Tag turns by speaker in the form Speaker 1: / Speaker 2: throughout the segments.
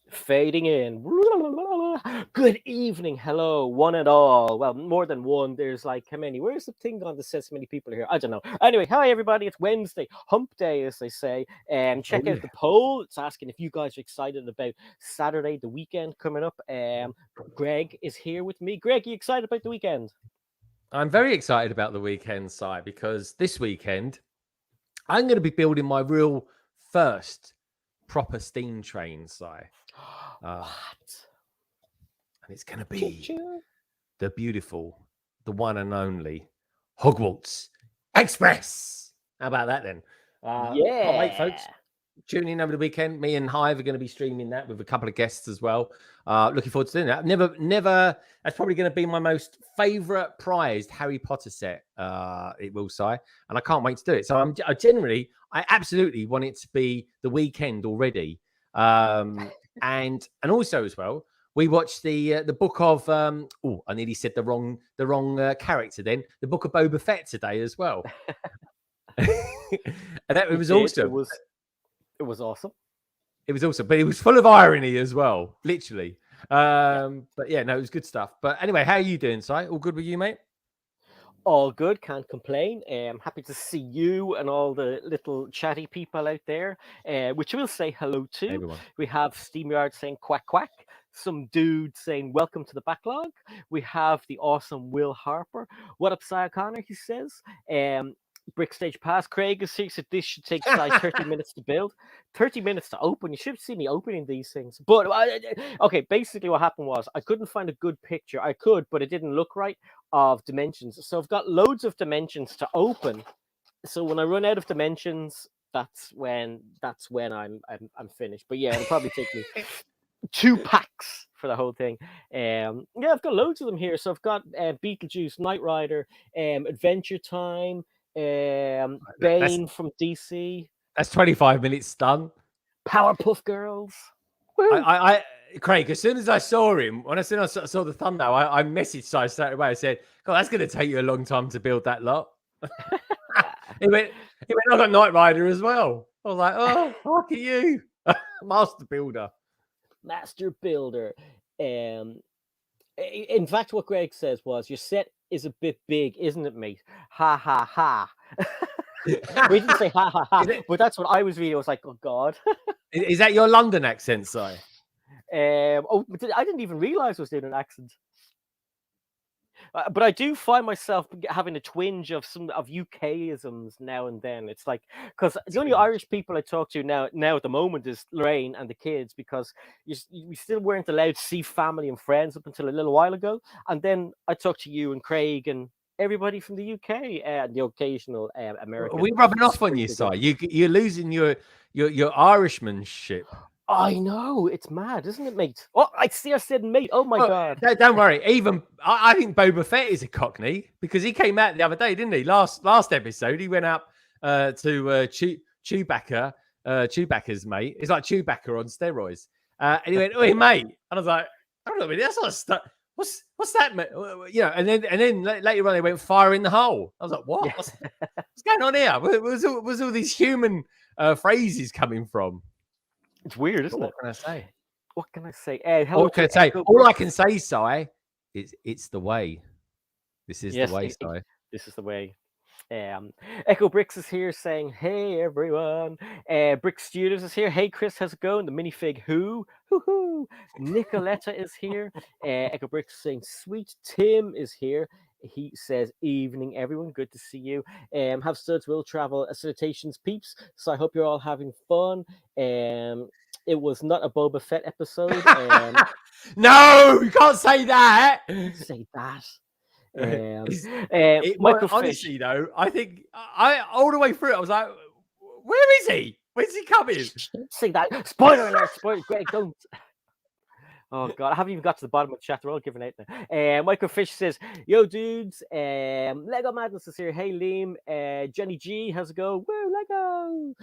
Speaker 1: Fading in. Good evening, hello, one and all. Well, more than one. There's like how many? Where's the thing on that says so many people are here? I don't know. Anyway, hi everybody. It's Wednesday, Hump Day, as they say. And
Speaker 2: Oh
Speaker 1: check out
Speaker 2: yeah.
Speaker 1: the poll. It's asking if you guys are excited about Saturday, the weekend coming up. Greg is here with me. Greg, you excited about the weekend?
Speaker 2: I'm very excited about the weekend, Si, because this weekend I'm going to be building my real first proper steam train, Si.
Speaker 1: What?
Speaker 2: And it's going to
Speaker 1: Choo
Speaker 2: be
Speaker 1: choo.
Speaker 2: the beautiful, the one and only Hogwarts Express. How about that then? Can't wait, folks.
Speaker 1: Yeah.
Speaker 2: Tune in over the weekend. Me and Hive are going to be streaming that with a couple of guests as well. Looking forward to doing that. Never. That's probably going to be my most favourite prized Harry Potter set. It will, Si, and I can't wait to do it. So I absolutely want it to be the weekend already. And also as well, we watched the book of I nearly said the wrong character. Then the book of Boba Fett today as well, and that it
Speaker 1: You
Speaker 2: was
Speaker 1: did. It
Speaker 2: awesome.
Speaker 1: was. It was awesome.
Speaker 2: It was awesome, but it was full of irony as well, literally.
Speaker 1: Yeah.
Speaker 2: But yeah, no, it was good stuff. But anyway, how are you doing, Si? All good with you, mate?
Speaker 1: All good, can't complain. Happy to see you and all the little chatty people out there, which we'll say hello
Speaker 2: Hey,
Speaker 1: to.
Speaker 2: everyone.
Speaker 1: We have SteamYard saying quack quack, some dude saying welcome to the backlog. We have the awesome Will Harper. What up, Cy O'Connor? He says. Brick Stage Pass. Craig is here, so this should take Cy 30 minutes to build, 30 minutes to open. You should see me opening these things. But okay, basically what happened was I couldn't find a good picture. I could, but it didn't look right of dimensions. So I've got loads of dimensions to open. So when I run out of dimensions, that's when I'm finished. But yeah, it'll probably take me 2 packs for the whole thing. Yeah, I've got loads of them here. So I've got Beetlejuice, Knight Rider, Adventure Time,
Speaker 2: That's
Speaker 1: Bane from DC,
Speaker 2: 25 minutes done.
Speaker 1: Powerpuff Girls.
Speaker 2: I,
Speaker 1: Woo!
Speaker 2: I, I, Craig, as soon as I saw him, when I saw the thumbnail, I messaged Si straight away. I said, "God, that's going to take you a long time to build that lot." he went, I got Knight Rider as well. I was like, "Oh, look at you, master builder."
Speaker 1: Master Builder. Um, in fact, what Greg says was, "Your set is a bit big, isn't it, mate?" Ha ha ha. We didn't say ha ha ha,
Speaker 2: Is, it,
Speaker 1: but that's what I was reading. I was like, "Oh God."
Speaker 2: is that your London accent, Si?
Speaker 1: I didn't even realize I was doing an accent. But I do find myself having a twinge of some of UKisms now and then. It's like because the only Irish people I talk to now at the moment is Lorraine and the kids because we still weren't allowed to see family and friends up until a little while ago. And then I talk to you and Craig and everybody from the UK and the occasional American
Speaker 2: We rubbing off on you,
Speaker 1: sprinkled in.
Speaker 2: Si. You're losing your Irishmanship.
Speaker 1: I know it's mad, isn't it, mate? Oh, I see. I said, mate. Oh my
Speaker 2: Well,
Speaker 1: God.
Speaker 2: don't worry. Even I think Boba Fett is a Cockney because he came out the other day, didn't he? Last episode, he went up to Chewbacca, Chewbacca's mate. It's like Chewbacca on steroids, and he went, "Oh, mate," and I was like, "Hold on a minute, that's not stuff. What's that, mate?" You know, and then later on, they went fire in the hole. I was like, "What?
Speaker 1: Yeah.
Speaker 2: What's going on here? Was all these human phrases coming from?"
Speaker 1: It's weird,
Speaker 2: But
Speaker 1: isn't
Speaker 2: what
Speaker 1: it?
Speaker 2: can I say?
Speaker 1: What can I say? Hello
Speaker 2: What can I
Speaker 1: to
Speaker 2: say?
Speaker 1: Echo
Speaker 2: All I can
Speaker 1: Bricks.
Speaker 2: say, Si, is it's the way. This is the
Speaker 1: Yes,
Speaker 2: way, Si.
Speaker 1: this is the way. Echo Bricks is here saying, "Hey everyone." Brick Studios is here. Hey Chris, how's it going? The minifig who? Hoo hoo. Nicoletta is here. Echo Bricks saying, "Sweet Tim is here." He says, "Evening, everyone. Good to see you. Have studs will travel. Salutations, peeps. So I hope you're all having fun. It was not a Boba Fett episode.
Speaker 2: No, you can't say that.
Speaker 1: Say that.
Speaker 2: Well,
Speaker 1: Michael Fish.
Speaker 2: honestly, though, I think I all the way through, I was like, "Where is he? Where's he coming?"
Speaker 1: Say that. Spoiler alert. Spoiler. Greg, don't. Oh God, I haven't even got to the bottom of the chat. They're all giving out now. Michael Fish says, "Yo, dudes, Lego Madness is here. Hey, Liam, Jenny G, how's it go? Woo, Lego.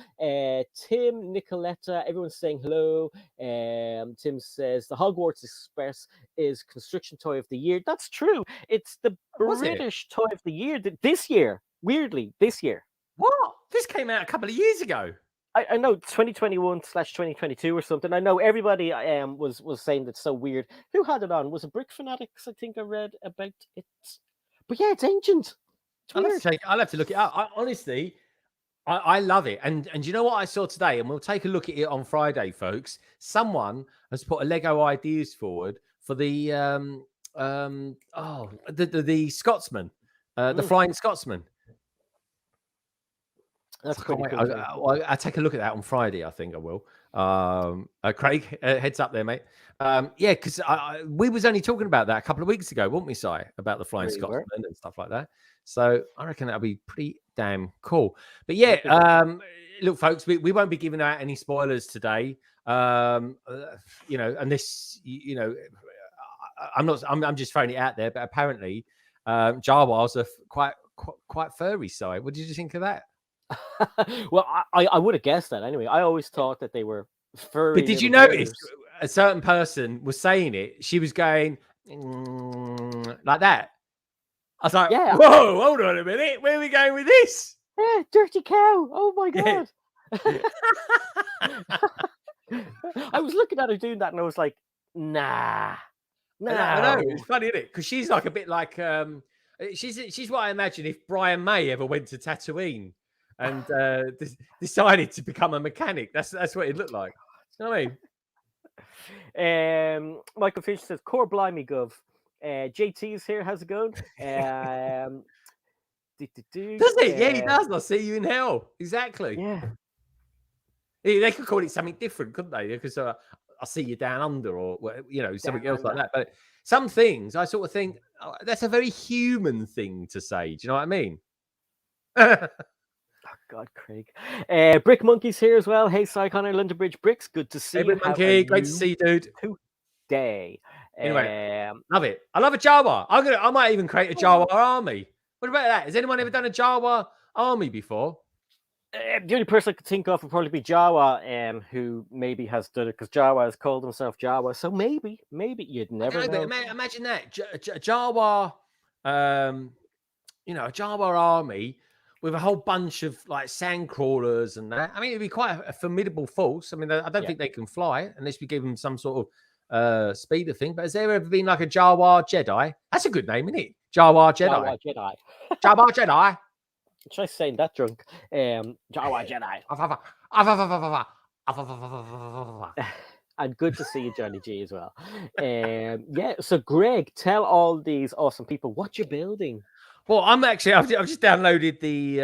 Speaker 1: Tim, Nicoletta, everyone's saying hello. Tim says the Hogwarts Express is construction toy of the year. That's true. It's the
Speaker 2: Was it?
Speaker 1: British toy of the year this year. Weirdly, this year.
Speaker 2: What? This came out a couple of years ago.
Speaker 1: I know 2021/2022 or something. I know everybody was saying that's so weird. Who had it on? Was it Brick Fanatics? I think I read about it. But yeah, it's ancient. It's weird.
Speaker 2: I'll have to look it up. Honestly, I love it. And you know what I saw today? And we'll take a look at it on Friday, folks. Someone has put a Lego ideas forward for the the Scotsman, the Flying Scotsman.
Speaker 1: That's pretty cool.
Speaker 2: I'll take a look at that on Friday. I think I will. Craig, heads up there, mate. Yeah, because we was only talking about that a couple of weeks ago, weren't we, Si? About the Flying Scotsman and stuff like that. So I reckon that'll be pretty damn cool. But yeah, look, folks, we won't be giving out any spoilers today. And this, I'm just throwing it out there, but apparently, Jawas are quite furry. Si, what did you think of that?
Speaker 1: Well, I would have guessed that anyway. I always thought that they were furry.
Speaker 2: But did you notice a certain person was saying it? She was going like that. I was like,
Speaker 1: yeah.
Speaker 2: Whoa, hold on a minute. Where are we going with this?
Speaker 1: Yeah, dirty cow. Oh my God. I was looking at her doing that and I was like, nah. No.
Speaker 2: I know. It's funny, isn't it? Because she's like a bit like she's what I imagine if Brian May ever went to Tatooine and decided to become a mechanic. That's what it looked like. You know what
Speaker 1: I mean? Michael Finch says, "Core blimey, Gov." JT's here. How's it going?
Speaker 2: Does it? Yeah, he does. I'll see you in hell. Exactly.
Speaker 1: Yeah.
Speaker 2: They could call it something different, couldn't they? Because I'll see you down under, or something else like that. But some things I sort of think that's a very human thing to say. Do you know what I mean?
Speaker 1: Oh God, Craig. Brick Monkey's here as well. Hey, Cy Connor, London Bridge Bricks. Good to see you.
Speaker 2: Brick Monkey, great to see you, dude.
Speaker 1: Today.
Speaker 2: Anyway, love it. I love a Jawa. I might even create a Jawa army. What about that? Has anyone ever done a Jawa army before?
Speaker 1: The only person I could think of would probably be Jawa, who maybe has done it because Jawa has called himself Jawa. So maybe you'd never know.
Speaker 2: Imagine that Jawa, a Jawa army with a whole bunch of like sand crawlers and that. I mean, it'd be quite a formidable force. I mean, I don't think they can fly unless we give them some sort of speeder thing. But has there ever been like a Jawa Jedi? That's a good name, isn't it? Jawa Jedi. Jawa Jedi.
Speaker 1: Should I say that drunk? Jawa Jedi. And good to see you, Johnny G, as well. So Greg, tell all these awesome people what you're building.
Speaker 2: Well, I've just downloaded the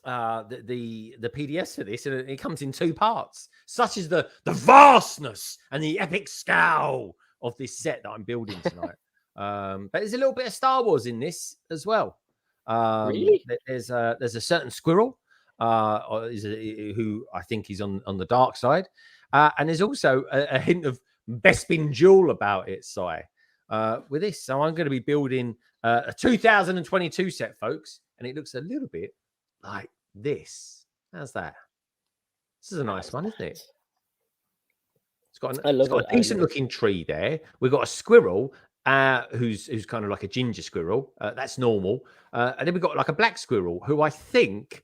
Speaker 2: PDFs for this, and it comes in 2 parts, such as the vastness and the epic scale of this set that I'm building tonight. But there's a little bit of Star Wars in this as well.
Speaker 1: Really?
Speaker 2: There's a certain Squirrel who I think is on the dark side, and there's also a hint of Bespin Jewel about it, Si, with this. So I'm going to be building a 2022 set, folks, and it looks a little bit like this. How's that? This is a nice one, isn't it? It's got a decent looking tree there. We've got a squirrel who's kind of like a ginger squirrel. That's normal. And then we've got like a black squirrel who I think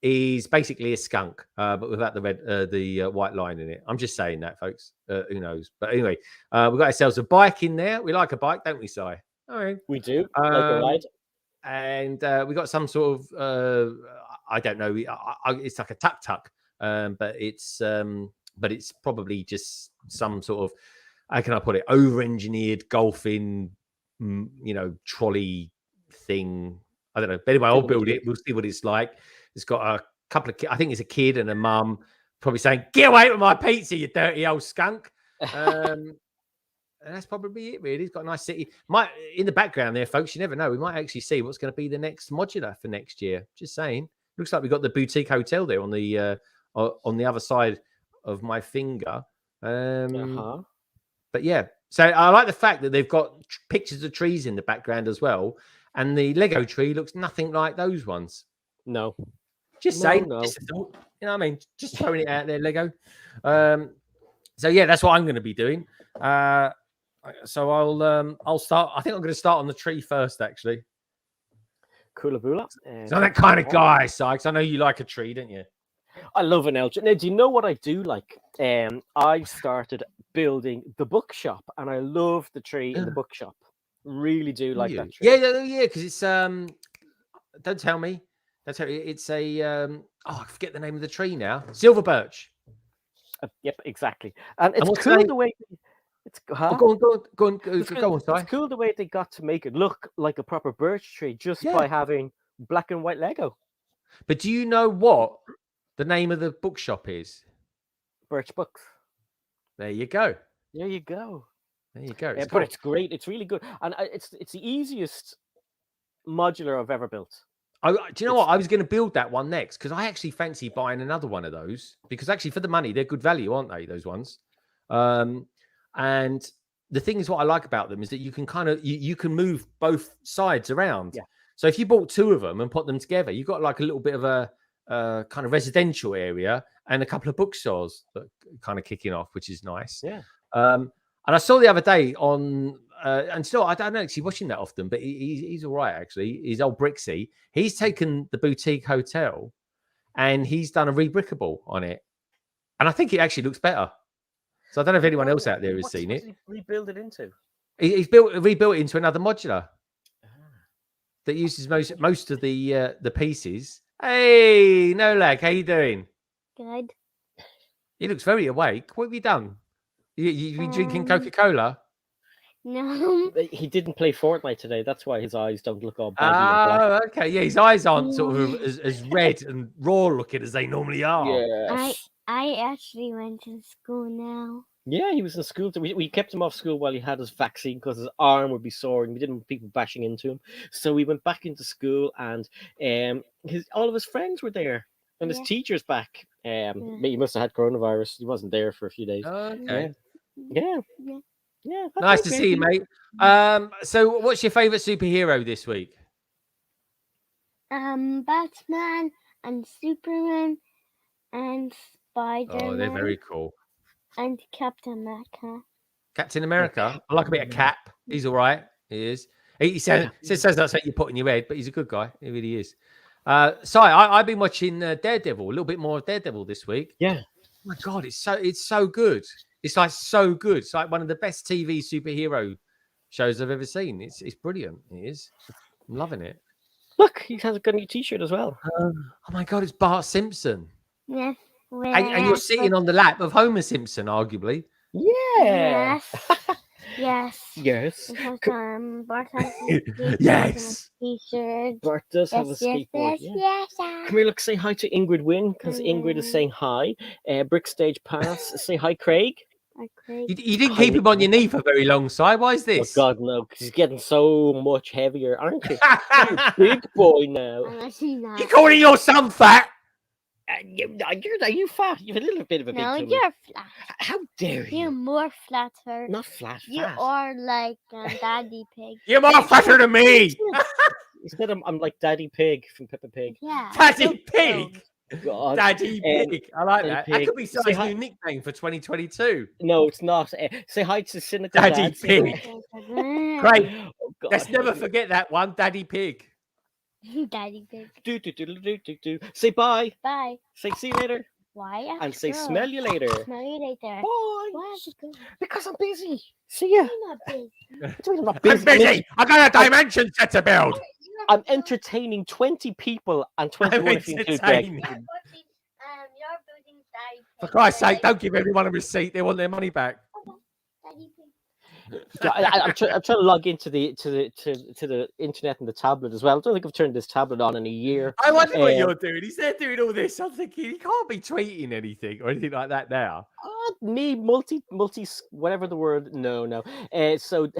Speaker 2: is basically a skunk, but without the white line in it. I'm just saying that, folks. Who knows? But anyway, we've got ourselves a bike in there. We like a bike, don't we, Si? All right.
Speaker 1: We do. Like a ride.
Speaker 2: And we got some sort of I don't know. It's like a tuk-tuk, but it's probably just some sort of, how can I put it, over-engineered golfing, trolley thing. I don't know. But anyway, I'll build it. We'll see what it's like. It's got a couple of kids. I think it's a kid and a mum probably saying, "Get away with my pizza, you dirty old skunk." And that's probably it, really. It's got a nice city. In the background there, folks, you never know. We might actually see what's going to be the next modular for next year. Just saying. Looks like we've got the boutique hotel there on the other side of my finger. But yeah, so I like the fact that they've got pictures of trees in the background as well. And the Lego tree looks nothing like those ones.
Speaker 1: No.
Speaker 2: Just saying. No. Just a thought. You know what I mean? Just throwing it out there, Lego. So yeah, that's what I'm going to be doing. So I'll start. I think I'm going to start on the tree first, actually.
Speaker 1: Coolaboola.
Speaker 2: So I'm that kind of guy, Sykes. I know you like a tree, don't you?
Speaker 1: I love an Elgin. Now, do you know what I do like? I started building the bookshop, and I love the tree in the bookshop. Really do like that tree.
Speaker 2: Yeah, because it's don't tell me. That's how it's a I forget the name of the tree now. Silver birch.
Speaker 1: Yep, exactly. And
Speaker 2: And
Speaker 1: it's
Speaker 2: what's the
Speaker 1: cool
Speaker 2: name?
Speaker 1: the way it's
Speaker 2: Oh, go on,
Speaker 1: it's
Speaker 2: go on, sorry.
Speaker 1: it's cool the way they got to make it look like a proper birch tree just
Speaker 2: Yeah.
Speaker 1: by having black and white Lego.
Speaker 2: But do you know what the name of the bookshop is?
Speaker 1: Birch books.
Speaker 2: There you go.
Speaker 1: There you go.
Speaker 2: There you go.
Speaker 1: Yeah,
Speaker 2: It's
Speaker 1: but
Speaker 2: cool.
Speaker 1: it's great. It's really good, and it's the easiest modular I've ever built.
Speaker 2: Do you know what? I was going to build that one next because I actually fancy buying another one of those because actually for the money they're good value, aren't they? Those ones. And the thing is, what I like about them is that you can kind of you can move both sides around.
Speaker 1: Yeah.
Speaker 2: So if you bought two of them and put them together, you've got like a little bit of a kind of residential area and a couple of bookstores that are kind of kicking off, which is nice.
Speaker 1: Yeah.
Speaker 2: And I saw the other day on, and still I don't actually watch him that often, but he's all right actually. He's old Brixie. He's taken the boutique hotel, and he's done a rebrickable on it, and I think it actually looks better. So I don't know if anyone else out there has seen it.
Speaker 1: What's he rebuild it into?
Speaker 2: He's rebuilt it into another modular that uses most of the pieces. Hey, no lag, how you doing?
Speaker 3: Good.
Speaker 2: He looks very awake. What have you done? You been drinking Coca-Cola?
Speaker 3: No.
Speaker 1: He didn't play Fortnite today. That's why his eyes don't look all baggy and black.
Speaker 2: Oh, okay. Yeah, his eyes aren't sort of as red and raw looking as they normally are.
Speaker 1: Yes.
Speaker 3: I actually went to school now.
Speaker 1: Yeah, he was in school. We kept him off school while he had his vaccine because his arm would be sore and we didn't want people bashing into him. So we went back into school and all of his friends were there and his teacher's back. He must have had coronavirus. He wasn't there for a few days.
Speaker 2: Okay.
Speaker 1: Yeah.
Speaker 2: Nice to see you, mate. So what's your favorite superhero this week?
Speaker 3: Batman and Superman and Spider-Man.
Speaker 2: Oh, they're very cool.
Speaker 3: And Captain America.
Speaker 2: Captain America. I like a bit of Cap. He's all right. He is. He says that's something you put in your head, but he's a good guy. He really is. I've been watching Daredevil, a little bit more of Daredevil this week.
Speaker 1: Yeah.
Speaker 2: Oh my God, it's so good. It's like so good. It's like one of the best TV superhero shows I've ever seen. It's brilliant. It is. I'm loving it.
Speaker 1: Look, he has got a new T-shirt as well.
Speaker 2: Oh my God, it's Bart Simpson.
Speaker 3: Yes.
Speaker 2: And you're sitting on the lap of Homer Simpson, arguably.
Speaker 1: Yeah.
Speaker 3: Yes.
Speaker 1: Yes.
Speaker 3: Because, Bart has a
Speaker 2: Yes.
Speaker 3: T-shirt.
Speaker 1: Bart does have a skateboard.
Speaker 3: Yes.
Speaker 1: Come here, look, say hi to Ingrid Wynn, because Ingrid is saying hi. Brick Stage Pass, say hi, Craig.
Speaker 2: You didn't keep him on your knee for very long, Si. Why is
Speaker 1: Oh,
Speaker 2: this?
Speaker 1: God, no, because he's getting so much heavier, aren't you? You're a big boy now.
Speaker 2: You calling your son fat?
Speaker 1: Are you fat? You have a little bit of a big
Speaker 3: No,
Speaker 1: tummy.
Speaker 3: you're flat.
Speaker 1: How dare you?
Speaker 3: You're more flatter.
Speaker 1: Not flat,
Speaker 3: You
Speaker 1: fat.
Speaker 3: are like Daddy Pig.
Speaker 2: You're more fatter than me.
Speaker 1: Instead, I'm like Daddy Pig from Peppa Pig.
Speaker 3: Yeah.
Speaker 2: Daddy Pig.
Speaker 1: God.
Speaker 2: Daddy Pig. I like
Speaker 1: Daddy
Speaker 2: that.
Speaker 1: Pig.
Speaker 2: That could be
Speaker 1: Say
Speaker 2: Si's
Speaker 1: hi.
Speaker 2: new nickname for 2022.
Speaker 1: No, it's not. Say hi to Cynical
Speaker 2: Daddy
Speaker 1: Dad.
Speaker 2: Pig.
Speaker 3: Great.
Speaker 2: Great.
Speaker 1: Oh, God.
Speaker 2: Let's never forget that one. Daddy Pig.
Speaker 3: Daddy Pig.
Speaker 1: Do. Say bye.
Speaker 3: Bye.
Speaker 1: Say see you later.
Speaker 3: Why?
Speaker 1: And say smell you later.
Speaker 3: Smell you later.
Speaker 1: Bye.
Speaker 3: Why have to go?
Speaker 1: Because I'm busy. See ya.
Speaker 3: I'm not busy.
Speaker 1: What do you mean I'm not
Speaker 2: I'm
Speaker 1: busy?
Speaker 2: busy. I got a dimension set to build.
Speaker 1: I'm entertaining 20 people and 21 if you include Greg.
Speaker 2: entertaining.
Speaker 3: You're building Daddy Pig.
Speaker 2: For Christ's sake, don't give everyone a receipt. They want their money back.
Speaker 3: Daddy Pig.
Speaker 1: Yeah, I'm trying to log into the internet and the tablet as well. I don't think I've turned this tablet on in a year.
Speaker 2: I wonder what you're doing. He's there doing all this. I'm thinking he can't be tweeting anything or anything like that now.
Speaker 1: Me multi whatever the word. No. So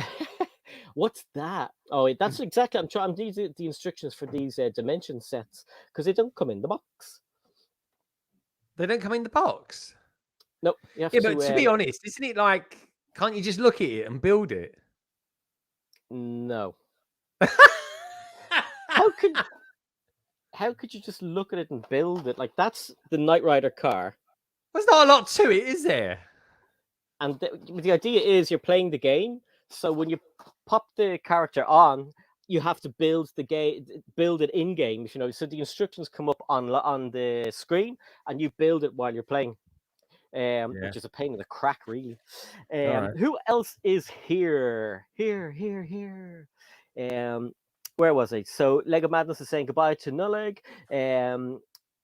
Speaker 1: what's that? Oh, that's exactly. I'm using the instructions for these dimension sets because they don't come in the box.
Speaker 2: They don't come in the box.
Speaker 1: Nope. You have
Speaker 2: Yeah, but to be honest, isn't it like, can't you just look at it and build it?
Speaker 1: No. How could you just look at it and build it? Like, that's the Knight Rider car.
Speaker 2: There's not a lot to it, is there?
Speaker 1: And the idea is you're playing the game. So when you pop the character on, you have to build the game, build it in game. You know, so the instructions come up on the screen, and you build it while you're playing. Which is a pain in the crack, really.
Speaker 2: Alright.
Speaker 1: Who else is here? Here. Where was I? So Lego Madness is saying goodbye to Nullig.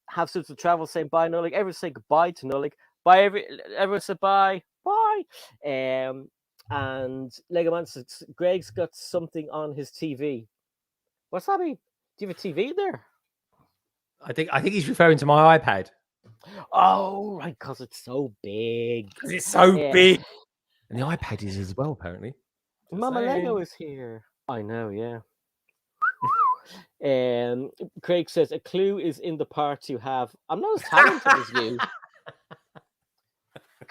Speaker 1: Have Suits of Travel saying bye Nullig. Everyone say goodbye to Nullig. Bye everyone said bye. Bye. And Lego Madness says Greg's got something on his TV. What's that mean? Do you have a TV there?
Speaker 2: I think he's referring to my iPad.
Speaker 1: Oh, right, because it's so big.
Speaker 2: Because it's so big. And the iPad is as well, apparently.
Speaker 1: Mama Lego is here. I know, yeah. Craig says a clue is in the parts you have. I'm not as talented as you.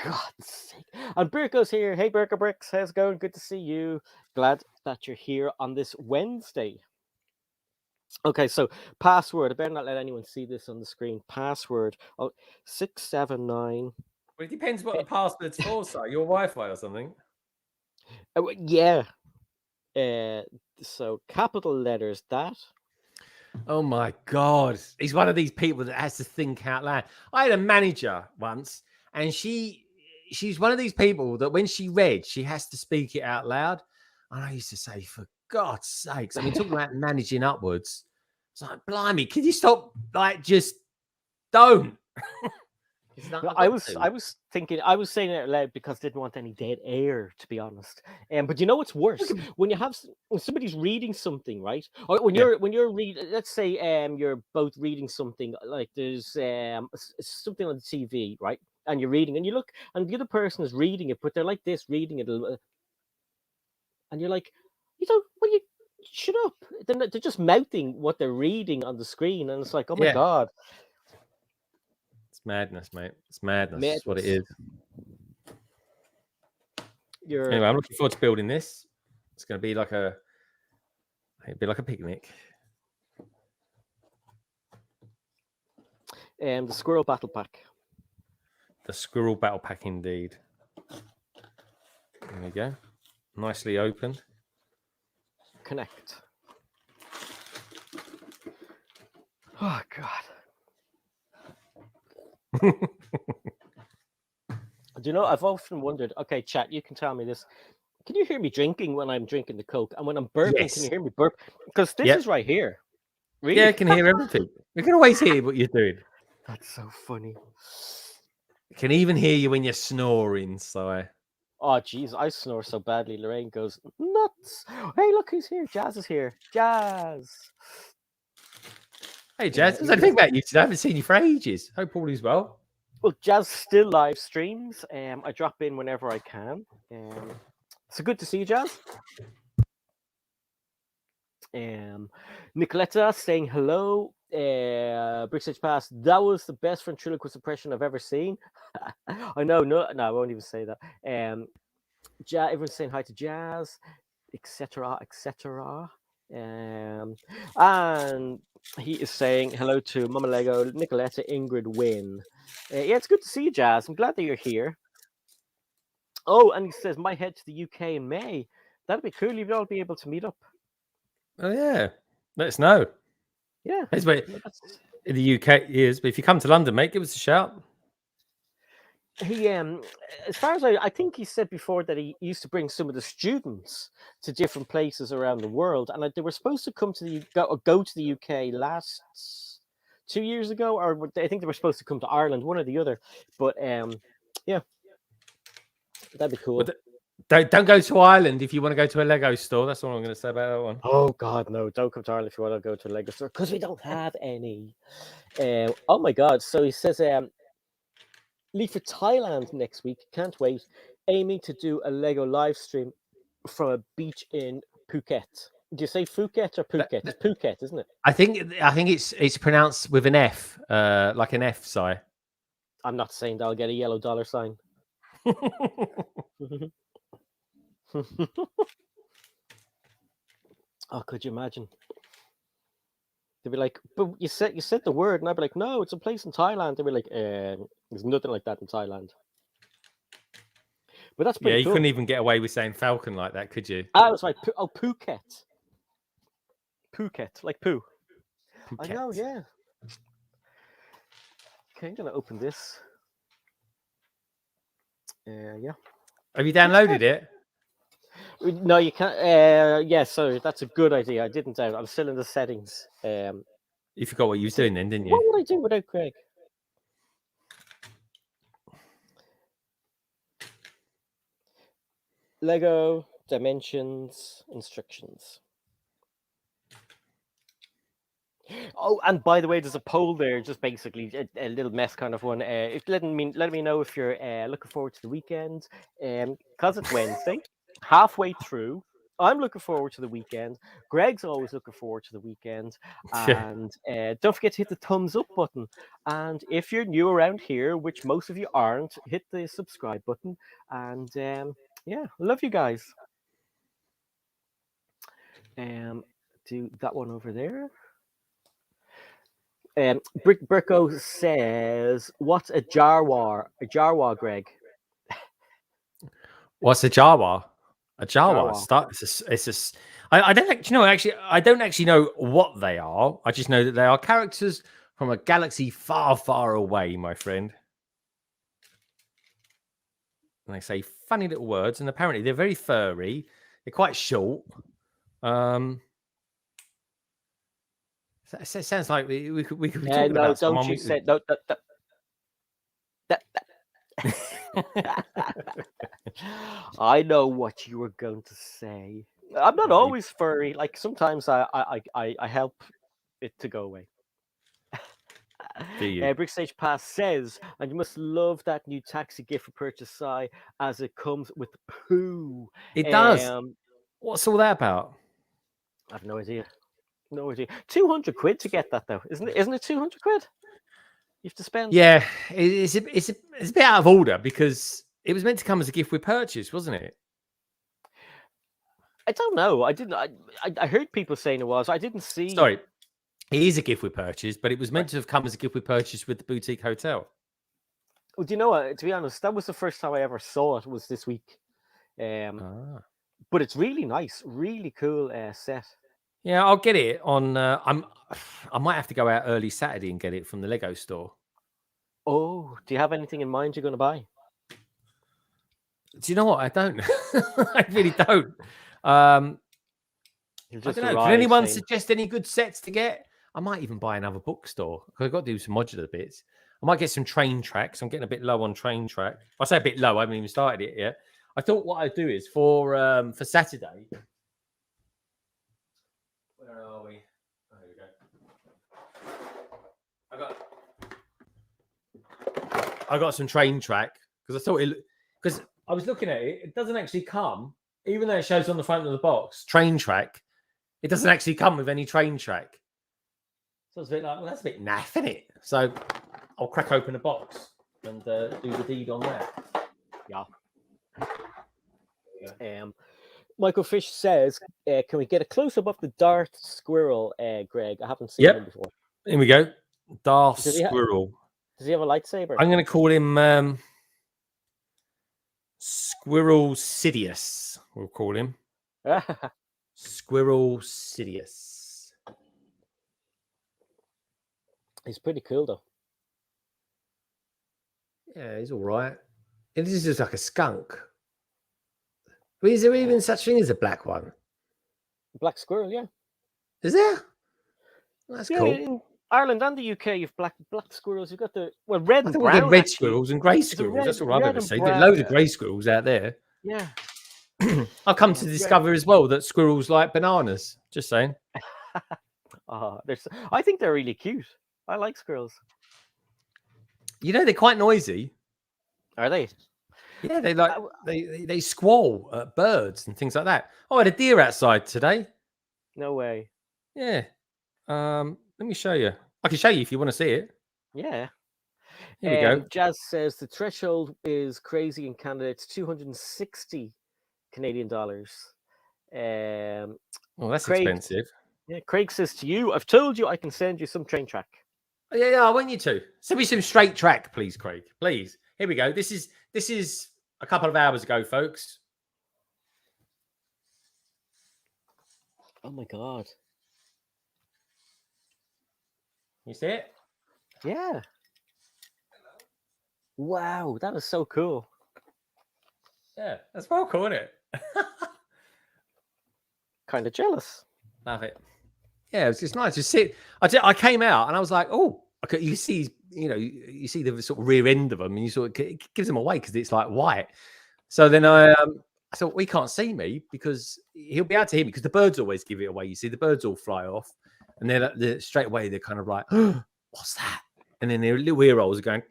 Speaker 1: God's sake. And Birko's here. Hey, Birko Bricks. How's it going? Good to see you. Glad that you're here on this Wednesday. Okay, so password. I better not let anyone see this on the screen. Password. 679.
Speaker 2: Well, it depends what the password's for, so your Wi-Fi or something.
Speaker 1: Yeah. So capital letters, that.
Speaker 2: Oh my God. He's one of these people that has to think out loud. I had a manager once, and she's one of these people that when she read, she has to speak it out loud. And I used to say, for God's sakes, I mean, talking about managing upwards. It's like, blimey, can you stop? Like, just don't.
Speaker 1: I was thinking, I was saying it out loud because I didn't want any dead air, to be honest. But you know what's worse? When somebody's reading something, right? Or when you're reading, let's say you're both reading something, like there's something on the TV, right? And you're reading, and you look, and the other person is reading it, but they're like this, reading it, and you're like, shut up. They're just mouthing what they're reading on the screen, and it's like, oh my God.
Speaker 2: It's madness, mate. It's madness. That's what it is. Anyway, I'm looking forward to building this. It's going to be like a picnic.
Speaker 1: The Squirrel Battle Pack.
Speaker 2: The Squirrel Battle Pack, indeed. There we go. Nicely opened.
Speaker 1: Connect. Oh, God. Do you know, I've often wondered, okay, chat, you can tell me this. Can you hear me drinking when I'm drinking the Coke? And when I'm burping, Can you hear me burp? Because this is right here. Really?
Speaker 2: Yeah, I can hear everything. We can always hear what you're doing.
Speaker 1: That's so funny.
Speaker 2: I can even hear you when you're snoring, so
Speaker 1: Oh, geez, I snore so badly. Lorraine goes nuts. Hey, look who's here. Jazz is here. Jazz.
Speaker 2: Hey, Jazz. I think about you today. I haven't seen you for ages. Hope all is well.
Speaker 1: Well, Jazz still live streams. I drop in whenever I can. So good to see you, Jazz. Nicoletta saying hello. Brickstage Pass. That was the best ventriloquist impression I've ever seen. I know. No, I won't even say that. Everyone's saying hi to Jazz, etc., etc. And he is saying hello to Mama Lego, Nicoletta, Ingrid, Wynn. Yeah, it's good to see you, Jazz. I'm glad that you're here. Oh, and he says, might head to the UK in May. That'd be cool. You'd all be able to meet up.
Speaker 2: Oh, yeah. Let us know.
Speaker 1: Yeah.
Speaker 2: That's where in the UK is. But if you come to London, mate, give us a shout.
Speaker 1: He, as far as I think he said before that he used to bring some of the students to different places around the world, and they were supposed to come to go to the UK last 2 years ago, or I think they were supposed to come to Ireland, one or the other. But yeah, that'd be cool.
Speaker 2: Don't go to Ireland if you want to go to a Lego store. That's all I'm going to say about that one.
Speaker 1: Oh God, no! Don't come to Ireland if you want to go to a Lego store because we don't have any. Oh my God! So he says, leave for Thailand next week. Can't wait. Aiming to do a Lego live stream from a beach in Phuket. Do you say Phuket or Phuket? It's Phuket, isn't it?
Speaker 2: I think it's pronounced with an F, like an F, Si.
Speaker 1: I'm not saying that I'll get a yellow dollar sign. Oh, could you imagine? They'd be like, but you said the word, and I'd be like, no, it's a place in Thailand. They'd be like, there's nothing like that in Thailand. But that's pretty cool.
Speaker 2: Couldn't even get away with saying Falcon like that, could you?
Speaker 1: I was like, oh, Phuket. Phuket, like poo. I know,
Speaker 2: Phuket.
Speaker 1: yeah. Okay, I'm gonna open this. Yeah.
Speaker 2: Have you downloaded it?
Speaker 1: No, you can't. Yeah, sorry, that's a good idea. I didn't download. I'm still in the settings.
Speaker 2: You forgot what you was
Speaker 1: See,
Speaker 2: doing then, didn't
Speaker 1: what
Speaker 2: you?
Speaker 1: would I do without Greg? Lego dimensions instructions. Oh, and by the way, there's a poll there, just basically a little mess kind of one. Letting me know if you're looking forward to the weekend, because it's Wednesday, halfway through. I'm looking forward to the weekend. Greg's always looking forward to the weekend, and don't forget to hit the thumbs up button. And if you're new around here, which most of you aren't, hit the subscribe button. And yeah, love you guys. Do that one over there. Bricko says, "What's a Jarwar? A Jarwar, Greg?
Speaker 2: What's a Jawa? A Jawa.
Speaker 1: Jarwar.
Speaker 2: I don't actually know. Actually, I don't actually know what they are. I just know that they are characters from a galaxy far, far away, my friend. And they say funny little words, and apparently they're very furry. They're quite short. It sounds like we could be talking
Speaker 1: No,
Speaker 2: about
Speaker 1: don't
Speaker 2: someone.
Speaker 1: you say no. That. I know what you were going to say. I'm not always furry. Like sometimes I help it to go away.
Speaker 2: Do you?
Speaker 1: Brickstage Pass says, and you must love that new taxi gift for purchase, Si, as it comes with poo.
Speaker 2: It does. What's all that about?
Speaker 1: I have no idea. No idea. 200 quid to get that though, isn't it? Isn't it 200 quid? You have to spend.
Speaker 2: Yeah, it's a bit out of order because it was meant to come as a gift with purchase, wasn't it?
Speaker 1: I don't know. I didn't. I heard people saying it was. I didn't see.
Speaker 2: Sorry, it is a gift with purchase, but it was meant
Speaker 1: Right.
Speaker 2: to have come as a gift with purchase with the boutique hotel.
Speaker 1: Well, do you know what? To be honest, that was the first time I ever saw it. Was this week. But it's really nice, really cool set.
Speaker 2: Yeah, I'll get it on. I might have to go out early Saturday and get it from the Lego store.
Speaker 1: Oh, do you have anything in mind you're going to buy?
Speaker 2: Do you know what? I don't. I really don't. I don't know. Can anyone suggest any good sets to get? I might even buy another bookstore because I've got to do some modular bits. I might get some train tracks. I'm getting a bit low on train track. I say a bit low. I haven't even started it yet. I thought what I'd do is for Saturday. Where are we? Oh, here we go. I got some train track because I thought because I was looking at it. It doesn't actually come, even though it shows on the front of the box, train track. It doesn't actually come with any train track. So it's a bit like, well, that's a bit naff, isn't it? So I'll crack open the box and do the deed on that.
Speaker 1: Yeah. Michael Fish says, can we get a close-up of the Darth Squirrel, Greg? I haven't seen him before.
Speaker 2: Here we go. Darth Squirrel.
Speaker 1: Does he have a lightsaber?
Speaker 2: I'm going to call him Squirrel Sidious. We'll call him. Squirrel Sidious.
Speaker 1: He's pretty cool, though.
Speaker 2: Yeah, he's all right. This is just like a skunk. But is there even such thing as a black one?
Speaker 1: Black squirrel, yeah.
Speaker 2: Is there? That's cool.
Speaker 1: In Ireland and the UK, you've black squirrels. You've got the red and brown.
Speaker 2: Red squirrels and grey squirrels. That's all I've ever seen. There's loads of grey squirrels out there.
Speaker 1: Yeah.
Speaker 2: I've come to discover as well that squirrels like bananas. Just saying.
Speaker 1: I think they're really cute. I like squirrels.
Speaker 2: You know, they're quite noisy.
Speaker 1: Are they?
Speaker 2: Yeah, they squall at birds and things like that. Oh, I had a deer outside today.
Speaker 1: No way.
Speaker 2: Yeah. Let me show you. I can show you if you want to see it.
Speaker 1: Yeah.
Speaker 2: Here we go.
Speaker 1: Jazz says the threshold is crazy in Canada. It's 260 Canadian dollars.
Speaker 2: Well, that's expensive.
Speaker 1: Yeah, Craig says to you, I've told you I can send you some train track.
Speaker 2: Oh, yeah, I want you to. Send me some straight track, please, Craig. Please. Here we go. This is a couple of hours ago, folks.
Speaker 1: Oh my God.
Speaker 2: You see it?
Speaker 1: Yeah. Wow, that is so cool.
Speaker 2: Yeah, that's well cool, isn't it?
Speaker 1: Kind of jealous.
Speaker 2: Love it. Yeah, it's just nice. Just sit. I came out and I was like, oh, okay. You see, you see the sort of rear end of them, and you sort of, it gives them away because it's like white. So then I thought, well, he can't see me because he'll be able to hear me because the birds always give it away. You see, the birds all fly off, and then straight away they're kind of like, oh, what's that? And then their little ear rolls are going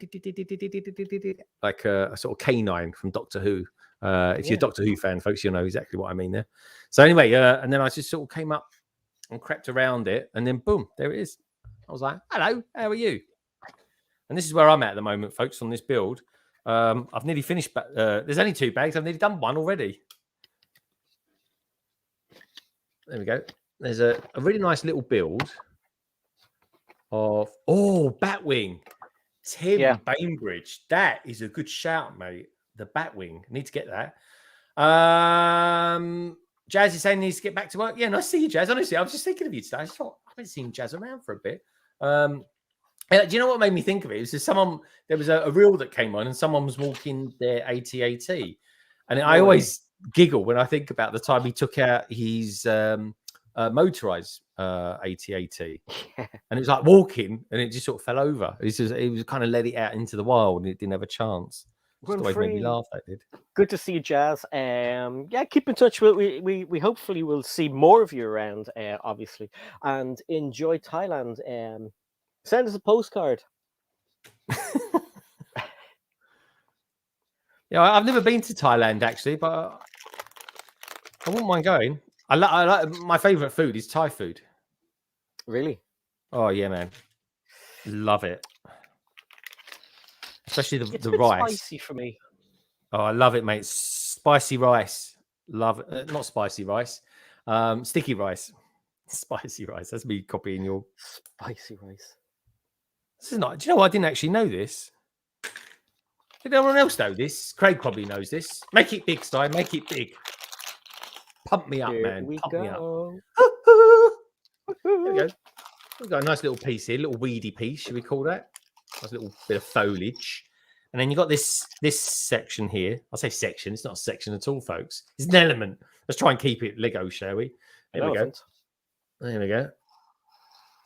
Speaker 2: like a sort of canine from Doctor Who. If you're a Doctor Who fan, folks, you'll know exactly what I mean there. So anyway, and then I just sort of came up and crept around it, and then boom, there it is. I was like, hello, how are you? And this is where I'm at the moment, folks, on this build. I've nearly finished. There's only 2 bags. I've nearly done one already. There we go. There's a really nice little build of Batwing. Tim Bainbridge. That is a good shout, mate. The Batwing. Need to get that. Jazz is saying he needs to get back to work. Yeah, nice to see you, Jazz. Honestly, I was just thinking of you today. I just thought I haven't seen Jazz around for a bit. Do you know what made me think of it? It was just there was a reel that came on and someone was walking their AT-AT. And I always giggle when I think about the time he took out his motorized AT-AT. And it was like walking and it just sort of fell over. It was kind of let it out into the wild and it didn't have a chance. Just always made me laugh, that did.
Speaker 1: Good to see you, Jazz. Keep in touch. We hopefully will see more of you around, obviously. And enjoy Thailand. Send us a postcard.
Speaker 2: Yeah, I've never been to Thailand actually, but I wouldn't mind going. I like my favorite food is Thai food.
Speaker 1: Really?
Speaker 2: Oh yeah, man, love it. Especially
Speaker 1: It's
Speaker 2: the
Speaker 1: a bit
Speaker 2: rice.
Speaker 1: spicy for me.
Speaker 2: Oh, I love it, mate. Spicy rice. Love it. Not spicy rice. Sticky rice. Spicy rice. That's me copying your
Speaker 1: spicy rice.
Speaker 2: This is not. Do you know what? I didn't actually know this. Did anyone else know this? Craig probably knows this. Make it big, Stein. Make it big. Pump me up, man. Pump me up. There we go. We've got a nice little piece here, a little weedy piece, should we call that? Nice little bit of foliage. And then you've got this section here. I'll say section. It's not a section at all, folks. It's an element. Let's try and keep it Lego, shall we? There we go. There we go.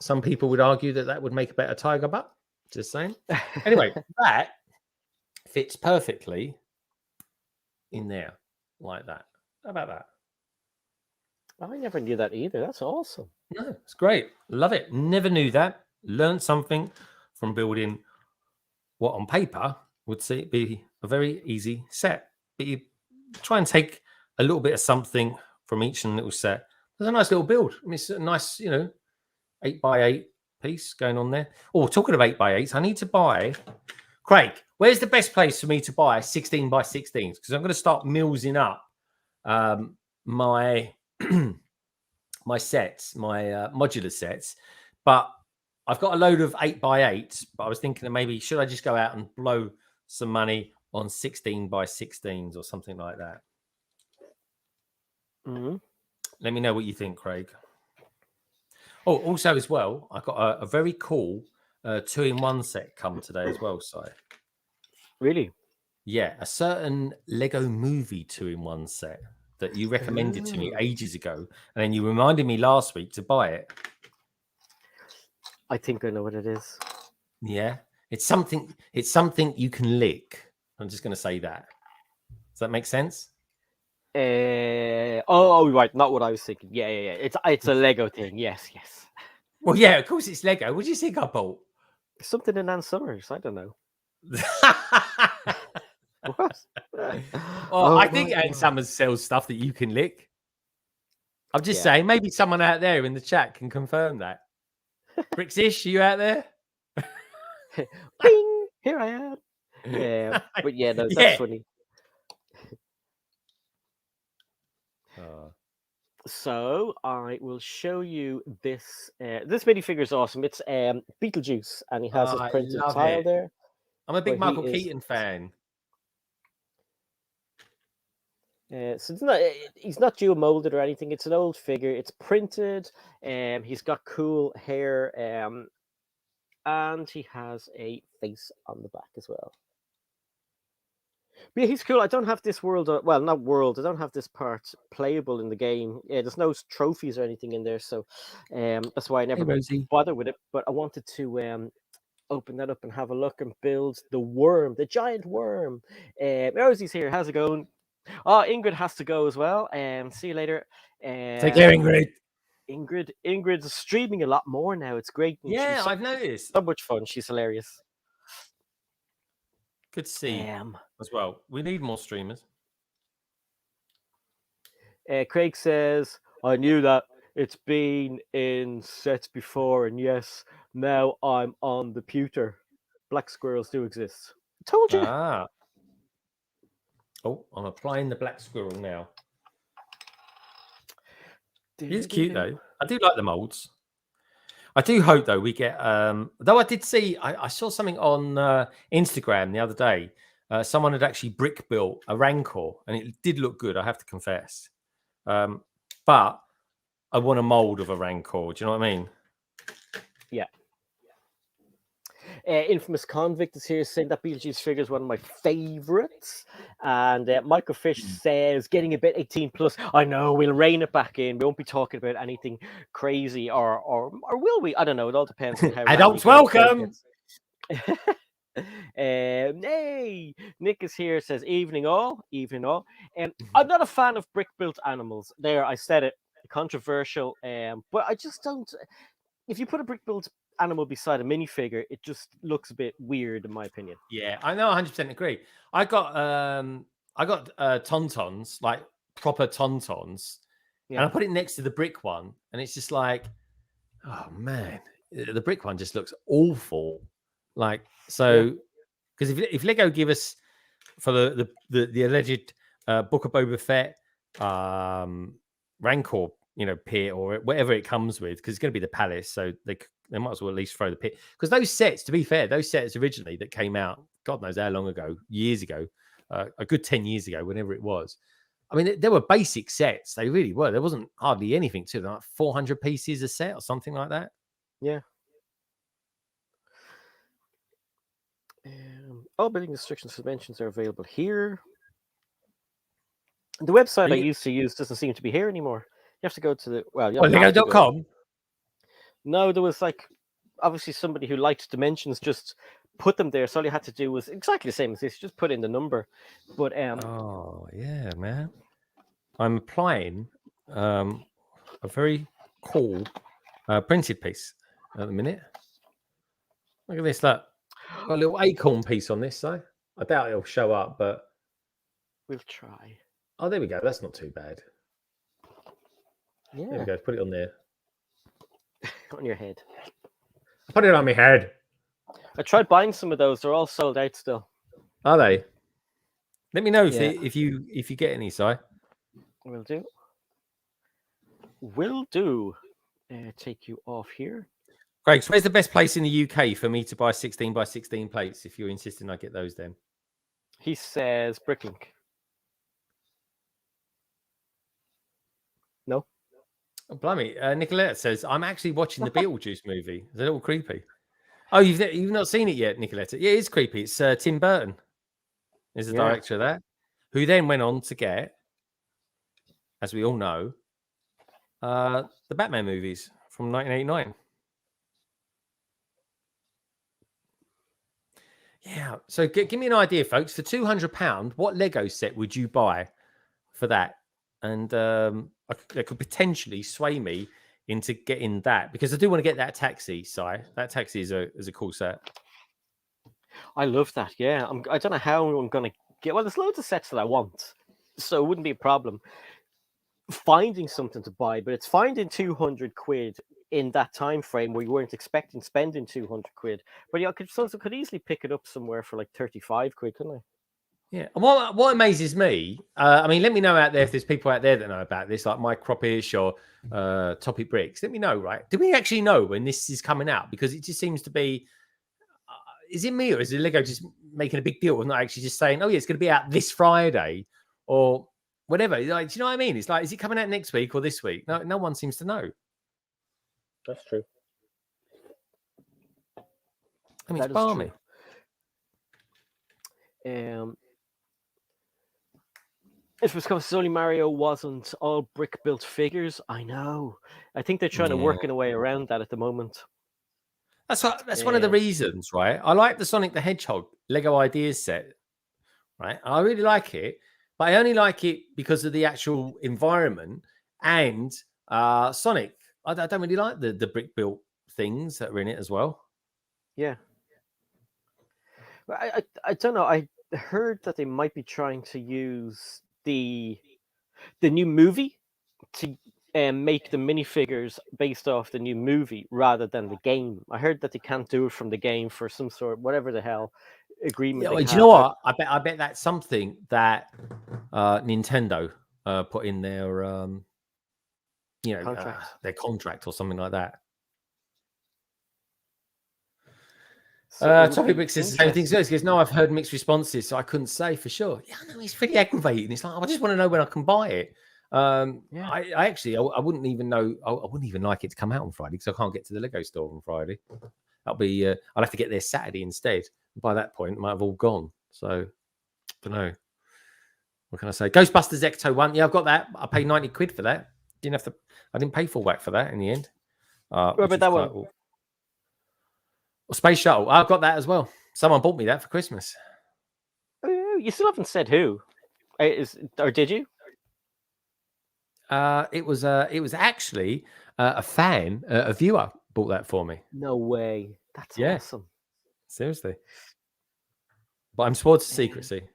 Speaker 2: Some people would argue that would make a better tiger butt. Just saying. Anyway, that fits perfectly in there like that. How about that?
Speaker 1: I never knew that either. That's awesome.
Speaker 2: No, it's great. Love it. Never knew that. Learned something from building what on paper would be a very easy set. But you try and take a little bit of something from each little set. There's a nice little build. I mean, it's a nice, 8x8 piece going on there. Oh, talking of 8x8s, I need to buy. Craig, where's the best place for me to buy 16x16s? Because I'm going to start millsing up my my sets, my modular sets. But I've got a load of 8x8s. But I was thinking that maybe should I just go out and blow some money on 16x16s or something like that?
Speaker 1: Mm-hmm.
Speaker 2: Let me know what you think, Craig. Oh, also as well, I got a very cool 2-in-1 set come today as well. So,
Speaker 1: really,
Speaker 2: yeah, a certain Lego Movie 2-in-1 set that you recommended to me ages ago, and then you reminded me last week to buy it.
Speaker 1: I think I know what it is.
Speaker 2: Yeah, it's something. It's something you can lick. I'm just going to say that. Does that make sense?
Speaker 1: Right, not what I was thinking. Yeah. It's a Lego thing. Yes.
Speaker 2: Well, yeah, of course it's Lego. What do you think I bought?
Speaker 1: Something in Ann Summers. I don't know. What?
Speaker 2: I think Ann Summers sells stuff that you can lick. I'm just saying, maybe someone out there in the chat can confirm that. Brixish, you out there?
Speaker 1: Bing! Here I am. Yeah, but yeah, no, that's funny. So I will show you this. This minifigure is awesome. It's Beetlejuice, and he has his printed tile there.
Speaker 2: I'm a big Michael Keaton fan.
Speaker 1: So he's not dual molded or anything. It's an old figure. It's printed. He's got cool hair. and he has a face on the back as well. But yeah, he's cool. I don't have this world, well, not world. I don't have this part playable in the game. Yeah, there's no trophies or anything in there, so that's why I
Speaker 2: Hey,
Speaker 1: never
Speaker 2: Rosie.
Speaker 1: bother with it. But I wanted to open that up and have a look and build the worm, the giant worm. Rosie's here. How's it going? Oh, Ingrid has to go as well. See you later.
Speaker 2: Take care, Ingrid.
Speaker 1: Ingrid's streaming a lot more now. It's great. And
Speaker 2: Yeah,
Speaker 1: she's so,
Speaker 2: I've noticed.
Speaker 1: so much fun. She's hilarious.
Speaker 2: Good to see
Speaker 1: Um,
Speaker 2: as well. We need more streamers.
Speaker 1: Craig says, I knew that. It's been in sets before, and yes, now I'm on the pewter. Black squirrels do exist. Told you.
Speaker 2: Ah. Oh, I'm applying the black squirrel now. He's cute though. I do like the molds. I do hope though we get. Though I did see, I saw something on Instagram the other day. Someone had actually brick built a Rancor, and it did look good. I have to confess. But I want a mold of a Rancor. Do you know what I mean?
Speaker 1: Yeah. Infamous Convict is here saying that Beetlejuice figure is one of my favorites. And Michael Fish says, getting a bit 18 plus. I know, we'll rein it back in. We won't be talking about anything crazy, or will we? I don't know. It all depends on how.
Speaker 2: Adults welcome.
Speaker 1: Hey, Nick is here, says evening all. I'm not a fan of brick built animals. There, I said it. Controversial, but I just don't. If you put a brick built animal beside a minifigure, it just looks a bit weird, in my opinion.
Speaker 2: Yeah, I know, 100% agree. I got tauntauns, like proper tauntauns, and I put it next to the brick one, and it's just like, oh man, the brick one just looks awful. Like, so, because if Lego give us for the alleged Book of Boba Fett Rancor, pit or whatever it comes with, because it's going to be the palace, so they might as well at least throw the pit. Because those sets, to be fair, those sets originally that came out, God knows how long ago, years ago, a good 10 years ago, whenever it was. I mean, they were basic sets. They really were. There wasn't hardly anything to them, like 400 pieces a set or something like that.
Speaker 1: Yeah. All building instructions for dimensions are available here. The website I used to use doesn't seem to be here anymore. You have to go to the
Speaker 2: Lego.com.
Speaker 1: No, there was obviously somebody who liked dimensions just put them there. So all you had to do was exactly the same as this, just put in the number. But
Speaker 2: oh yeah, man. I'm applying a very cool printed piece at the minute. Look at this, look. Got a little acorn piece on this, though. I doubt it'll show up, but
Speaker 1: we'll try.
Speaker 2: Oh, there we go. That's not too bad.
Speaker 1: Yeah.
Speaker 2: There we go. Put it on there.
Speaker 1: On your head.
Speaker 2: Put it on my head.
Speaker 1: I tried buying some of those. They're all sold out still.
Speaker 2: Are they? Let me know if you get any, Si.
Speaker 1: Will do. Will do. Take you off here.
Speaker 2: Greg, so where's the best place in the UK for me to buy 16 by 16 plates? If you're insisting I get those, then
Speaker 1: he says Bricklink. No.
Speaker 2: Oh, blimey. Nicolette says, I'm actually watching the Beetlejuice movie. It's a little creepy. Oh, you've not seen it yet, Nicolette? Yeah, it is creepy. It's Tim Burton is the director of that, who then went on to get, as we all know, the Batman movies from 1989. Yeah. So give me an idea, folks. For £200, what Lego set would you buy for that? And that could potentially sway me into getting that, because I do want to get that taxi, Si. That taxi is a cool set.
Speaker 1: I love that. Yeah. I don't know how I'm going to get. Well, there's loads of sets that I want, so it wouldn't be a problem finding something to buy. But it's finding 200 quid in that time frame where you weren't expecting spending 200 quid. But yeah, I could easily pick it up somewhere for like 35 quid, couldn't I?
Speaker 2: Yeah. And what amazes me, I mean, let me know out there if there's people out there that know about this, like Mike Croppish or Topic Bricks. Let me know, right? Do we actually know when this is coming out? Because it just seems to be, is it me or is it Lego just making a big deal and not actually just saying, oh yeah, it's going to be out this Friday or whatever? Like, do you know what I mean? It's like, is it coming out next week or this week? No one seems to know.
Speaker 1: That's true.
Speaker 2: I mean,
Speaker 1: That
Speaker 2: it's
Speaker 1: is
Speaker 2: balmy.
Speaker 1: true. If it's because Sony Mario wasn't all brick built figures, I know. I think they're trying to
Speaker 2: Yeah.
Speaker 1: work in a way around that at the moment.
Speaker 2: That's one of the reasons, right? I like the Sonic the Hedgehog Lego Ideas set, right? I really like it, but I only like it because of the actual environment and Sonic. I don't really like the brick built things that are in it as well.
Speaker 1: Yeah. But I don't know. I heard that they might be trying to use the new movie to make the minifigures based off the new movie rather than the game. I heard that they can't do it from the game for some sort, whatever the hell agreement
Speaker 2: Yeah,
Speaker 1: they
Speaker 2: well, do
Speaker 1: have.
Speaker 2: you know what? I bet that's something that Nintendo put in their
Speaker 1: Contract.
Speaker 2: their contract or something like that.
Speaker 1: So it would
Speaker 2: Toffee
Speaker 1: be
Speaker 2: Bricks says the same thing.
Speaker 1: interesting.
Speaker 2: He goes, no, I've heard mixed responses, so I couldn't say for sure. Yeah, no, it's pretty aggravating. It's like, I just want to know when I can buy it.
Speaker 1: Yeah.
Speaker 2: I actually, I wouldn't even know. I wouldn't even like it to come out on Friday because I can't get to the Lego store on Friday. That'll be, I'll have to get there Saturday instead. By that point, it might have all gone. So, I don't know. What can I say? Ghostbusters Ecto 1. Yeah, I've got that. I paid 90 quid for that. I didn't pay full whack for that in the end.
Speaker 1: What about that one?
Speaker 2: Well, Space Shuttle. I've got that as well. Someone bought me that for Christmas.
Speaker 1: Oh, you still haven't said who. Or did you?
Speaker 2: It was actually a fan, a viewer bought that for me.
Speaker 1: No way. That's
Speaker 2: Yeah.
Speaker 1: awesome.
Speaker 2: Seriously. But I'm sworn to secrecy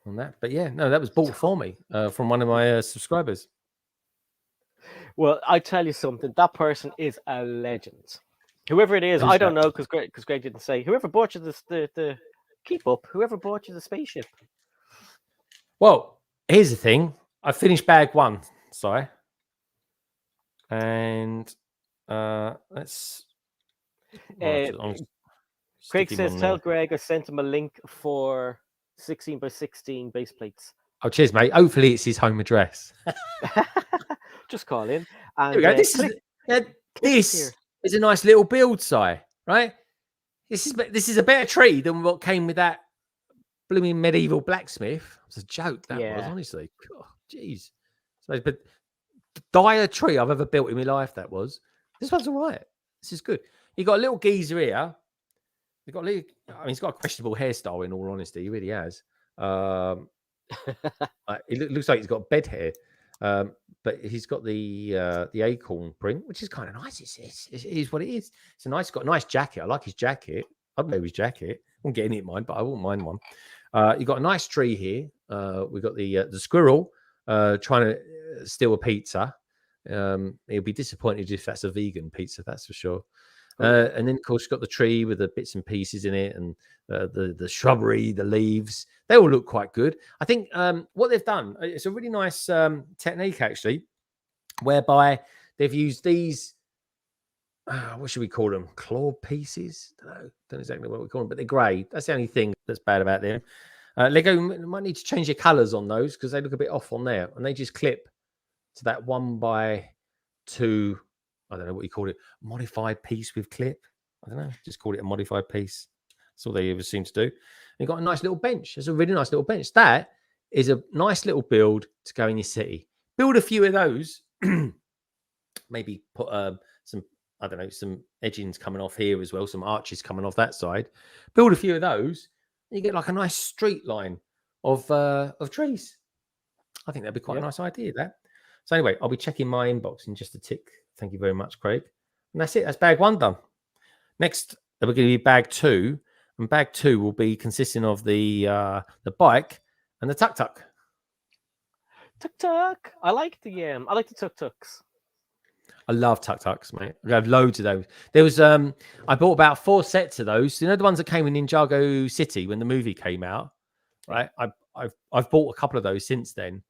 Speaker 2: on that. But yeah, no, that was bought for me from one of my subscribers.
Speaker 1: Well, I tell you something. That person is a legend. Whoever it is,
Speaker 2: Who's
Speaker 1: I don't
Speaker 2: that?
Speaker 1: know because Greg didn't say. Whoever bought you the keep up. Whoever bought you the spaceship.
Speaker 2: Well, here's the thing. I finished bag 1, sorry. And let's.
Speaker 1: Craig says, "Tell Greg I sent him a link for 16x16 base plates."
Speaker 2: Oh, cheers, mate. Hopefully, it's his home address.
Speaker 1: Just call in. And
Speaker 2: Here we go. This is a nice little build, Si. Right? This is a better tree than what came with that blooming medieval blacksmith. It was a joke. That was honestly. Jeez. So, but the dire tree I've ever built in my life. That was. This one's all right. This is good. You got a little geezer here. He's got a questionable hairstyle. In all honesty, he really has. It looks like he's got bed hair. But he's got the acorn print, which is kind of nice. It is what it is. Got a nice jacket. I like his jacket. I'd wear his jacket. I won't get any of mine, but I won't mind one. You got a nice tree here. We've got the squirrel trying to steal a pizza. He'll be disappointed if that's a vegan pizza, that's for sure. And then, of course, you've got the tree with the bits and pieces in it, and the shrubbery, the leaves. They all look quite good. I think what they've done, it's a really nice technique, actually, whereby they've used these, what should we call them? Claw pieces? Don't know exactly what we call them, but they're grey. That's the only thing that's bad about them. Lego might need to change your colours on those because they look a bit off on there. And they just clip to that 1x2, I don't know what you call it, modified piece with clip. I don't know, just call it a modified piece. That's all they ever seem to do. And you've got a nice little bench. It's a really nice little bench. That is a nice little build to go in your city. Build a few of those. Maybe put some, I don't know, some edgings coming off here as well, some arches coming off that side. Build a few of those, and you get like a nice street line of trees. I think that'd be quite a nice idea, that. So anyway, I'll be checking my inbox in just a tick. Thank you very much, Craig. And that's it. That's bag 1 done. Next, we're going to be bag 2, and bag 2 will be consisting of the bike and the tuk-tuk.
Speaker 1: Tuk-tuk. I like the tuk-tuks.
Speaker 2: I love tuk-tuks, mate. I have loads of those. There was I bought about 4 sets of those. You know the ones that came in Ninjago City when the movie came out, right? I've bought a couple of those since then.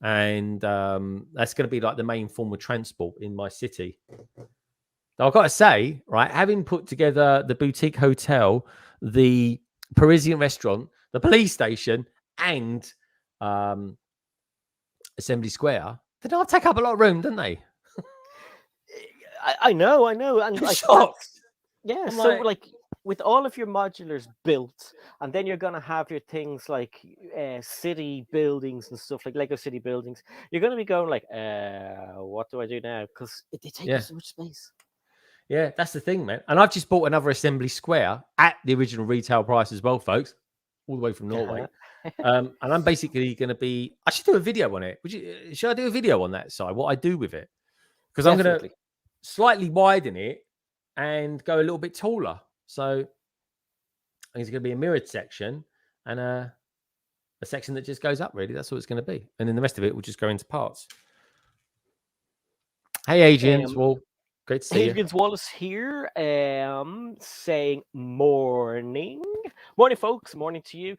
Speaker 2: And that's going to be like the main form of transport in my city. Now, I've got to say, right, having put together the boutique hotel, the Parisian restaurant, the police station, and Assembly Square, they don't take up a lot of room, don't they?
Speaker 1: I know. And
Speaker 2: I'm shocked.
Speaker 1: Yeah,
Speaker 2: I'm
Speaker 1: so
Speaker 2: like,
Speaker 1: like with all of your modulars built, and then you're gonna have your things like city buildings and stuff like Lego City buildings. You're gonna be going like, what do I do now? Because they take up
Speaker 2: yeah,
Speaker 1: so much space.
Speaker 2: yeah, that's the thing, man. And I've just bought another assembly square at the original retail price as well, folks, all the way from Norway. And I'm basically going to be. I should do a video on it. Should I do a video on that side? What I do with it? Because I'm going to
Speaker 1: Definitely.
Speaker 2: slightly widen it and go a little bit taller. So it's going to be a mirrored section and a section that just goes up. Really, that's what it's going to be. And then the rest of it will just go into parts. Hey, Adrian's.
Speaker 1: Um,
Speaker 2: Well, great to see you.
Speaker 1: Higgins Wallace here, saying morning. Morning, folks. Morning to you.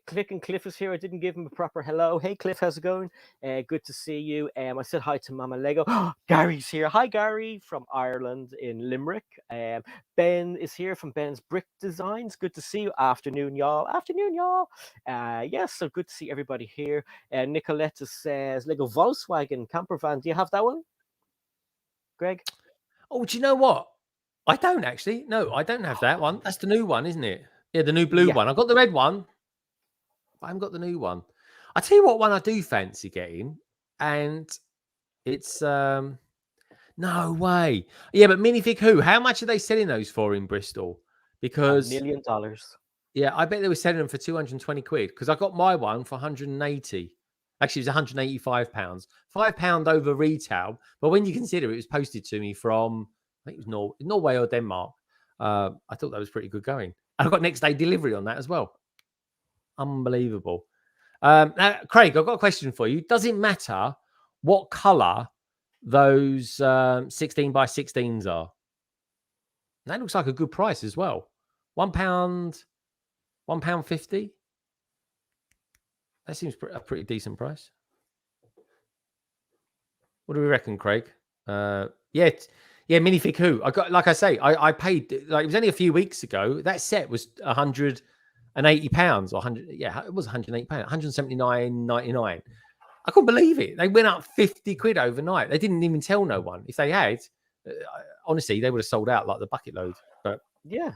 Speaker 1: Click and Cliff is here. I didn't give him a proper hello. Hey, Cliff, how's it going? Good to see you. I said hi to Mama Lego. Gary's here. Hi, Gary from Ireland in Limerick. Ben is here from Ben's Brick Designs. Good to see you. Afternoon, y'all. Afternoon, y'all. Yes, so good to see everybody here. Nicoletta says Lego Volkswagen camper van. Do you have that one, Greg?
Speaker 2: Oh, do you know what? I don't actually. No, I don't have that one. That's the new one, isn't it? Yeah, the new blue
Speaker 1: Yeah.
Speaker 2: one. I've got the red one, but I haven't got the new one. I tell you what one I do fancy getting, and it's no way. Yeah, but minifig who? How much are they selling those for in Bristol?
Speaker 1: $1
Speaker 2: Because
Speaker 1: million.
Speaker 2: yeah, I bet they were selling them for 220 quid. Because I got my one for 180. Actually, it was 185 pounds, £5 over retail. But when you consider it was posted to me from, I think it was Norway or Denmark, I thought that was pretty good going. And I got next day delivery on that as well. Unbelievable. Now, Craig, I've got a question for you. Does it matter what color those 16 by 16s are? That looks like a good price as well. £1, £1.50. That seems a pretty decent price. What do we reckon, Craig? Yeah, minifig who? I got, like I say, I paid, like, it was only a few weeks ago. That set was £180 or 100. Yeah, it was £180, 179.99. I couldn't believe it. They went up 50 quid overnight. They didn't even tell no one. If they had, honestly, they would have sold out like the bucket load. But
Speaker 1: Yeah,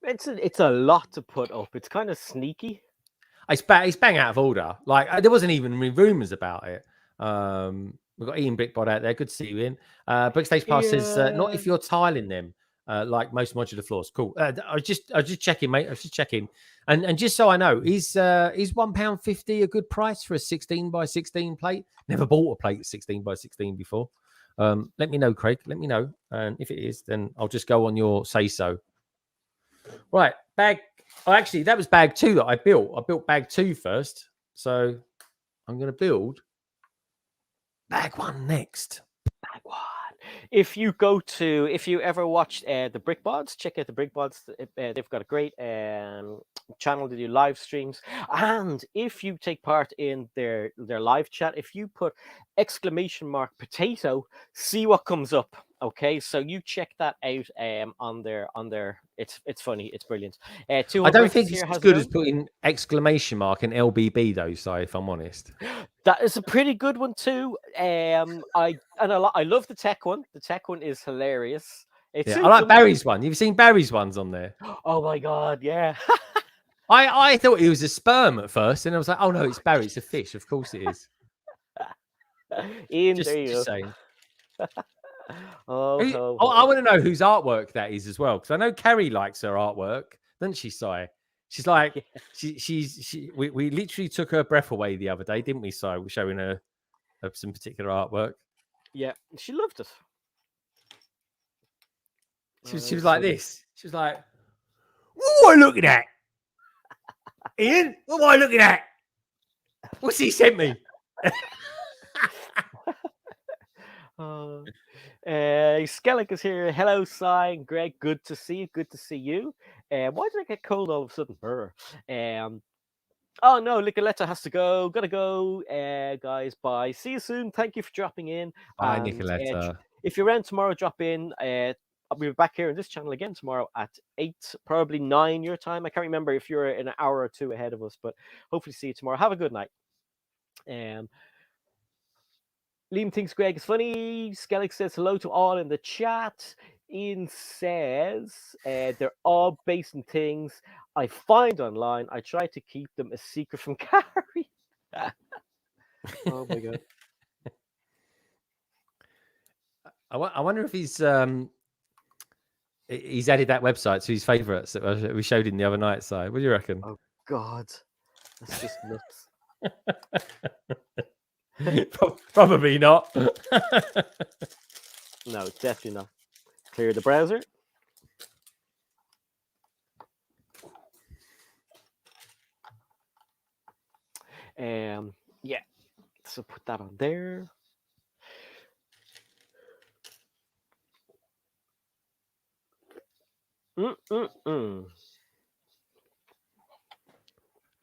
Speaker 1: it's a lot to put up. It's kind of sneaky.
Speaker 2: it's bang out of order. Like, there wasn't even rumors about it. We've got Ian Brickbot out there. Good to see you, Ian. Brickstage Pass says not if you're tiling them, like most modular floors. Cool. I was just checking, mate. I was just checking, and just so I know, is £1.50 a good price for a 16 by 16 plate? Never bought a plate 16 by 16 before. Let me know, Craig. Let me know, and if it is, then I'll just go on your say so. Right, bag. Oh, actually, that was bag 2 that I built. I built bag 2 first, so I'm going to build bag 1 next.
Speaker 1: Bag 1. If you ever watched the Brick Bods, check out the Brick Bods. They've got a great channel to do live streams. And if you take part in their live chat, if you put !potato, see what comes up. Okay, so you check that out on their it's funny, it's brilliant.
Speaker 2: I don't think it's
Speaker 1: here,
Speaker 2: as good as putting ! and LBB though, Si, if I'm honest.
Speaker 1: That is a pretty good one too. I love the tech one. The tech one is hilarious.
Speaker 2: I like Barry's one. You've seen Barry's ones on there?
Speaker 1: Oh my god, yeah.
Speaker 2: I thought it was a sperm at first, and I was like, oh no, it's Barry. It's a fish. Of course it is.
Speaker 1: Ian,
Speaker 2: Just
Speaker 1: there you go.
Speaker 2: saying. I
Speaker 1: Oh.
Speaker 2: want to know whose artwork that is as well, because I know Carrie likes her artwork, doesn't she, Si? She's like, we literally took her breath away the other day, didn't we, Si? We're showing her some particular artwork.
Speaker 1: Yeah, she loved it.
Speaker 2: She was like this. She was like, what am I looking at? Ian, what am I looking at? What's he sent me?
Speaker 1: Skellig is here. Hello, Si and Greg. Good to see you. Good to see you. Why did I get cold all of a sudden? Oh no, Nicoletta has to go. Gotta go. Guys, bye. See you soon. Thank you for dropping in.
Speaker 2: Bye,
Speaker 1: And,
Speaker 2: Nicoletta.
Speaker 1: if you're around tomorrow, drop in. I'll be back here on this channel again tomorrow at 8, probably 9 your time. I can't remember if you're an hour or 2 ahead of us, but hopefully see you tomorrow. Have a good night. Liam thinks Greg is funny. Skellig says hello to all in the chat. Ian says they're all based on things I find online. I try to keep them a secret from Carrie. Oh my god.
Speaker 2: I wonder if he's added that website to his favourites that we showed him the other night. So, what do you reckon?
Speaker 1: Oh god. That's just nuts.
Speaker 2: Probably not.
Speaker 1: No, definitely not. Clear the browser. Yeah. So put that on there.
Speaker 2: As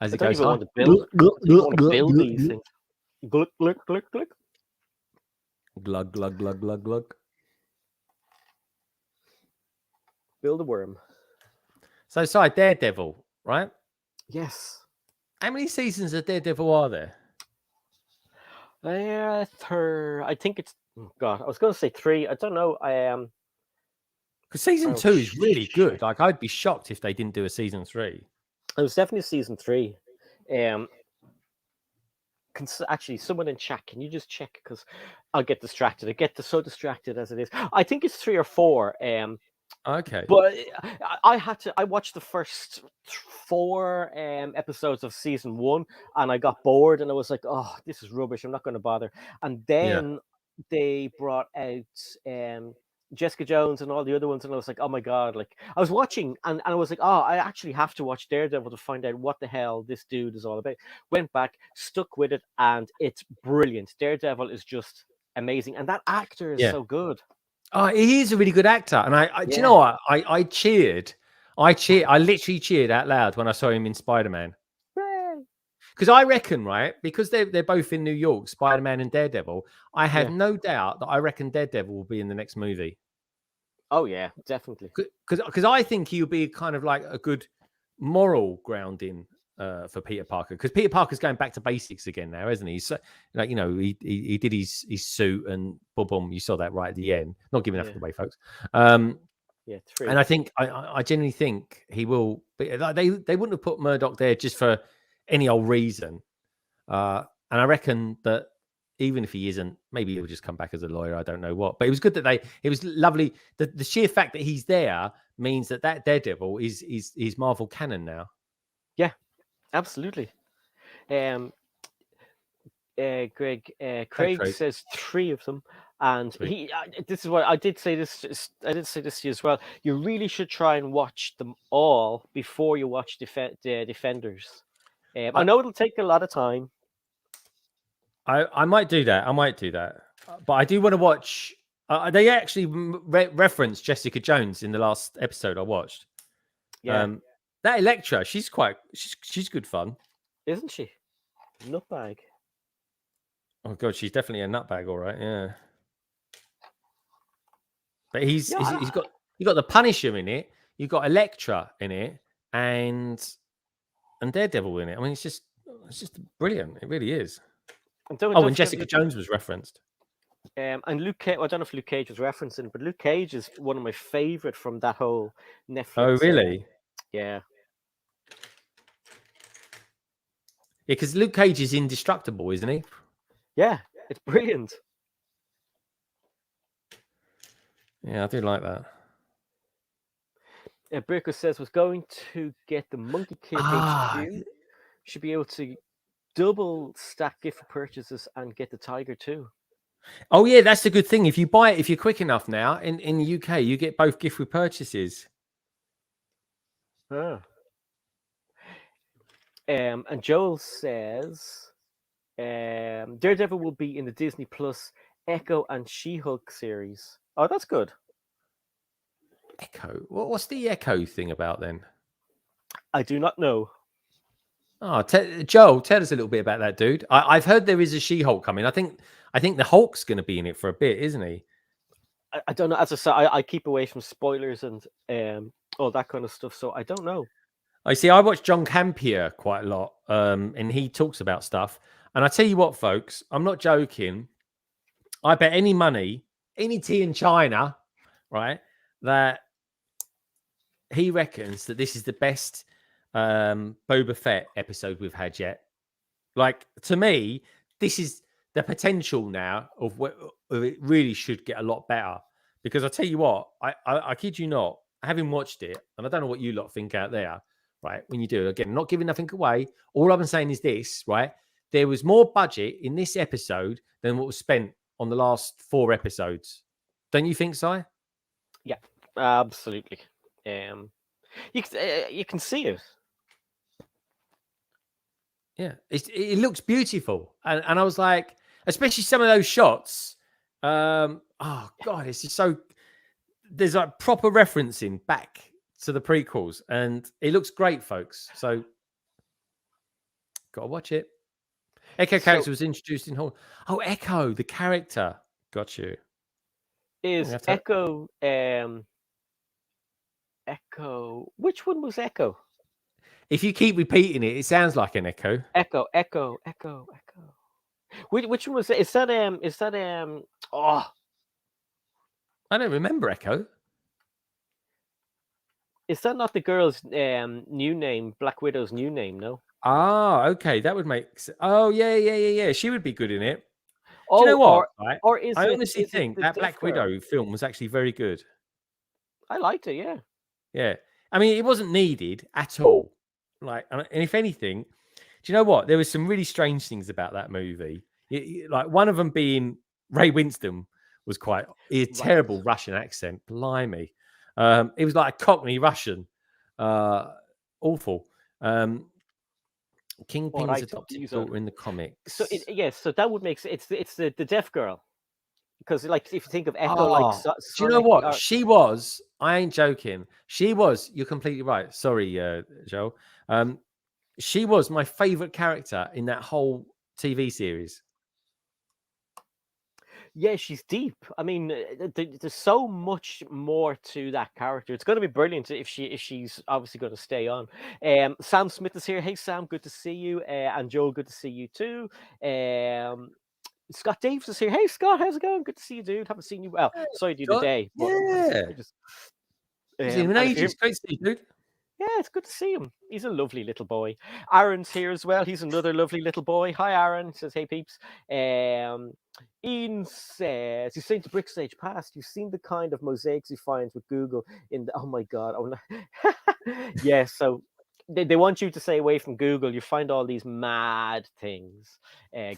Speaker 1: I
Speaker 2: it
Speaker 1: don't
Speaker 2: goes
Speaker 1: even
Speaker 2: on.
Speaker 1: want to build. I don't even want to build these things. Gluck, gluck, gluck, gluck.
Speaker 2: Glug, glug, glug, glug, glug.
Speaker 1: Build a worm.
Speaker 2: So, sorry, Daredevil, right?
Speaker 1: Yes.
Speaker 2: How many seasons of Daredevil are there?
Speaker 1: I think it's. Oh God, I was going to say 3. I don't know.
Speaker 2: Because season
Speaker 1: Oh,
Speaker 2: 2 is really
Speaker 1: shit.
Speaker 2: good. Like, I'd be shocked if they didn't do a season 3.
Speaker 1: It was definitely season 3. Actually, someone in chat, can you just check? Because I'll get distracted. I get so distracted as it is. I think it's 3 or 4.
Speaker 2: Okay.
Speaker 1: But I had to. I watched the first 4 episodes of season 1, and I got bored, and I was like, "Oh, this is rubbish. I'm not going to bother." And then they brought out Jessica Jones and all the other ones, and I was like, "Oh my god!" Like I was watching, and I was like, "Oh, I actually have to watch Daredevil to find out what the hell this dude is all about." Went back, stuck with it, and it's brilliant. Daredevil is just amazing, and that actor is so good.
Speaker 2: Oh, he is a really good actor, and do you know what? I cheered. I literally cheered out loud when I saw him in Spider-Man. Because I reckon, right? Because they're both in New York, Spider-Man and Daredevil. I have no doubt that I reckon Daredevil will be in the next movie.
Speaker 1: Oh yeah, definitely.
Speaker 2: Because I think he'll be kind of like a good moral grounding for Peter Parker. Because Peter Parker's going back to basics again now, isn't he? So, like, you know, he did his suit and boom, boom. You saw that right at the end. Not giving nothing away, folks.
Speaker 1: Yeah, 3.
Speaker 2: And I think I genuinely think he will. Be, like, they wouldn't have put Murdoch there just for any old reason. And I reckon that even if he isn't, maybe he'll just come back as a lawyer. I don't know what. But it was good that it was lovely. The sheer fact that he's there means that Daredevil is Marvel canon now.
Speaker 1: Yeah, absolutely. Greg, Craig says 3 of them, and this is what I did say this. I did say this to you as well. You really should try and watch them all before you watch the Defenders. I know it'll take a lot of time.
Speaker 2: I might do that. But I do want to watch. They actually referenced Jessica Jones in the last episode I watched.
Speaker 1: Yeah,
Speaker 2: that Elektra, she's good fun,
Speaker 1: isn't she? Nutbag.
Speaker 2: Oh god, she's definitely a nutbag, all right. Yeah, but he's got the Punisher in it. You've got Elektra in it, and Daredevil in it. I mean, it's just brilliant. It really is. And Jessica Jones was referenced.
Speaker 1: And Luke Cage, I don't know if Luke Cage was referencing, but Luke Cage is one of my favorite from that whole Netflix.
Speaker 2: Oh, really?
Speaker 1: Yeah.
Speaker 2: Yeah, because Luke Cage is indestructible, isn't he?
Speaker 1: Yeah, it's brilliant.
Speaker 2: Yeah, I do like that.
Speaker 1: Birko says was going to get the Monkey Kid HQ. Should be able to double stack gift purchases and get the Tiger too.
Speaker 2: Oh yeah, that's the good thing. If you buy it, if you're quick enough now in the UK, you get both gift with purchases.
Speaker 1: And Joel says Daredevil will be in the Disney Plus Echo and She-Hulk series. Oh, that's good.
Speaker 2: Echo? What's the Echo thing about then?
Speaker 1: I do not know.
Speaker 2: Oh, Joel, tell us a little bit about that, dude. I've heard there is a She-Hulk coming. I think the Hulk's going to be in it for a bit, isn't he?
Speaker 1: I don't know. As I said, I keep away from spoilers and all that kind of stuff, so I don't know.
Speaker 2: I see. I watch John Campier quite a lot, and he talks about stuff. And I tell you what, folks, I'm not joking. I bet any money, any tea in China, right, that he reckons that this is the best Boba Fett episode we've had yet. Like, to me, this is the potential now of what it really should get a lot better. Because I tell you what, I kid you not, having watched it, and I don't know what you lot think out there, right? When you do, again, not giving nothing away. All I'm saying is this, right? There was more budget in this episode than what was spent on the last 4 episodes. Don't you think, Si?
Speaker 1: Yeah, absolutely. You can see it.
Speaker 2: Yeah, it looks beautiful, and I was like, especially some of those shots. Oh God, it's just so. There's like proper referencing back to the prequels, and it looks great, folks. So, gotta watch it. Echo character was introduced in Hall. Oh, Echo, the character. Got you.
Speaker 1: Is Echo Echo? Which one was Echo?
Speaker 2: If you keep repeating it, it sounds like an echo.
Speaker 1: Echo. Which one was it? Is that oh,
Speaker 2: I don't remember Echo.
Speaker 1: is that not the girl's new name, Black Widow's new name? No.
Speaker 2: Ah, okay, that would make sense. Oh, yeah. She would be good in it.
Speaker 1: Oh,
Speaker 2: do you know what?
Speaker 1: Or is
Speaker 2: I
Speaker 1: it,
Speaker 2: honestly
Speaker 1: is it
Speaker 2: think
Speaker 1: the
Speaker 2: that
Speaker 1: Deaf
Speaker 2: Black
Speaker 1: Girl?
Speaker 2: Widow film was actually very good.
Speaker 1: I liked it. Yeah.
Speaker 2: Yeah, I mean, it wasn't needed at all. Like, and if anything, do you know what? There was some really strange things about that movie. Like one of them being Ray Winston was quite a terrible Russian accent. Blimey, it was like a Cockney Russian. Awful. Kingpin's adopted daughter in the comics.
Speaker 1: So so that would make sense. It's the deaf girl, because like if you think of Echo, like
Speaker 2: do you know what she was? I ain't joking. She was. You're completely right. Sorry, Joe. She was my favorite character in that whole TV series.
Speaker 1: Yeah, she's deep. I mean, there's so much more to that character. It's going to be brilliant if she's obviously going to stay on. Sam Smith is here. Hey, Sam, good to see you. And Joel, good to see you too. Scott Davis is here. Hey, Scott, how's it going? Good to see you, dude. Haven't seen you. Well, sorry the other day. But
Speaker 2: Yeah. Seen him in ages. Great to see you, dude.
Speaker 1: Yeah, it's good to see him. He's a lovely little boy. Aaron's here as well. He's another lovely little boy. Hi, Aaron. He says, hey, peeps. Ian says, you've seen the Brick Stage Past. You've seen the kind of mosaics he finds with Google in the... Oh, my God. Oh, no. Yeah, so they want you to stay away from Google. You find all these mad things,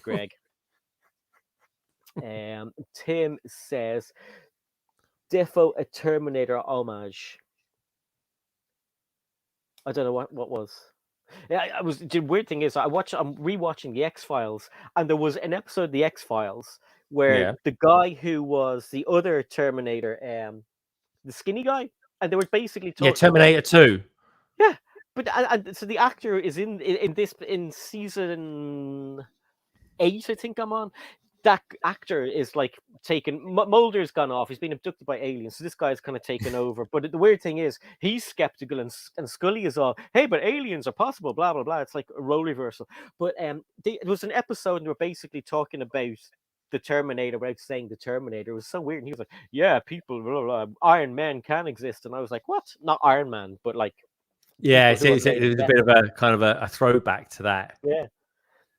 Speaker 1: Greg. Tim says, defo a Terminator homage. I don't know what was. Yeah, I was. The weird thing is, I'm rewatching the X-Files, and there was an episode of the X-Files where the guy who was the other Terminator, the skinny guy, and they were basically talking
Speaker 2: Terminator 2.
Speaker 1: Yeah, but and so the actor is in season 8, I think I'm on. That actor is like Mulder's gone off. He's been abducted by aliens. So this guy's kind of taken over. But the weird thing is he's skeptical and Scully is all, hey, but aliens are possible, blah, blah, blah. It's like a role reversal. But it was an episode and they were basically talking about the Terminator without saying the Terminator. It was so weird. And he was like, yeah, people, blah, blah, blah, Iron Man can exist. And I was like, what? Not Iron Man, but like.
Speaker 2: Yeah, it was a bit of a kind of a throwback to that.
Speaker 1: Yeah.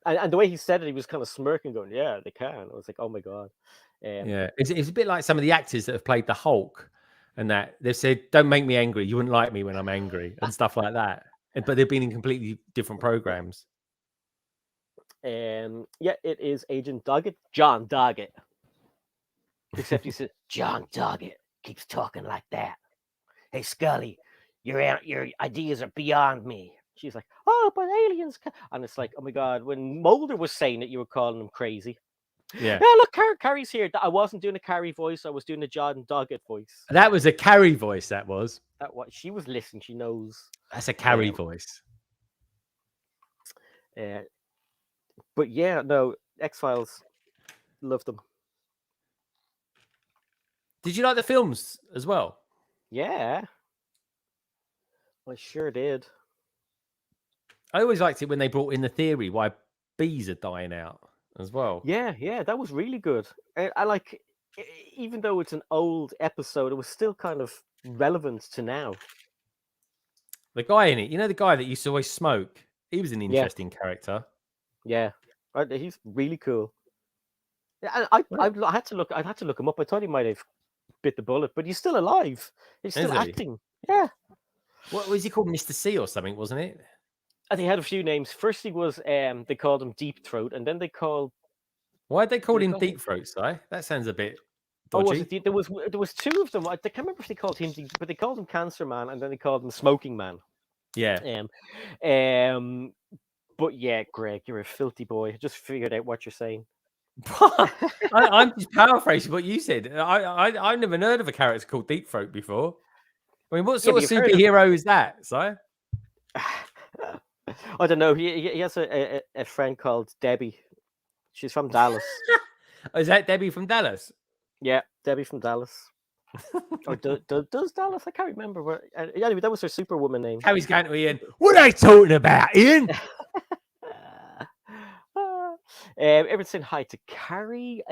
Speaker 1: And the way he said it, he was kind of smirking, going, "Yeah, they can." I was like, "Oh my god!"
Speaker 2: It's a bit like some of the actors that have played the Hulk, and that they've said, "Don't make me angry. You wouldn't like me when I'm angry," and stuff like that. But they've been in completely different programs.
Speaker 1: Yeah, it is Agent Doggett, John Doggett. Except he said, "John Doggett keeps talking like that." Hey, Scully, your ideas are beyond me. She's like, oh, but aliens can... And it's like, oh my God, when Mulder was saying it, you were calling him crazy.
Speaker 2: Yeah.
Speaker 1: Yeah, look, Carrie's here. I wasn't doing a Carrie voice. I was doing a John Doggett voice.
Speaker 2: That was a Carrie voice, that was.
Speaker 1: She was listening. She knows.
Speaker 2: That's a Carrie voice.
Speaker 1: But yeah, no, X-Files, love them.
Speaker 2: Did you like the films as well?
Speaker 1: Yeah. I sure did.
Speaker 2: I always liked it when they brought in the theory why bees are dying out as well.
Speaker 1: Yeah, that was really good. I like even though it's an old episode, it was still kind of relevant to now.
Speaker 2: The guy in it, the guy that used to always smoke. He was an
Speaker 1: Yeah.
Speaker 2: interesting character.
Speaker 1: Yeah, he's really cool. Yeah, I had to look. I had to look him up. I thought he might have bit the bullet, but he's still alive. He's still
Speaker 2: Is he?
Speaker 1: acting. Yeah,
Speaker 2: What was he called? Mr. C or something, wasn't it?
Speaker 1: and he had a few names. First, he was they called him Deep Throat, and then they called.
Speaker 2: Why'd they call
Speaker 1: Did they
Speaker 2: him
Speaker 1: call him-
Speaker 2: Deep Throat, Si? That sounds a bit
Speaker 1: Oh, was
Speaker 2: dodgy.
Speaker 1: it? There was two of them. I can't remember if they called him, but they called him Cancer Man, and then they called him Smoking Man.
Speaker 2: Yeah.
Speaker 1: But yeah, Greg, you're a filthy boy. I just figured out what you're saying.
Speaker 2: I'm just paraphrasing what you said. I've never heard of a character called Deep Throat before. I mean, what sort of
Speaker 1: but you've heard of-
Speaker 2: superhero is that, Si?
Speaker 1: I don't know. He has a friend called Debbie. She's from Dallas.
Speaker 2: Is that Debbie from Dallas?
Speaker 1: Yeah, Debbie from Dallas. Or does Dallas? I can't remember. Where, anyway, that was her Superwoman name.
Speaker 2: Harry's going to Ian. What are they talking about, Ian?
Speaker 1: Everyone saying hi to Carrie.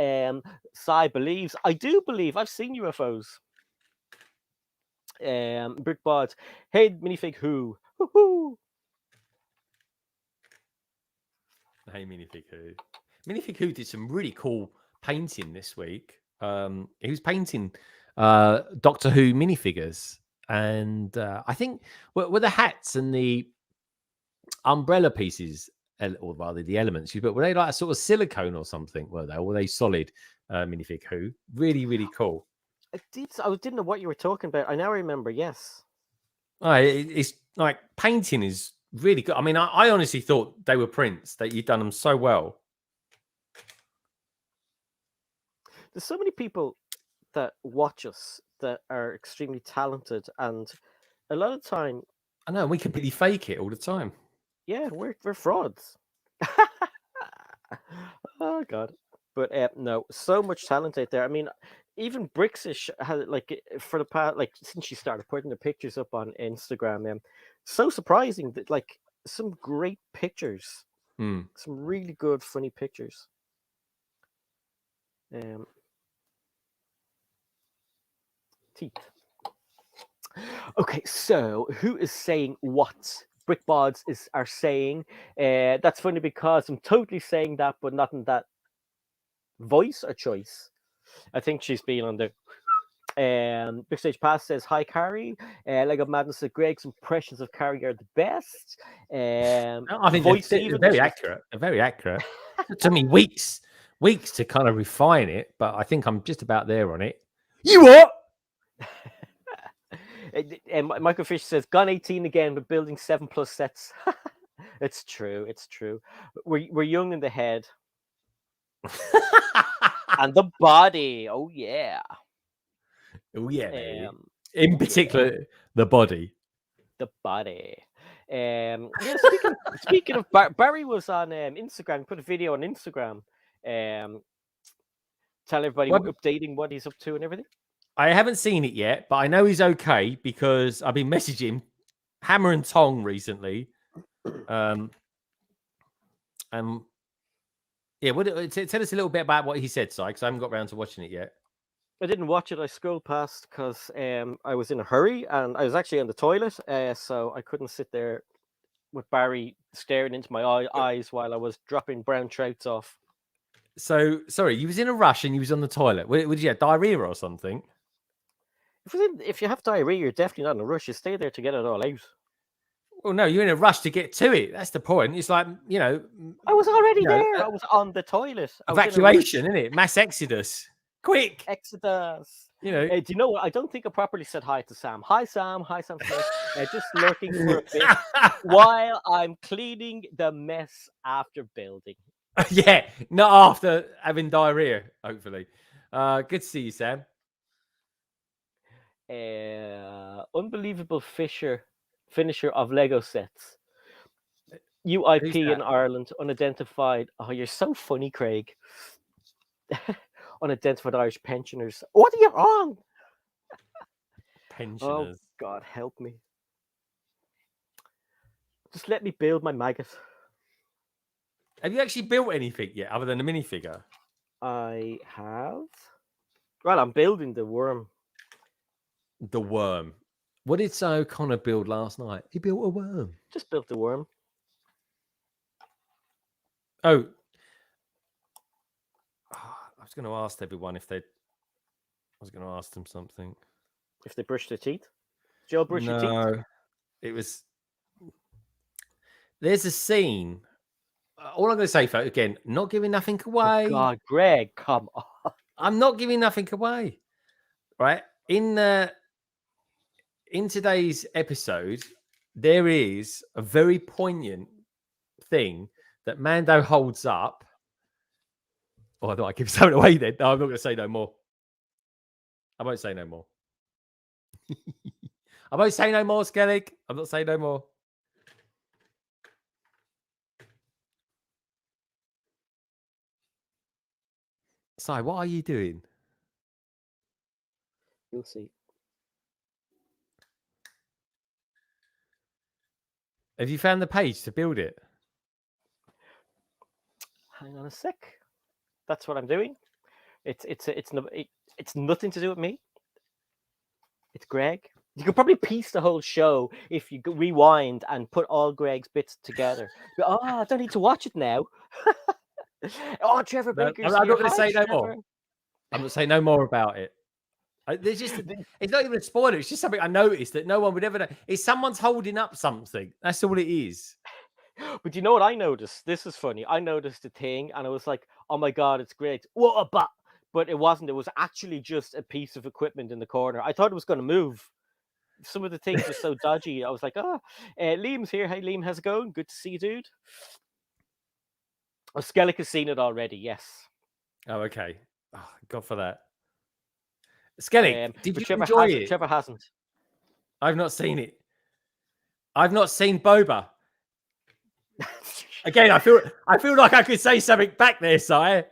Speaker 1: Sai believes. I do believe. I've seen UFOs. Brickbot. Hey, minifig who? Woohoo!
Speaker 2: Hey, Minifig Who. Minifig Who did some really cool painting this week. He was painting Doctor Who minifigures. And I think were the hats and the umbrella pieces, or rather the elements, but were they like a sort of silicone or something? Were they? Or were they solid Minifig Who? Really, really cool.
Speaker 1: I didn't know what you were talking about. I now remember. Yes.
Speaker 2: It's like painting is really good. I mean, I honestly thought they were prints, that you'd done them so well.
Speaker 1: There's so many people that watch us that are extremely talented, and a lot of the time,
Speaker 2: I know, we completely fake it all the time.
Speaker 1: yeah, we're frauds. Oh God! But no, so much talent out there. I mean, even Brixish has for the past since she started putting the pictures up on Instagram. So surprising that some great pictures, some really good funny pictures. Teeth. Okay, so who is saying what? Brickbods are saying. That's funny because I'm totally saying that, but not in that voice or choice. I think she's being on the Big Stage Pass says hi Carrie. Lego Madness says Greg's impressions of Carrie are the best.
Speaker 2: I think
Speaker 1: they're
Speaker 2: very accurate. They're very accurate. It took me weeks to kind of refine it, but I think I'm just about there on it. You what?
Speaker 1: And Michael Fish says gone 18 again, but building 7+ sets. It's true. It's true. We're young in the head and the body. Oh yeah.
Speaker 2: Oh yeah, baby. In particular, the body.
Speaker 1: The body. Yeah, speaking of Barry was on Instagram. Put a video on Instagram. Tell everybody updating what he's up to and everything.
Speaker 2: I haven't seen it yet, but I know he's okay because I've been messaging him hammer and tong recently. Yeah, tell us a little bit about what he said, Si, because I haven't got around to watching it yet.
Speaker 1: I didn't watch it. I scrolled past because I was in a hurry and I was actually on the toilet, so I couldn't sit there with Barry staring into my eyes while I was dropping brown trouts off.
Speaker 2: So, sorry, you was in a rush and you was on the toilet. Would you have diarrhea or something?
Speaker 1: If you have diarrhea, you're definitely not in a rush. You stay there to get it all out.
Speaker 2: Well, no, you're in a rush to get to it. That's the point. It's like,
Speaker 1: I was already there. I was on the toilet.
Speaker 2: Evacuation, isn't it? Mass exodus. Quick.
Speaker 1: Exodus.
Speaker 2: Do
Speaker 1: you know what? I don't think I properly said hi to Sam. Hi, Sam. Hi, Sam Smith. Just lurking for a bit while I'm cleaning the mess after building.
Speaker 2: Yeah, not after having diarrhea, hopefully. Good to see you, Sam.
Speaker 1: Unbelievable finisher of Lego sets. UIP in Ireland, unidentified. Oh, you're so funny, Craig. Unidentified Irish pensioners. What are you on?
Speaker 2: Pensioners.
Speaker 1: Oh, God, help me. Just let me build my maggot.
Speaker 2: Have you actually built anything yet other than a minifigure?
Speaker 1: I have. Well, I'm building the worm.
Speaker 2: The worm. What did Sir O'Connor build last night? He built a worm.
Speaker 1: Just built the worm.
Speaker 2: Oh. I was going to ask everyone if they. I was going to ask them something.
Speaker 1: If they brush their teeth. Joe, brush your teeth.
Speaker 2: No, it was. There's a scene. All I'm going to say, folks, again, not giving nothing away.
Speaker 1: Oh God, Greg, come on.
Speaker 2: I'm not giving nothing away. Right? In today's episode, there is a very poignant thing that Mando holds up. Oh, I thought I'd give something away then. No, I'm not going to say no more. I won't say no more. I won't say no more, Skellig. I'm not saying no more. Si, what are you doing?
Speaker 1: You'll see.
Speaker 2: Have you found the page to build it?
Speaker 1: Hang on a sec. That's what I'm doing. It's nothing to do with me. It's Greg. You could probably piece the whole show if you rewind and put all Greg's bits together. Oh, I don't need to watch it now. Oh, Trevor
Speaker 2: No,
Speaker 1: Baker's
Speaker 2: I'm not
Speaker 1: here.
Speaker 2: going to
Speaker 1: Hi,
Speaker 2: say no more.
Speaker 1: Trevor.
Speaker 2: I'm not saying no more about it. There's just, it's not even a spoiler. It's just something I noticed that no one would ever know. It's someone's holding up something. That's all it is.
Speaker 1: But you know what I noticed? This is funny. I noticed a thing and I was like, oh my God, it's great. What a bat. But it wasn't. It was actually just a piece of equipment in the corner. I thought it was going to move. Some of the things are so dodgy. I was like, Liam's here. Hey, Liam, how's it going? Good to see you, dude. Oh, Skellig has seen it already. Yes.
Speaker 2: Oh, okay. Oh, God for that. Skellig, did you enjoy it?
Speaker 1: Trevor hasn't.
Speaker 2: I've not seen it. I've not seen Boba. Again, I feel like I could say something back there, Si.
Speaker 1: I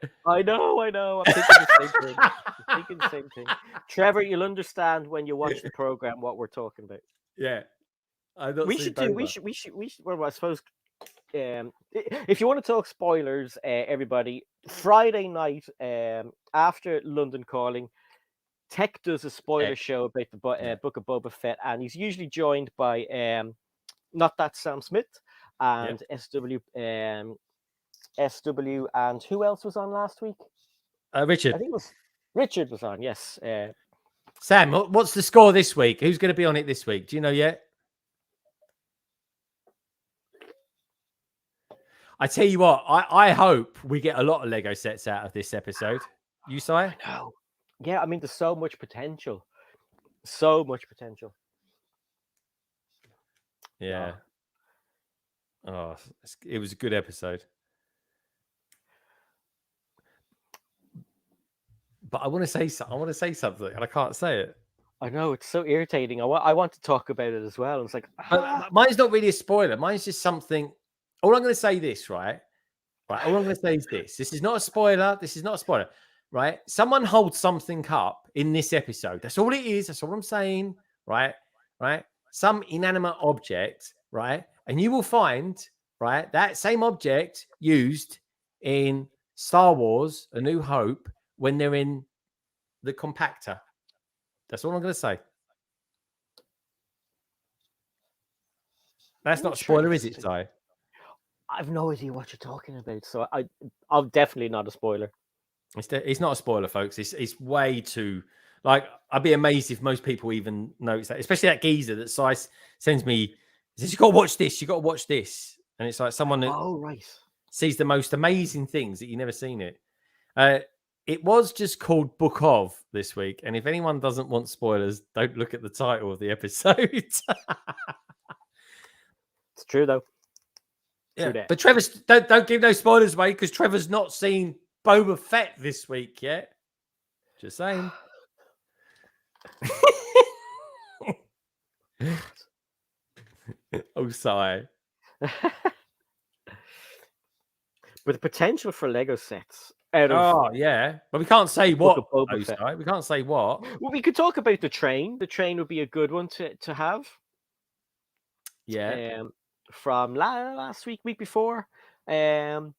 Speaker 1: know. I'm thinking the same thing. Trevor, you'll understand when you watch the program what we're talking about.
Speaker 2: Yeah.
Speaker 1: We should. Well, I suppose. If you want to talk spoilers, everybody, Friday night after London Calling, Tech does a spoiler show about the Book of Boba Fett, and he's usually joined by not that Sam Smith and SW, and who else was on last week?
Speaker 2: Richard.
Speaker 1: I think it was Richard was on. Yes.
Speaker 2: Sam, what's the score this week? Who's going to be on it this week? Do you know yet? I tell you what, I hope we get a lot of Lego sets out of this episode. You, Si?
Speaker 1: I know. Yeah, I mean, there's so much potential. So much potential.
Speaker 2: Yeah. Oh, it was a good episode. But I want to say something, and I can't say it.
Speaker 1: I know, it's so irritating. I want to talk about it as well. It's like,
Speaker 2: but mine's not really a spoiler. Mine's just something. All I'm going to say this, right? All I'm going to say is this. This is not a spoiler. Right? Someone holds something up in this episode. That's all it is. That's all I'm saying. Right? Some inanimate object, right? And you will find, right, that same object used in Star Wars, A New Hope, when they're in the compactor. That's all I'm going to say. That's not a spoiler, is it, Si?
Speaker 1: I've no idea what you're talking about, so I'm definitely not a spoiler.
Speaker 2: It's not a spoiler, folks. It's way too, like, I'd be amazed if most people even notice that, especially that geezer that Si sends me. He says, you got to watch this. And it's like someone that sees the most amazing things that you've never seen it. It was just called Book of this week. And if anyone doesn't want spoilers, don't look at the title of the episode.
Speaker 1: It's true, though.
Speaker 2: Yeah. But Trevor's, don't give no spoilers away because Trevor's not seen Boba Fett this week yet. Just saying. Oh, sigh.
Speaker 1: With the potential for Lego sets.
Speaker 2: Yeah. But we can't say what. We can't say what.
Speaker 1: Well, we could talk about the train. The train would be a good one to have.
Speaker 2: Yeah.
Speaker 1: From last week before.
Speaker 2: That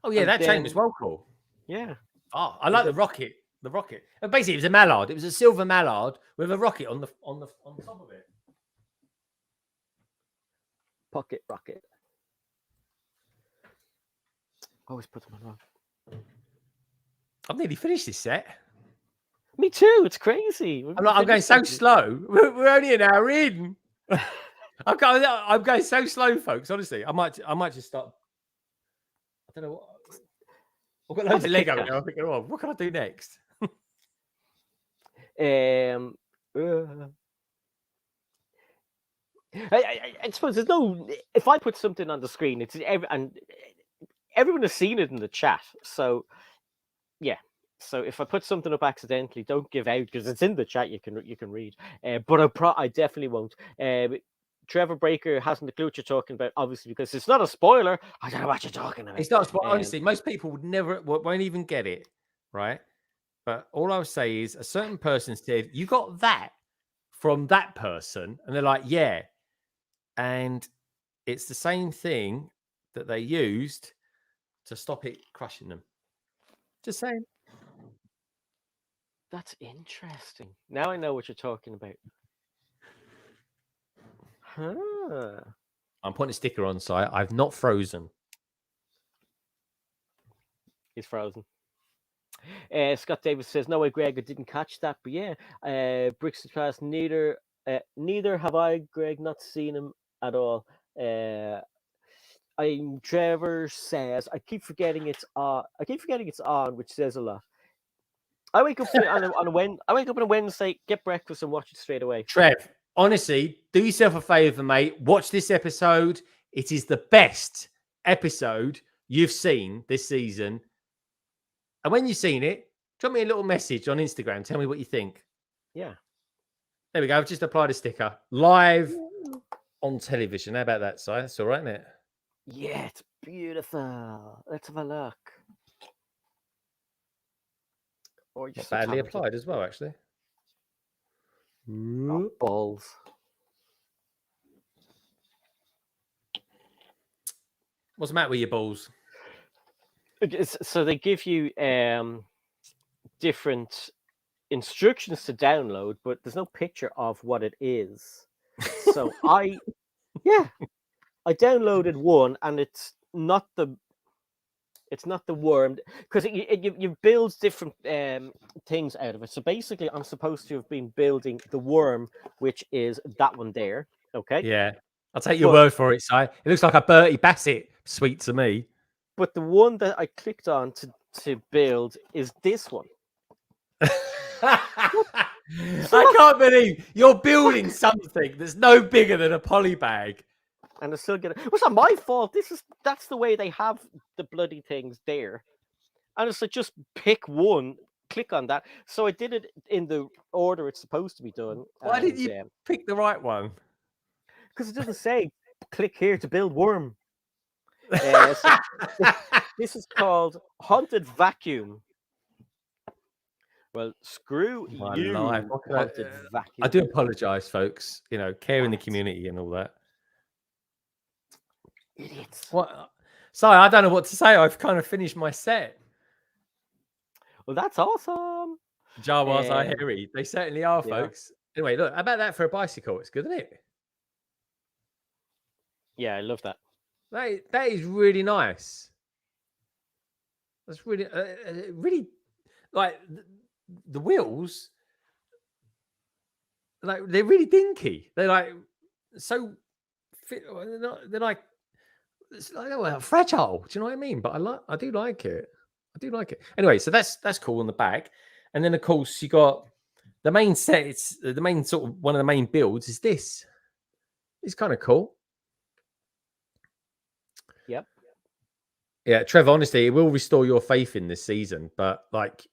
Speaker 2: train was well cool.
Speaker 1: Yeah.
Speaker 2: Oh, I like the rocket. The rocket. And basically, it was a mallard. It was a silver mallard with a rocket on top of it.
Speaker 1: Pocket rocket. Always put them on.
Speaker 2: I've nearly finished this set.
Speaker 1: Me too. It's crazy.
Speaker 2: I'm going so slow. We're only an hour in. I'm going so slow, folks. Honestly, I might just start. I don't know what. I've got loads of Lego now. I'm thinking, oh, what can I do next?
Speaker 1: I suppose there's no. If I put something on the screen, and everyone has seen it in the chat. So, yeah. So if I put something up accidentally, don't give out because it's in the chat. You can read. But I definitely won't. Trevor Breaker hasn't the clue what you're talking about, obviously, because it's not a spoiler. I don't know what you're talking about.
Speaker 2: It's not a spoiler. Honestly, most people won't even get it, right? But all I'll say is a certain person said, you got that from that person. And they're like, yeah. And it's the same thing that they used to stop it crushing them. Just saying.
Speaker 1: That's interesting. Now I know what you're talking about. Huh.
Speaker 2: I'm putting a sticker on site. I've not frozen.
Speaker 1: He's frozen. Scott Davis says, "No way, Greg, I didn't catch that." But yeah, Bricks and Class. Neither have I, Greg. Not seen him at all. Trevor says, "I keep forgetting it's on. Which says a lot." I wake up on a Wednesday, get breakfast, and watch it straight away.
Speaker 2: Trev, honestly, do yourself a favor, mate. Watch this episode. It is the best episode you've seen this season. And when you've seen it, drop me a little message on Instagram. Tell me what you think.
Speaker 1: Yeah.
Speaker 2: There we go. I've just applied a sticker. Live on television. How about that, Si? That's all right, isn't it?
Speaker 1: Yeah, it's beautiful. Let's have a look.
Speaker 2: Not badly applied as well, actually.
Speaker 1: Oh, balls.
Speaker 2: What's the matter with your balls?
Speaker 1: So they give you different instructions to download, but there's no picture of what it is. So I downloaded one, and it's not the worm, because you build different things out of it. So basically, I'm supposed to have been building the worm, which is that one there. Okay.
Speaker 2: Yeah, I'll take your word for it, Si. It looks like a Bertie Bassett sweet to me.
Speaker 1: But the one that I clicked on to build is this one.
Speaker 2: I can't believe you're building something that's no bigger than a poly bag.
Speaker 1: And it's still gonna. It's not my fault. That's the way they have the bloody things there. And it's like, just pick one, click on that. So I did it in the order it's supposed to be done.
Speaker 2: Why didn't you pick the right one?
Speaker 1: Because it doesn't say click here to build worm. This is called Haunted Vacuum. Well, screw you, Haunted Vacuum.
Speaker 2: I do apologize, folks. You know, care in the community and all that.
Speaker 1: Idiots.
Speaker 2: What? Sorry, I don't know what to say. I've kind of finished my set.
Speaker 1: Well, that's awesome.
Speaker 2: Jawas are hairy. They certainly are, folks. Anyway, look, how about that for a bicycle? It's good, isn't it?
Speaker 1: Yeah, I love that.
Speaker 2: That is really nice. That's really, really, like the wheels. Like, they're really dinky. They're like so. They're like. It's like fragile. Do you know what I mean? But I do like it. I do like it. Anyway, so that's cool on the back. And then of course you got the main set. It's the main sort of one of the main builds is this. It's kind of cool.
Speaker 1: Yep.
Speaker 2: Yeah, Trevor, honestly, it will restore your faith in this season. But like,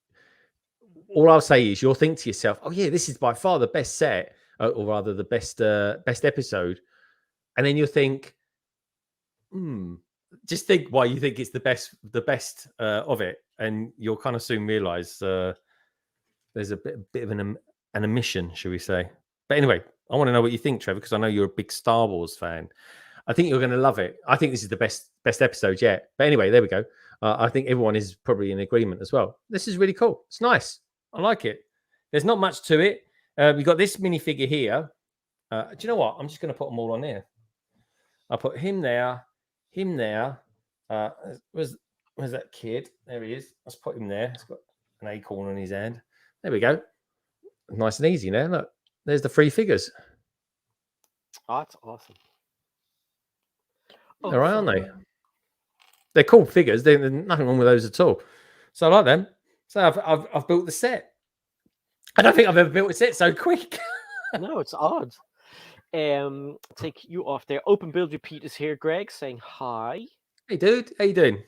Speaker 2: all I'll say is you'll think to yourself, oh yeah, this is by far the best set, or rather the best episode. And then you'll think, just think why you think it's the best of it, and you'll kind of soon realize there's a bit of an omission, shall we say. But anyway, I want to know what you think, Trevor, because I know you're a big Star Wars fan. I think you're going to love it. I think this is the best episode yet. But anyway, there we go. I think everyone is probably in agreement as well. This is really cool. It's nice. I like it. There's not much to it. We've got this minifigure here. Do you know what? I'm just going to put them all on here. I'll put him there. Where's that kid? There he is. Let's put him there. He's got an acorn on his hand. There we go. Nice and easy now. Look, there's the 3 figures.
Speaker 1: Oh, that's awesome.
Speaker 2: All right, aren't they? They're cool figures. There's nothing wrong with those at all. So I like them. So I've built the set. I don't think I've ever built a set so quick.
Speaker 1: No, it's odd. Take you off there. Open build repeat is here, Greg, saying hi.
Speaker 2: Hey, dude. How you doing?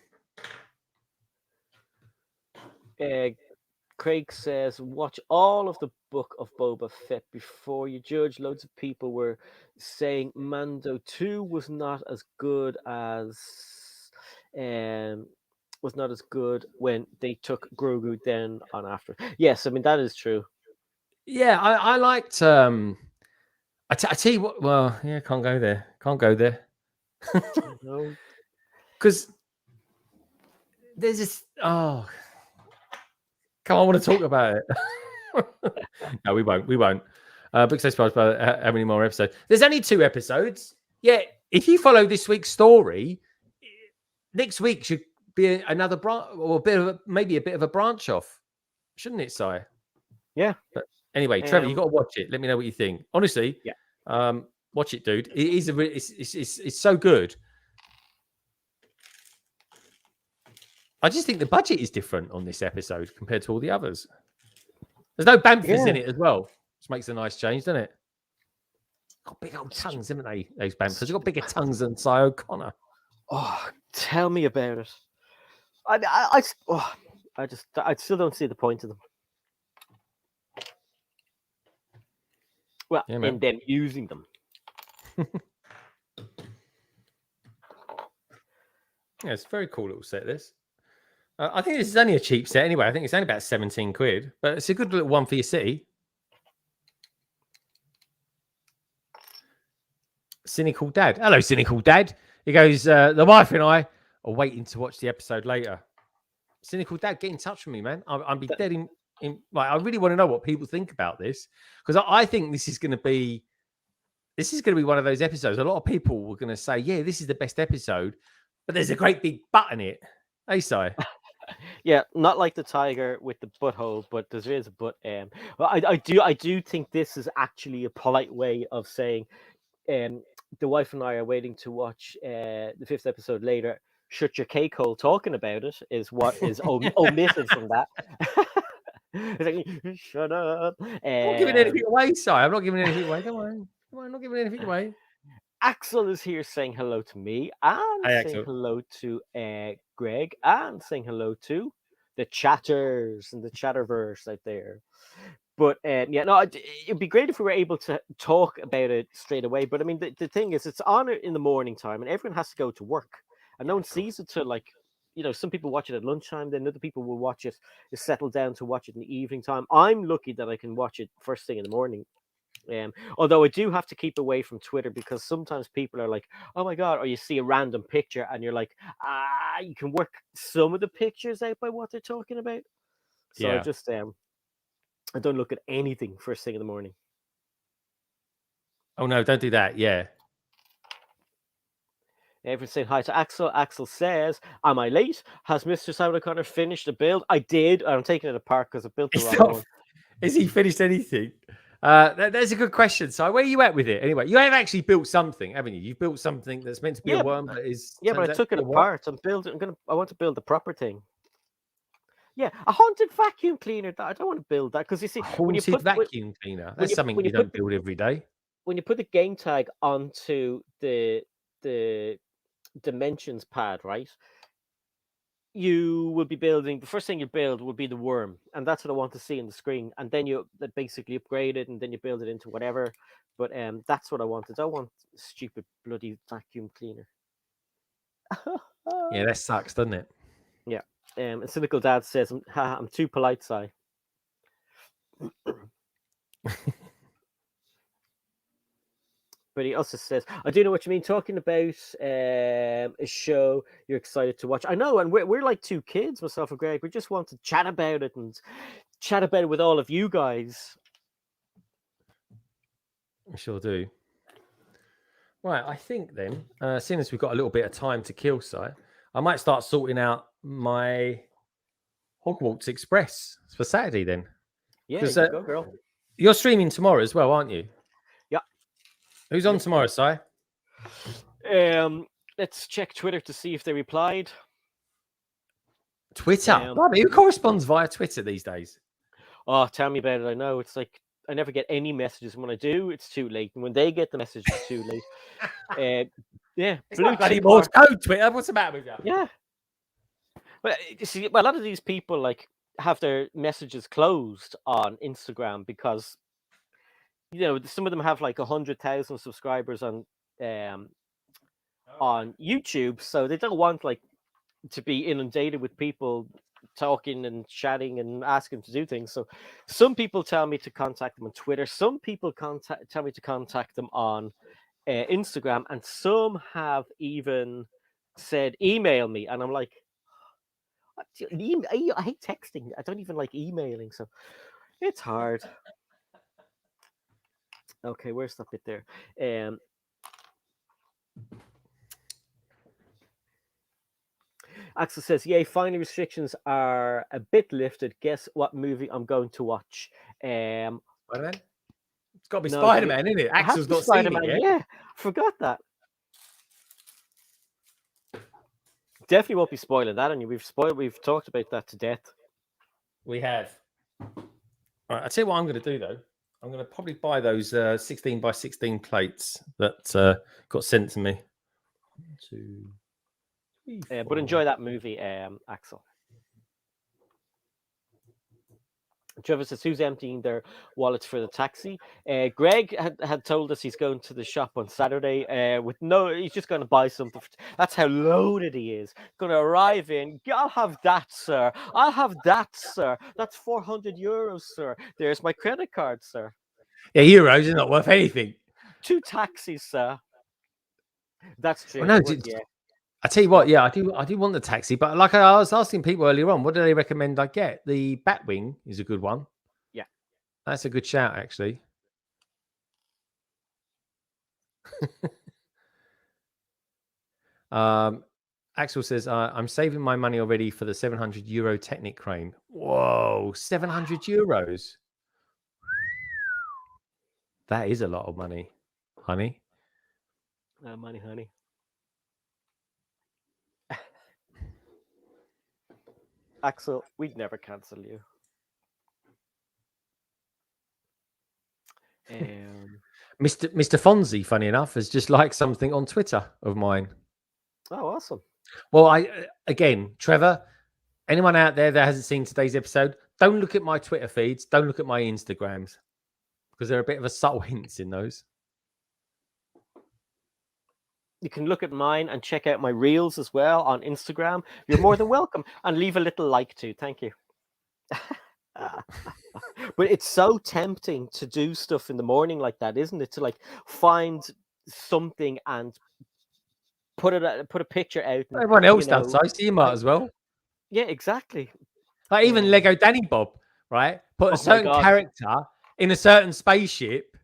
Speaker 1: Craig says, watch all of the Book of Boba Fett before you judge. Loads of people were saying Mando 2 was not as good when they took Grogu then on after. Yes, I mean that is true.
Speaker 2: Yeah, I liked I tell you what, well, yeah, can't go there.
Speaker 1: No.
Speaker 2: Because there's this come on, I want to talk about it. No, we won't. Because I suppose about how many more episodes. There's only 2 episodes. Yeah, if you follow this week's story, next week should be another branch, or maybe a bit of a branch off, shouldn't it, Si?
Speaker 1: Yeah.
Speaker 2: But anyway, Trevor, you got to watch it. Let me know what you think. Honestly,
Speaker 1: yeah.
Speaker 2: Watch it, dude. It is it's so good. I just think the budget is different on this episode compared to all the others. There's no Banthas in it as well, which makes a nice change, doesn't it? Got big old tongues, haven't they? Those Banthas. They've got bigger tongues than Si O'Connor.
Speaker 1: Oh, tell me about it. I still don't see the point of them. Well, in them using them.
Speaker 2: Yeah, it's a very cool little set, this. I think this is only a cheap set anyway. I think it's only about 17 quid, but it's a good little one for your city. Cynical Dad. Hello, Cynical Dad. He goes, the wife and I are waiting to watch the episode later. Cynical Dad, get in touch with me, man. I'll be dead in like, I really want to know what people think about this, because I think this is going to be one of those episodes. A lot of people were going to say, yeah, this is the best episode, but there's a great big butt in it. Hey, Si.
Speaker 1: Yeah, not like the tiger with the butthole, but there is a butt. Well, I do think this is actually a polite way of saying, the wife and I are waiting to watch the 5th episode later. Shut your cake hole. Talking about it is what is omitted from that. It's like, shut up.
Speaker 2: I'm not giving anything away, Si. I'm not giving anything away. Don't worry. I'm not giving anything away.
Speaker 1: Axel is here saying hello to me and saying hello to Greg and saying hello to the chatters and the chatterverse out there. But it'd be great if we were able to talk about it straight away. But I mean, the thing is, it's on in the morning time and everyone has to go to work. And no one sees it till some people watch it at lunchtime, then other people will watch it, settle down to watch it in the evening time. I'm lucky that I can watch it first thing in the morning. Although I do have to keep away from Twitter, because sometimes people are like, oh my God, or you see a random picture and you're like, you can work some of the pictures out by what they're talking about. So I just, I don't look at anything first thing in the morning.
Speaker 2: Oh no, don't do that. Yeah.
Speaker 1: Everyone's saying hi to Axel. Axel says, am I late? Has Mr. Simon O'Connor finished the build? I did. I'm taking it apart because I built the wrong one.
Speaker 2: Has he finished anything? That's a good question. So where are you at with it? Anyway, you have actually built something, haven't you? You've built something that's meant to be a worm, but is...
Speaker 1: Yeah, but I took it apart. I want to build the proper thing. Yeah, a haunted vacuum cleaner. I don't want to build that, because you see...
Speaker 2: Haunted vacuum cleaner? That's something you don't build every day.
Speaker 1: When you put the game tag onto the dimensions pad, right, you will be building, the first thing you build will be the worm, and that's what I want to see in the screen, and then you basically upgrade it, and then you build it into whatever. But that's what I wanted. I want stupid bloody vacuum cleaner.
Speaker 2: Yeah, that sucks, doesn't it?
Speaker 1: Yeah. And Cynical Dad says, I'm too polite, Si. But he also says, I do know what you mean, talking about a show you're excited to watch. I know, and we're like 2 kids, myself and Greg. We just want to chat about it and chat about it with all of you guys.
Speaker 2: We sure do. Right, I think then, seeing as we've got a little bit of time to kill, Si, I might start sorting out my Hogwarts Express for Saturday then.
Speaker 1: Yeah,
Speaker 2: 'Cause,
Speaker 1: you go, girl.
Speaker 2: You're streaming tomorrow as well, aren't you?
Speaker 1: Yeah.
Speaker 2: Who's on tomorrow, Si?
Speaker 1: Let's check Twitter to see if they replied.
Speaker 2: Twitter. Blimey, who corresponds via Twitter these days?
Speaker 1: Oh, tell me about it. I know it's like I never get any messages. When I do, it's too late. And when they get the message, it's too late. Yeah,
Speaker 2: It's like bloody Morse code, Twitter. What's the matter with you?
Speaker 1: Yeah. But you see, well, a lot of these people like have their messages closed on Instagram because some of them have like 100,000 subscribers on YouTube, so they don't want like to be inundated with people talking and chatting and asking to do things. So some people tell me to contact them on Twitter. Some people tell me to contact them on Instagram, and some have even said email me, and I'm like, I hate texting. I don't even like emailing, so it's hard. Okay, where's that bit there? Axel says, "Yay! Finally, restrictions are a bit lifted. Guess what movie I'm going to watch?"
Speaker 2: Spider-Man? It's got to be Spider-Man, isn't it? Axel's not seen it yet.
Speaker 1: Yeah, forgot that. Definitely won't be spoiling that on you. We've talked about that to death.
Speaker 2: We have. All right, I'll tell you what I'm going to do though. I'm going to probably buy those 16 by 16 plates that got sent to me. 1, 2, 3, 4.
Speaker 1: But enjoy that movie, Axel. Trevor says, "Who's emptying their wallets for the taxi?" Greg had told us he's going to the shop on Saturday. He's just going to buy something. That's how loaded he is. Going to arrive in. I'll have that, sir. I'll have that, sir. That's €400, sir. There's my credit card, sir.
Speaker 2: Yeah, euros is not worth anything.
Speaker 1: 2 taxis, sir. That's true.
Speaker 2: Well, no,
Speaker 1: yeah.
Speaker 2: I tell you what, yeah, I do want the taxi, but like I was asking people earlier on, what do they recommend I get? The Batwing is a good one.
Speaker 1: Yeah,
Speaker 2: that's a good shout, actually. Axel says, "I'm saving my money already for the €700 Technic crane." Whoa, €700. That is a lot of money, honey.
Speaker 1: Money, honey. Axel, we'd never cancel you.
Speaker 2: Mr. Fonzie, funny enough, has just liked something on Twitter of mine.
Speaker 1: Oh, awesome.
Speaker 2: Well, again, Trevor, anyone out there that hasn't seen today's episode, don't look at my Twitter feeds. Don't look at my Instagrams because there are a bit of a subtle hints in those.
Speaker 1: You can look at mine and check out my reels as well on Instagram. You're more than welcome. And leave a little like too. Thank you. But it's so tempting to do stuff in the morning like that, isn't it? To like find something and put a picture out. And,
Speaker 2: everyone else does, so you might as well.
Speaker 1: Yeah, exactly.
Speaker 2: Like even Lego Danny Bob, right? Put a certain character in a certain spaceship.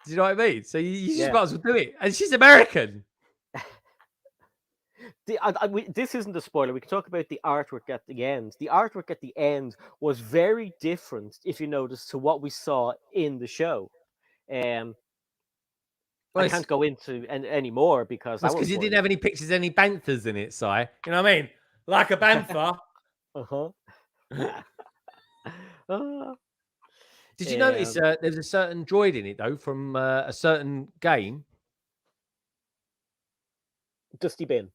Speaker 2: Do you know what I mean? So you just might as well do it. And she's American.
Speaker 1: This isn't a spoiler. We can talk about the artwork at the end. The artwork at the end was very different, if you notice, to what we saw in the show. I can't go into any more because
Speaker 2: you didn't have any pictures of any banthas in it, Si. You know what I mean? Like a bantha. Did you notice there's a certain droid in it, though, from a certain game?
Speaker 1: Dusty Bin.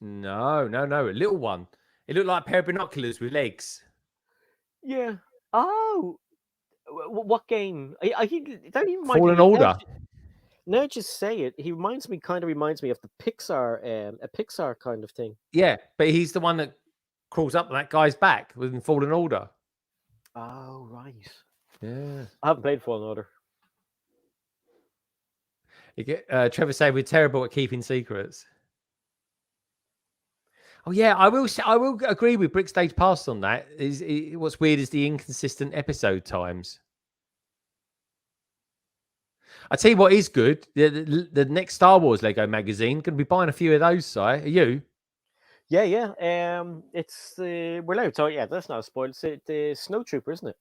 Speaker 2: No. A little one. It looked like a pair of binoculars with legs.
Speaker 1: Yeah. Oh. What game? I don't even mind.
Speaker 2: Fallen Order.
Speaker 1: No, just say it. He kind of reminds me of the Pixar, a Pixar kind of thing.
Speaker 2: Yeah, but he's the one that crawls up that guy's back with Fallen Order.
Speaker 1: Oh, right.
Speaker 2: Yeah.
Speaker 1: I haven't played Fallen Order.
Speaker 2: Trevor said we're terrible at keeping secrets. Oh yeah, I will. I will agree with Brickstage Past on that. What's weird is the inconsistent episode times. I tell you what is good. The next Star Wars Lego magazine. Going to be buying a few of those. Si, are you?
Speaker 1: Yeah. It's the we're allowed to talk. Yeah, that's not a spoil. It's the Snow Trooper, isn't it?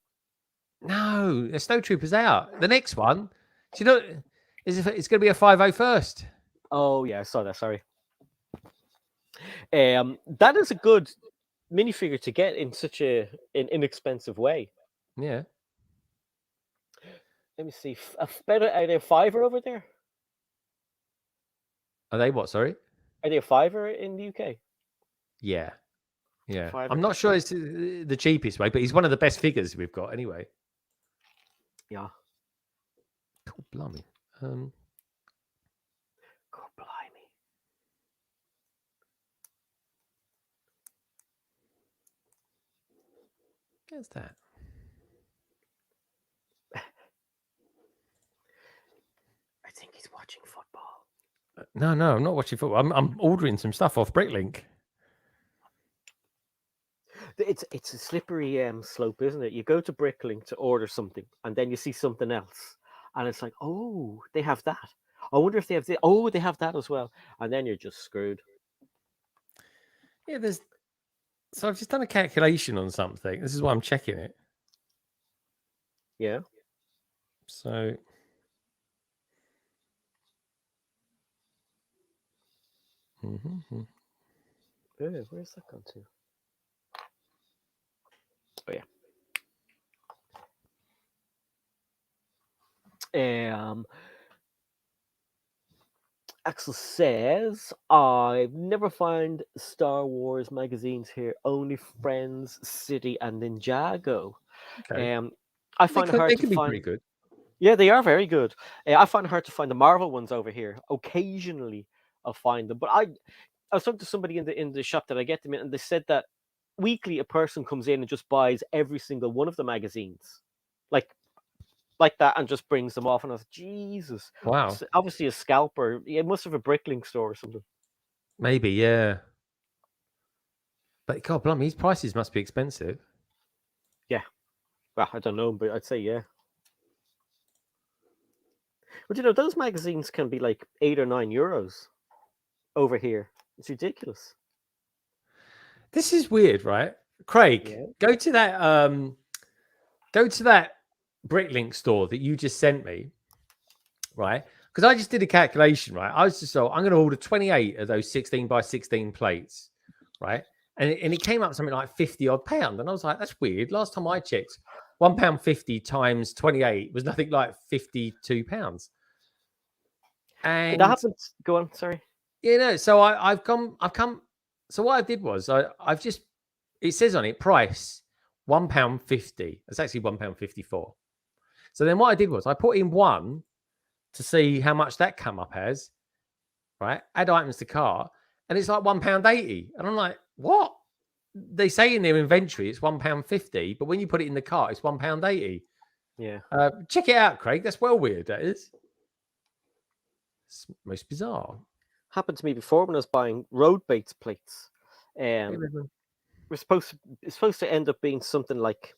Speaker 2: No, the Snow Troopers out. The next one. Do you know? It's going to be a 501st.
Speaker 1: Oh yeah, I saw that. Sorry. That is a good minifigure to get in such an inexpensive way.
Speaker 2: Yeah.
Speaker 1: Let me see. Better are they a fiver over there?
Speaker 2: Are they what? Sorry.
Speaker 1: Are they a fiver in the UK?
Speaker 2: Yeah. Yeah.
Speaker 1: Fiver.
Speaker 2: I'm not sure it's the cheapest way, but he's one of the best figures we've got anyway.
Speaker 1: Yeah.
Speaker 2: God blimey.
Speaker 1: God blimey.
Speaker 2: What's that?
Speaker 1: I think he's watching football.
Speaker 2: No, I'm not watching football. I'm ordering some stuff off Bricklink.
Speaker 1: It's a slippery slope, isn't it? You go to Bricklink to order something, and then you see something else, and it's like, oh, they have that. I wonder if they have they have that as well, and then you're just screwed.
Speaker 2: Yeah, so I've just done a calculation on something. This is why I'm checking it.
Speaker 1: Yeah.
Speaker 2: So
Speaker 1: Where's that gone to? Oh yeah. Axel says, I've never found Star Wars magazines here, only Friends, City, and Ninjago.
Speaker 2: okay.
Speaker 1: I find it hard
Speaker 2: They
Speaker 1: to
Speaker 2: can be
Speaker 1: find.
Speaker 2: pretty good.
Speaker 1: Yeah, they are very good. I find it hard to find the Marvel ones over here. Occasionally, I'll find them, but I was talking to somebody in the shop that I get them in, and they said that weekly a person comes in and just buys every single one of the magazines, like that, and just brings them off. And I was like, Jesus,
Speaker 2: Wow.
Speaker 1: it's obviously a scalper. It must have a Bricklink store or something.
Speaker 2: Maybe, yeah. But God, blimey, these prices must be expensive.
Speaker 1: Yeah, well, I don't know, but I'd say yeah. But those magazines can be like €8 or €9 over here. It's ridiculous.
Speaker 2: This is weird, right? Craig,
Speaker 1: Yeah.
Speaker 2: go to that Bricklink store that you just sent me, right? Because I just did a calculation, right? I was just I'm going to order 28 of those 16 by 16 plates, right? And it came up something like 50 odd pound, and I was like, that's weird. Last time I checked, £1.50 times 28 was nothing like £52. And
Speaker 1: that happens. Go on. Sorry.
Speaker 2: so I've come. So what I did was I've just, it says on it price £1.50. It's actually £1.54. So then what I did was I put in one to see how much that come up as, right? Add items to cart, and it's like £1.80. And I'm like, what? They say in their inventory it's £1.50, but when you put it in the cart, it's £1.80.
Speaker 1: Yeah.
Speaker 2: Check it out, Craig. That's well weird. That is. It's most bizarre.
Speaker 1: Happened to me before when I was buying road baits plates. It's supposed to end up being something like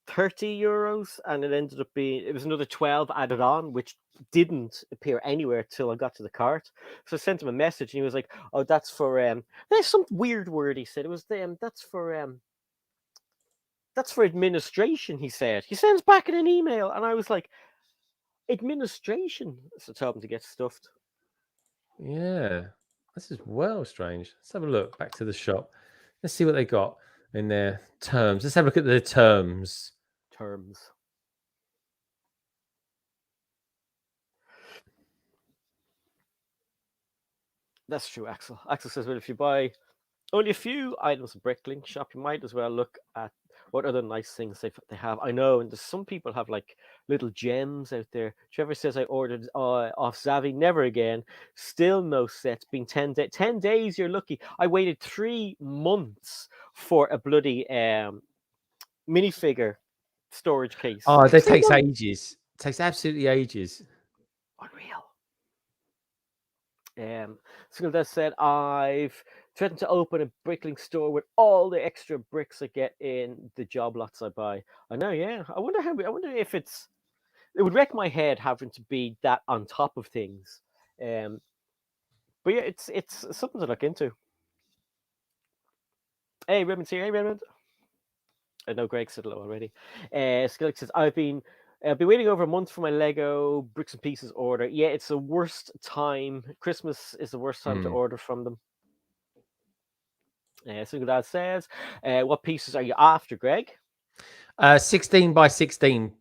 Speaker 1: €30, and it was another 12 added on, which didn't appear anywhere till I got to the cart. So I sent him a message, and he was like, "Oh, that's for there's some weird word he said. It was that's for administration." He sends back in an email, and I was like, "Administration?" So I told him to get stuffed.
Speaker 2: Yeah, this is well strange. Let's have a look back to the shop. Let's see what they got in their terms. Let's have a look at the terms.
Speaker 1: That's true, Axel. Axel says, well, if you buy only a few items of Bricklink shop, you might as well look at what other nice things they have. I know, and there's some people have like little gems out there. Trevor says, I ordered off Zavi, never again. Still no sets. Been 10 days, you're lucky. I waited 3 months for a bloody minifigure storage case.
Speaker 2: Oh, that takes ages. It takes absolutely ages.
Speaker 1: Unreal. Single Death said, I've threatened to open a bricklink store with all the extra bricks I get in the job lots I buy. I know, yeah. I wonder if it would wreck my head having to be that on top of things. But yeah, it's something to look into. Hey, Raymond's here. Hey, Raymond. I know Greg said hello already. Skillick says, I've been waiting over a month for my Lego bricks and pieces order. Yeah, it's the worst time. Christmas is the worst time to order from them. Single Dad says, what pieces are you after, Greg?
Speaker 2: 16 by 16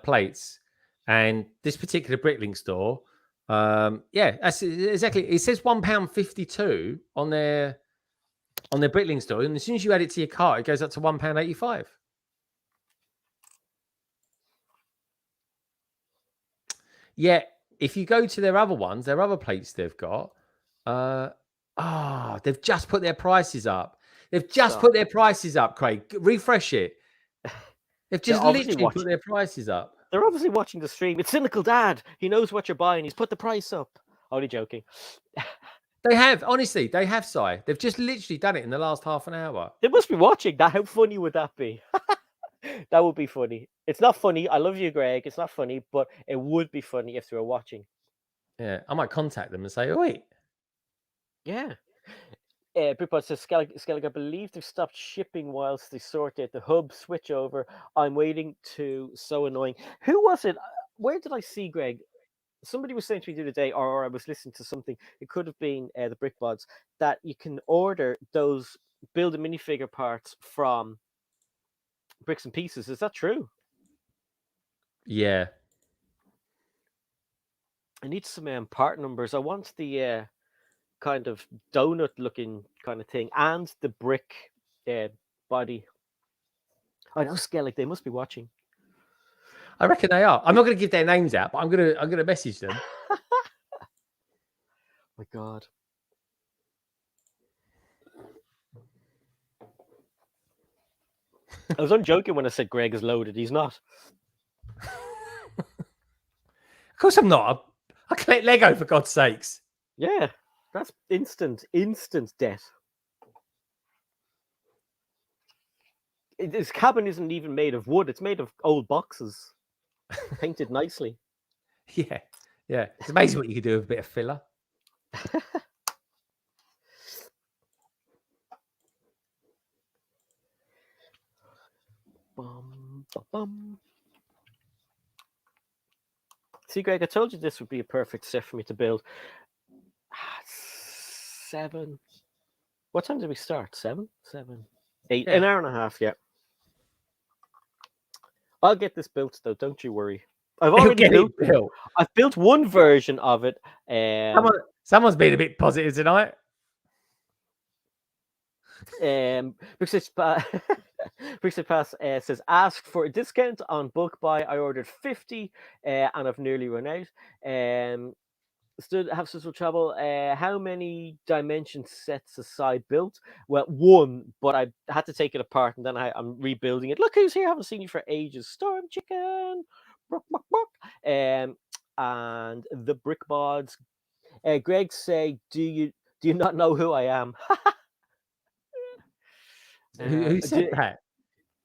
Speaker 2: plates. And this particular bricklink store, yeah, that's exactly. It says £1.52 on their bricklink store, and as soon as you add it to your cart, it goes up to £1.85. Yeah, if you go to their other ones, their other plates they've got, they've just put their prices up. They've just put their prices up, Craig. Refresh it. They've just literally put their prices up.
Speaker 1: They're obviously watching the stream. It's Cynical Dad. He knows what you're buying. He's put the price up. Only joking.
Speaker 2: They have, honestly, they have, Si. They've just literally done it in the last half an hour.
Speaker 1: They must be watching that. How funny would that be? That would be funny. It's not funny. I love you, Greg. It's not funny, but it would be funny if they were watching.
Speaker 2: Yeah, I might contact them and say, oh, wait.
Speaker 1: Yeah. Brickbot says, Skellig, I believe they've stopped shipping whilst they sort out the hub switch over. I'm waiting to. So annoying. Who was it? Where did I see Greg? Somebody was saying to me the other day, or I was listening to something. It could have been the Brickbots, that you can order those build a minifigure parts from Bricks and Pieces. Is that true?
Speaker 2: Yeah.
Speaker 1: I need some part numbers. I want the kind of donut-looking kind of thing and the brick body. I know, Skellig. They must be watching.
Speaker 2: I reckon they are. I'm not going to give their names out, but I'm going to message them.
Speaker 1: My God. I was only joking when I said Greg is loaded. He's not.
Speaker 2: Of course I'm not. I collect Lego, for God's sakes.
Speaker 1: Yeah, that's instant death. This cabin isn't even made of wood. It's made of old boxes, painted nicely.
Speaker 2: Yeah. It's amazing what you can do with a bit of filler.
Speaker 1: Bum, bum, bum. See, Greg, I told you this would be a perfect set for me to build. 7. What time did we start? 7? 8.
Speaker 2: Yeah.
Speaker 1: An hour and a half, yeah. I'll get this built, though. Don't you worry. I've already built. I've built one version of it.
Speaker 2: Someone's been a bit positive tonight.
Speaker 1: Brixton Pass says, asked for a discount on bulk buy. I ordered 50 and I've nearly run out. Still have social travel. How many dimension sets aside built? Well, 1, but I had to take it apart and then I'm rebuilding it. Look who's here! I haven't seen you for ages. Storm Chicken. And the brick bods. Greg say, do you not know who I am?
Speaker 2: Who said that?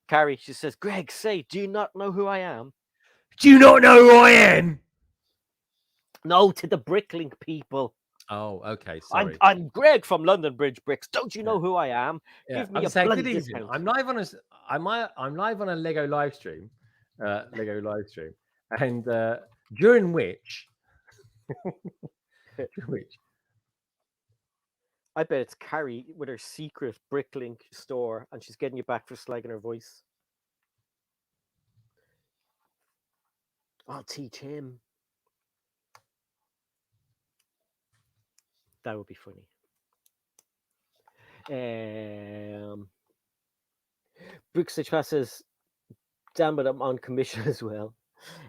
Speaker 1: Carrie, she says, Greg, say, do you not know who I am?
Speaker 2: Do you not know who I am?
Speaker 1: No, to the Bricklink people.
Speaker 2: Oh, okay. Sorry.
Speaker 1: I'm Greg from London Bridge Bricks. Don't you know who I am?
Speaker 2: Yeah.
Speaker 1: Give me a bloody discount.
Speaker 2: I'm live on a Lego live stream. And during which
Speaker 1: I bet it's Carrie with her secret Bricklink store and she's getting you back for slagging her voice. I'll teach him. That would be funny. Brickstitch Pass says, damn it, I'm on commission as well.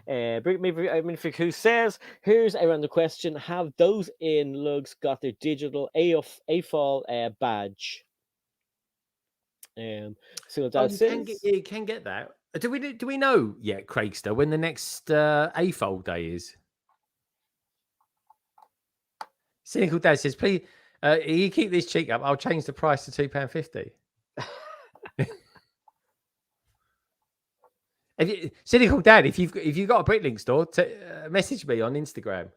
Speaker 1: Who says, here's a random question. Have those in lugs got their digital AFOL badge? So that says,
Speaker 2: you can get that. Do we know yet, Craigster, when the next AFOL day is? Cynical Dad says, please, You keep this cheek up, I'll change the price to £2.50. Cynical Dad, if you've got a Bricklink store, message me on Instagram.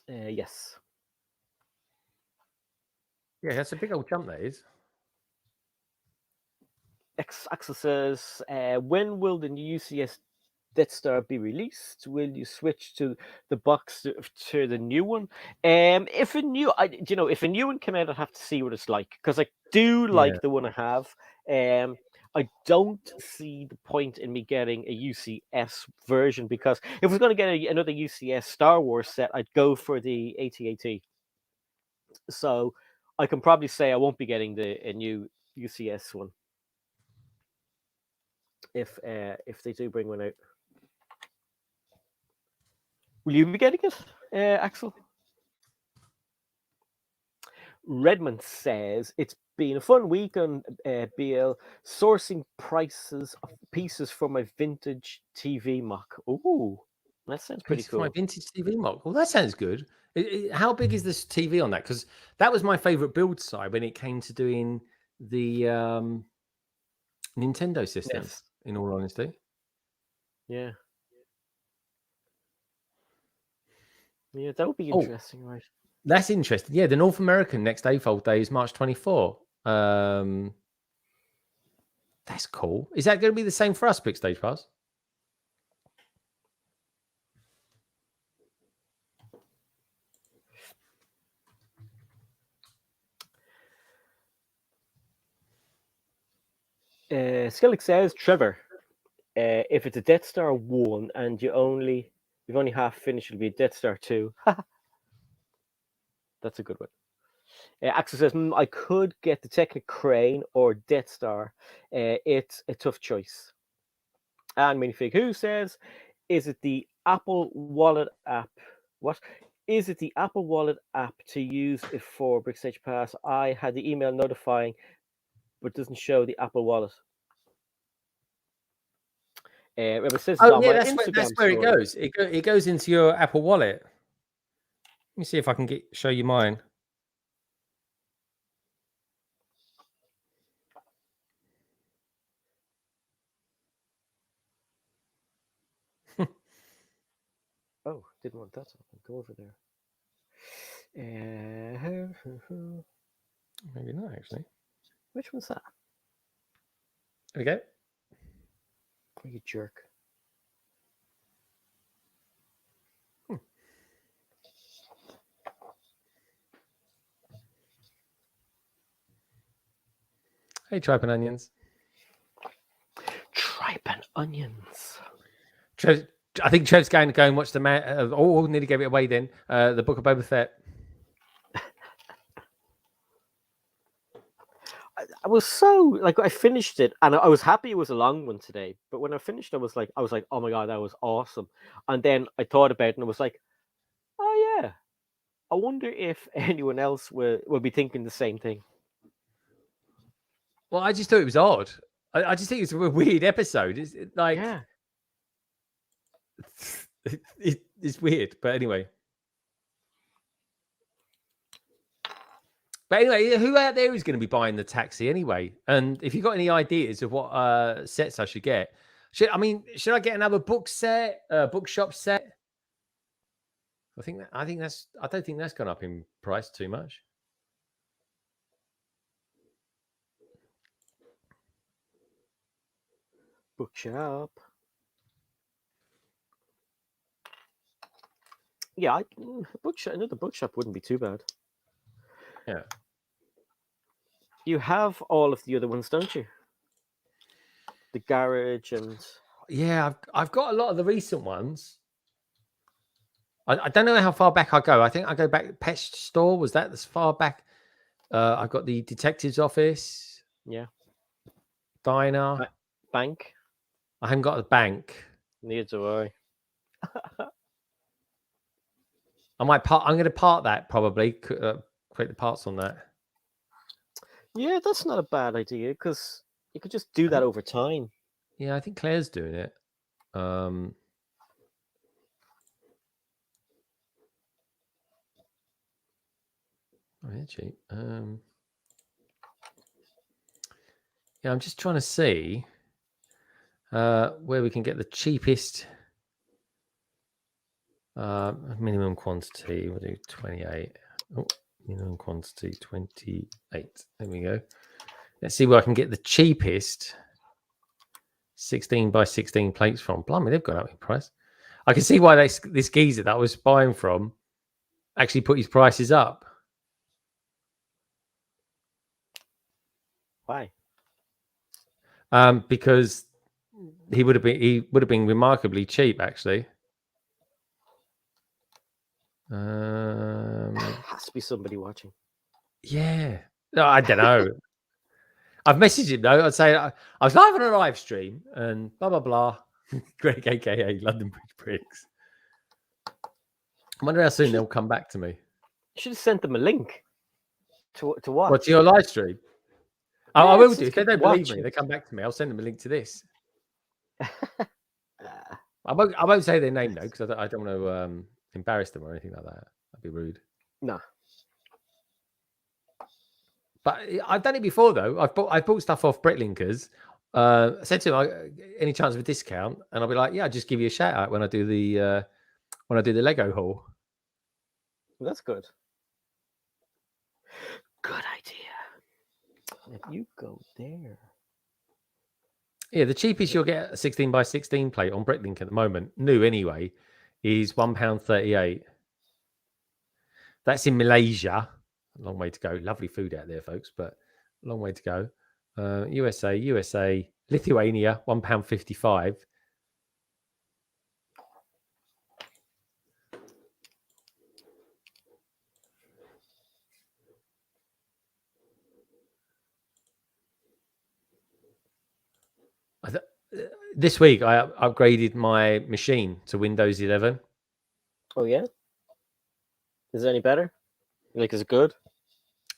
Speaker 1: Yes.
Speaker 2: Yeah, that's a big old jump, that is.
Speaker 1: Axel says, when will the new UCS Death Star be released? Will you switch to the box to the new one? If a new one came out, I'd have to see what it's like, because I do like the one I have. I don't see the point in me getting a UCS version, because if I was going to get another UCS Star Wars set, I'd go for the AT-AT. So I can probably say I won't be getting a new UCS one if they do bring one out. Will you be getting it, Axel? Redmond says it's been a fun week on BL, sourcing prices of pieces for my vintage TV mock. Ooh, that sounds pretty cool.
Speaker 2: My vintage TV mock. Well, that sounds good. How big is this TV on that? Because that was my favorite build side when it came to doing the Nintendo system.
Speaker 1: Yes.
Speaker 2: In all honesty,
Speaker 1: yeah, that would be interesting, right?
Speaker 2: That's interesting. Yeah, the North American next AFOLD day is March 24. That's cool. Is that going to be the same for us, Big Stage Pass?
Speaker 1: Skellig says, Trevor, if it's a Death Star 1 and you've only half finished, it'll be a Death Star 2. That's a good one. Axel says, I could get the Technic Crane or Death Star. It's a tough choice. And Minifig Who says, is it the Apple Wallet app? What? Is it the Apple Wallet app to use it for Brickstage Pass? I had the email notifying, but doesn't show the Apple Wallet. It says
Speaker 2: Oh,
Speaker 1: on
Speaker 2: yeah,
Speaker 1: my
Speaker 2: that's
Speaker 1: Instagram
Speaker 2: where it
Speaker 1: story.
Speaker 2: goes. It goes into your Apple Wallet. Let me see if I can show you mine.
Speaker 1: Oh, didn't want that to happen. Go over there.
Speaker 2: Maybe not, actually.
Speaker 1: Which one's that?
Speaker 2: There we go.
Speaker 1: Oh, you jerk.
Speaker 2: Hey, Tripe and Onions.
Speaker 1: Tripe and Onions.
Speaker 2: Trev, I think Trev's going to go and watch the man. Nearly gave it away then. The Book of Boba Fett.
Speaker 1: I was so I finished it and I was happy it was a long one today. But when I finished, I was like, oh my god, that was awesome. And then I thought about it and I was like, oh yeah, I wonder if anyone else will be thinking the same thing.
Speaker 2: Well, I just thought it was odd. I just think it's a weird episode. It's like,
Speaker 1: yeah.
Speaker 2: It's weird, but anyway. But anyway, who out there is going to be buying the taxi anyway? And if you've got any ideas of what sets I should get, should I get another bookshop set? I don't think that's gone up in price too much.
Speaker 1: Bookshop. Yeah, another bookshop wouldn't be too bad.
Speaker 2: Yeah.
Speaker 1: You have all of the other ones, don't you? The garage and...
Speaker 2: Yeah, I've got a lot of the recent ones. I don't know how far back I go. I think I go back. Pet store, was that as far back? I've got the detective's office.
Speaker 1: Yeah.
Speaker 2: Diner.
Speaker 1: Bank.
Speaker 2: I haven't got the bank.
Speaker 1: Neither do I.
Speaker 2: I'm going to part that probably. Create the parts on that.
Speaker 1: Yeah, that's not a bad idea because you could just do that over time.
Speaker 2: Yeah, I think Claire's doing it. Oh, yeah, cheap. Yeah, I'm just trying to see where we can get the cheapest minimum quantity. We'll do 28. Oh, minimum quantity 28. There we go. Let's see where I can get the cheapest 16 by 16 plates from. Blimey, they've gone up in price. I can see why this geezer that I was buying from actually put his prices up.
Speaker 1: Why?
Speaker 2: Because he would have been remarkably cheap, actually.
Speaker 1: Has to be somebody watching.
Speaker 2: Yeah. No, I don't know. I've messaged him though. I'd say I was live on a live stream and blah blah blah. Greg, aka London Bridge Bricks. I wonder how soon they'll come back to me.
Speaker 1: You should have sent them a link to watch.
Speaker 2: What, to your live stream?
Speaker 1: Yeah,
Speaker 2: I will
Speaker 1: it's
Speaker 2: do.
Speaker 1: just
Speaker 2: If they don't
Speaker 1: watch
Speaker 2: believe me,
Speaker 1: it.
Speaker 2: they come back to me. I'll send them a link to this. I won't say their name though, because I don't want to embarrass them or anything like that. That'd be rude.
Speaker 1: No.
Speaker 2: But I've done it before though. I've bought stuff off Bricklinkers. I said to him, any chance of a discount? And I'll be like, yeah, I'll just give you a shout out when I do the Lego haul.
Speaker 1: That's good. Good idea. If you go there.
Speaker 2: Yeah, the cheapest you'll get a 16 by 16 plate on Bricklink at the moment, new anyway, is £1.38. That's in Malaysia. A long way to go. Lovely food out there, folks, but a long way to go. USA, Lithuania, £1.55. This week, I upgraded my machine to Windows 11.
Speaker 1: Oh, yeah? Is it any better? Like, is it good?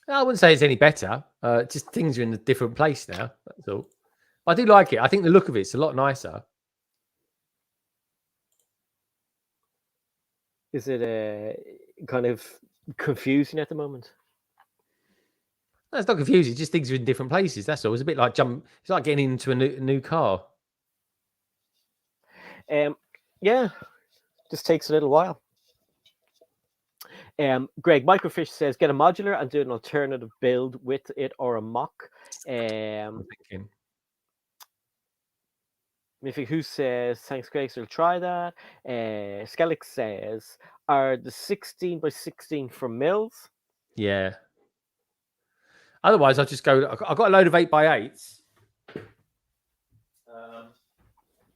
Speaker 2: I wouldn't say it's any better. Just things are in a different place now. That's all. I do like it. I think the look of it's a lot nicer.
Speaker 1: Is it kind of confusing at the moment?
Speaker 2: No, it's not confusing. Just things are in different places. That's all. It's a bit like It's like getting into a new car.
Speaker 1: Yeah, just takes a little while. Greg Microfish says get a modular and do an alternative build with it or a mock.
Speaker 2: I'm thinking.
Speaker 1: Miffy Who says thanks, Greg. So we'll try that. Skellick says are the 16 by 16 from Mills?
Speaker 2: Yeah. Otherwise, I'll just go. I've got a load of 8x8s.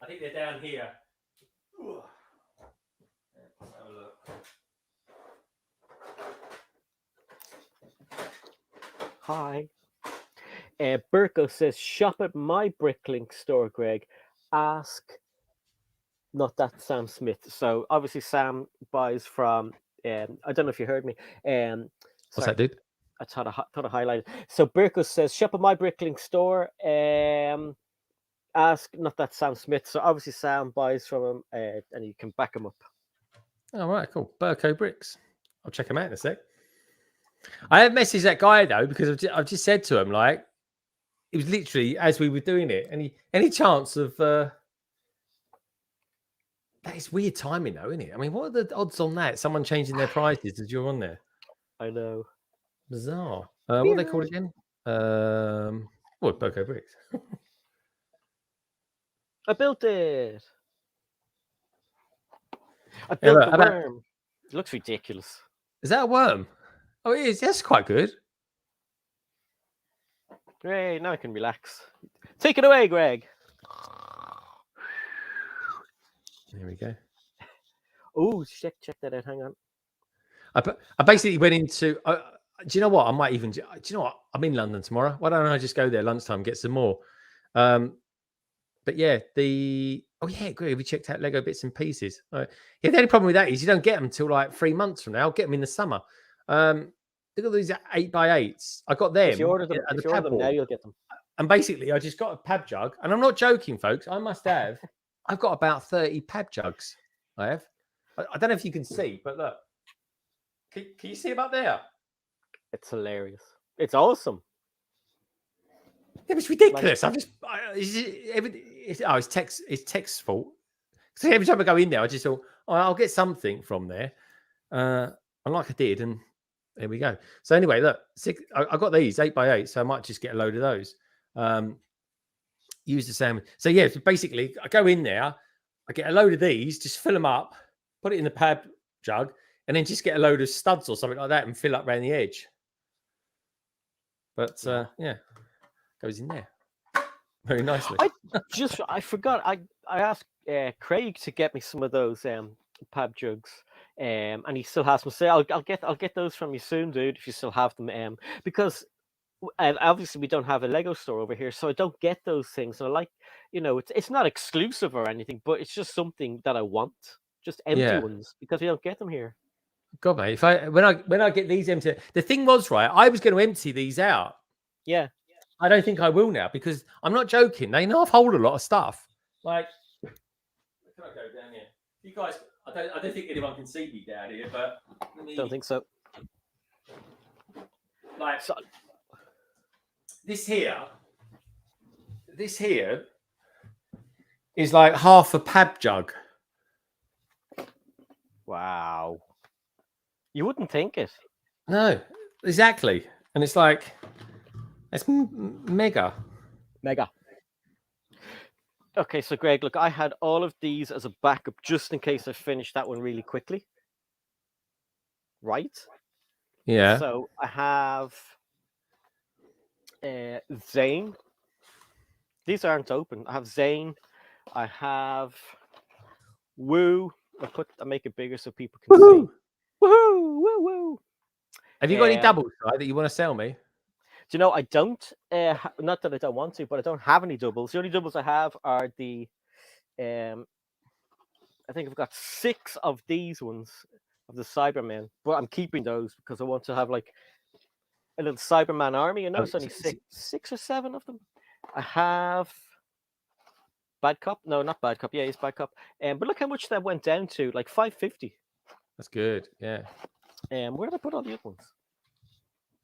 Speaker 2: I think they're down here. Let's have a look.
Speaker 1: Hi. Burko says shop at my Bricklink store, Greg. Ask not that Sam Smith. So obviously Sam buys from I don't know if you heard me.
Speaker 2: What's that, dude?
Speaker 1: I thought I highlighted. So Burko says shop at my Bricklink store. Ask not that Sam Smith. So obviously Sam buys from him, and you can back him up.
Speaker 2: All right, cool. Burko Bricks. I'll check him out in a sec. I have messaged that guy though because I've just said to him, like, it was literally as we were doing it. Any chance of that is weird timing though, isn't it? I mean, what are the odds on that? Someone changing their prices as you're on there.
Speaker 1: I know.
Speaker 2: Bizarre. What are they called again? Burko Bricks.
Speaker 1: I built it. I built the worm. It looks ridiculous.
Speaker 2: Is that a worm? Oh, it is. That's quite good.
Speaker 1: Great. Now I can relax. Take it away, Greg.
Speaker 2: There we go.
Speaker 1: Oh, check that out. Hang on.
Speaker 2: I basically went into. Do you know what? I might even. Do you know what? I'm in London tomorrow. Why don't I just go there lunchtime, get some more? But yeah, great. We checked out Lego Bits and Pieces. Yeah, the only problem with that is you don't get them until like 3 months from now. I'll get them in the summer. Look at these 8x8s. I got them
Speaker 1: If you order them,
Speaker 2: at the
Speaker 1: if you order
Speaker 2: pab
Speaker 1: them now,
Speaker 2: board.
Speaker 1: you'll get them.
Speaker 2: And basically, I just got a pab jug, and I'm not joking, folks. I must have. I've got about 30 pab jugs. I have. I don't know if you can see, but look. Can you see them up there?
Speaker 1: It's hilarious. It's awesome.
Speaker 2: Yeah, it's ridiculous. It's text. It's Tech's fault. So every time I go in there, I just thought, oh, I'll get something from there. And like I did, and there we go. So anyway, look, I got these 8x8, so I might just get a load of those. Use the same. So yeah, so basically, I go in there, I get a load of these, just fill them up, put it in the pab jug, and then just get a load of studs or something like that and fill up around the edge. But yeah, goes in there very nicely.
Speaker 1: I forgot. I asked Craig to get me some of those pab jugs. And he still has them. Say, I'll get those from you soon, dude. If you still have them, because obviously we don't have a Lego store over here, so I don't get those things. And I like, it's not exclusive or anything, but it's just something that I want, just empty ones, because we don't get them here.
Speaker 2: God, mate, when I get these empty, the thing was, right, I was going to empty these out.
Speaker 1: Yeah,
Speaker 2: I don't think I will now, because I'm not joking. They half hold a lot of stuff. Like, can I go down here? You guys. I don't think anyone can see me down here, but
Speaker 1: don't think so.
Speaker 2: Like this here is like half a pab jug.
Speaker 1: Wow, you wouldn't think it.
Speaker 2: No, exactly, and it's like it's mega.
Speaker 1: Okay, so Greg, look, I had all of these as a backup just in case I finished that one really quickly. Right?
Speaker 2: Yeah.
Speaker 1: So I have Zane. These aren't open. I have Zane. I have Woo. I make it bigger so people can see. Woohoo! Woo woo!
Speaker 2: Have you got any doubles that you want to sell me?
Speaker 1: Do you know, I don't, not that I don't want to, but I don't have any doubles. The only doubles I have are the, I think I've got 6 of these ones, of the Cybermen, but I'm keeping those because I want to have like a little Cyberman army. I know it's only 6 or 7 of them. I have Bad Cop. No, not Bad Cop. Yeah, it's Bad Cop. But look how much that went down to, like $5.50.
Speaker 2: That's good, yeah.
Speaker 1: Where did I put all the other ones?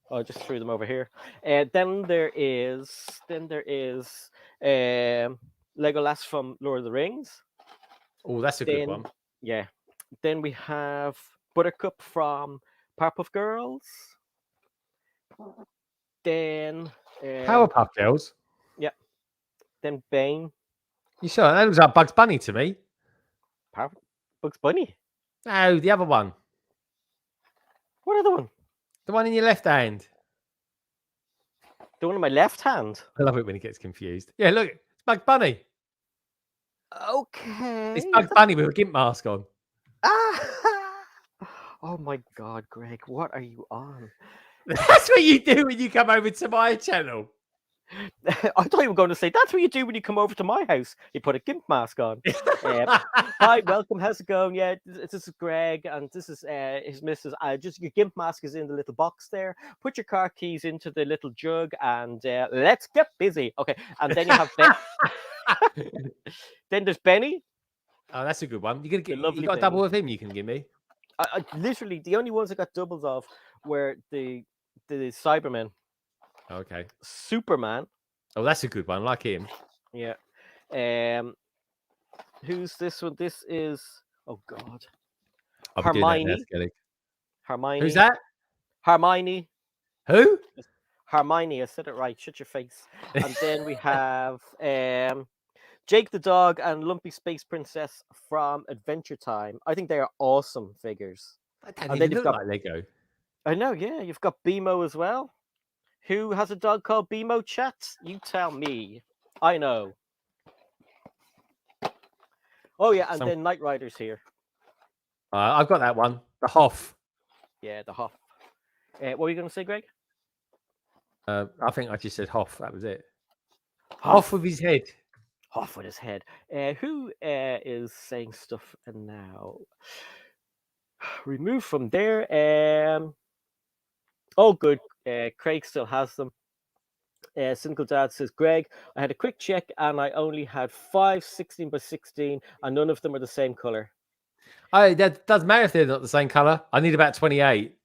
Speaker 1: Oh, I just threw them over here. Then there is Legolas from Lord of the Rings.
Speaker 2: Oh, that's a good one.
Speaker 1: Yeah. Then we have Buttercup from Powerpuff Girls. Then
Speaker 2: Powerpuff Girls.
Speaker 1: Yeah. Then Bane.
Speaker 2: You sure? That looks like Bugs Bunny to me.
Speaker 1: Bugs Bunny?
Speaker 2: No, the other one.
Speaker 1: What other one?
Speaker 2: The one in your left hand.
Speaker 1: The one in my left hand?
Speaker 2: I love it when he gets confused. Yeah, look, it's Bugs Bunny.
Speaker 1: Okay.
Speaker 2: It's Bugs Bunny with a gimp mask on.
Speaker 1: Oh my God, Greg, what are you on?
Speaker 2: That's what you do when you come over to my channel.
Speaker 1: I thought you were going to say, that's what you do when you come over to my house. You put a gimp mask on. Hi, welcome. How's it going? Yeah, this is Greg, and this is his missus. Just your gimp mask is in the little box there. Put your car keys into the little jug, and let's get busy. Okay, and then you have Ben. Then there's Benny.
Speaker 2: Oh, that's a good one. You got a
Speaker 1: Benny.
Speaker 2: double of him you can give me.
Speaker 1: I literally, the only ones I got doubles of were the Cybermen.
Speaker 2: Okay.
Speaker 1: Superman.
Speaker 2: Oh, that's a good one. I like him.
Speaker 1: Yeah. Who's this one? This is God. Hermione. Hermione.
Speaker 2: Who's that?
Speaker 1: Hermione.
Speaker 2: Who?
Speaker 1: Hermione. I said it right. Shut your face. And then we have Jake the dog and Lumpy Space Princess from Adventure Time. I think they are awesome figures.
Speaker 2: They don't even look like Lego.
Speaker 1: I know. Yeah, you've got BMO as well. Who has a dog called BMO, chat? You tell me. I know. Oh, yeah, and then Knight Rider's here.
Speaker 2: I've got that one. The Hoff.
Speaker 1: Yeah, the Hoff. What were you going to say, Greg?
Speaker 2: I think I just said Hoff. That was it. Hoff with his head.
Speaker 1: Hoff with his head. Who is saying stuff now? Remove from there. Oh, good. Craig still has them. Cynical Dad says, Greg, I had a quick check and I only had 5 16 by 16 and none of them are the same color.
Speaker 2: Oh, that doesn't matter if they're not the same color. I need about 28.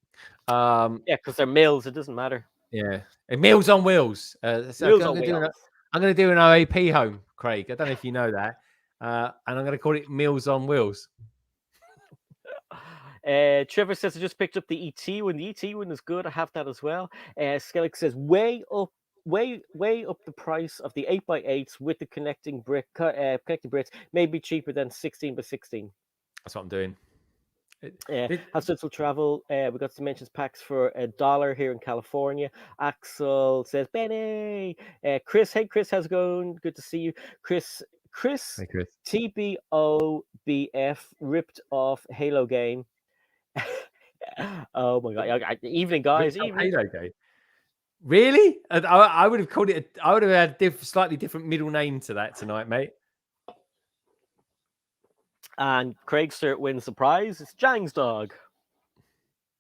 Speaker 1: Yeah, because they're mills. It doesn't matter.
Speaker 2: Yeah, and Meals on Wheels. So
Speaker 1: Mills
Speaker 2: I'm
Speaker 1: on
Speaker 2: going to do
Speaker 1: wheels.
Speaker 2: I'm going to do an OAP home, Craig. I don't know if you know that, and I'm going to call it Meals on Wheels.
Speaker 1: Trevor says, I just picked up the ET one. The ET one is good. I have that as well. Skellig says, way up the price of the 8x8s with the connecting bricks, maybe cheaper than 16 by 16.
Speaker 2: That's what I'm doing.
Speaker 1: Have Central Travel. We got dimensions packs for $1 here in California. Axel says, Benny. Chris, hey Chris, how's it going? Good to see you. Chris,
Speaker 2: Hey, Chris.
Speaker 1: TBOBF ripped off Halo game. Oh my god! Evening, guys. Evening.
Speaker 2: Halo game. Really? I would have called it. I would have had a slightly different middle name to that tonight, mate.
Speaker 1: And Craig Sturt wins the prize. It's Jang's dog.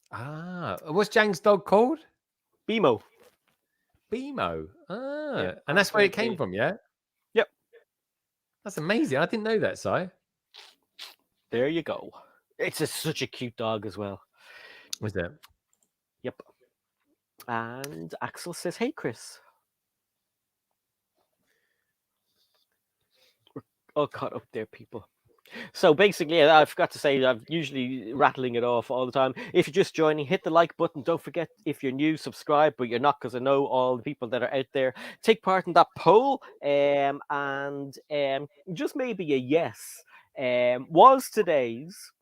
Speaker 2: What's Jang's dog called?
Speaker 1: Bimo.
Speaker 2: Bimo.
Speaker 1: Yeah,
Speaker 2: and that's where it came
Speaker 1: absolutely.
Speaker 2: from, yeah?
Speaker 1: Yep.
Speaker 2: That's amazing. I didn't know that, Si.
Speaker 1: There you go. It's such a cute dog as well.
Speaker 2: Was it?
Speaker 1: Yep. And Axel says, hey, Chris. We're all caught up there, people. So basically, yeah, I forgot to say, I'm usually rattling it off all the time. If you're just joining, hit the like button. Don't forget, if you're new, subscribe, but you're not, because I know all the people that are out there. Take part in that poll, and just maybe a yes. Was today's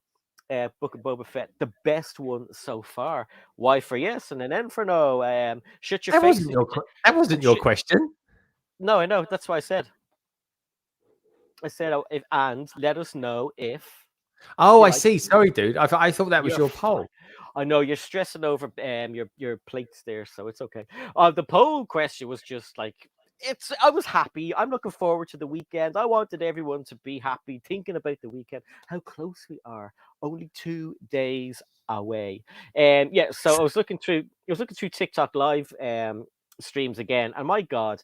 Speaker 1: Book of Boba Fett the best one so far? Y for yes and an N for no. Shut your face.
Speaker 2: That wasn't your question.
Speaker 1: No, I know. That's what I said. I said, and let us know if.
Speaker 2: Oh, I see. Sorry, dude. I thought that was
Speaker 1: You're
Speaker 2: your poll.
Speaker 1: I know you're stressing over your plates there, so it's okay. The poll question was just like I was happy. I'm looking forward to the weekend. I wanted everyone to be happy, thinking about the weekend, how close we are. Only 2 days away. Yeah, so I was looking through TikTok live streams again, and my god,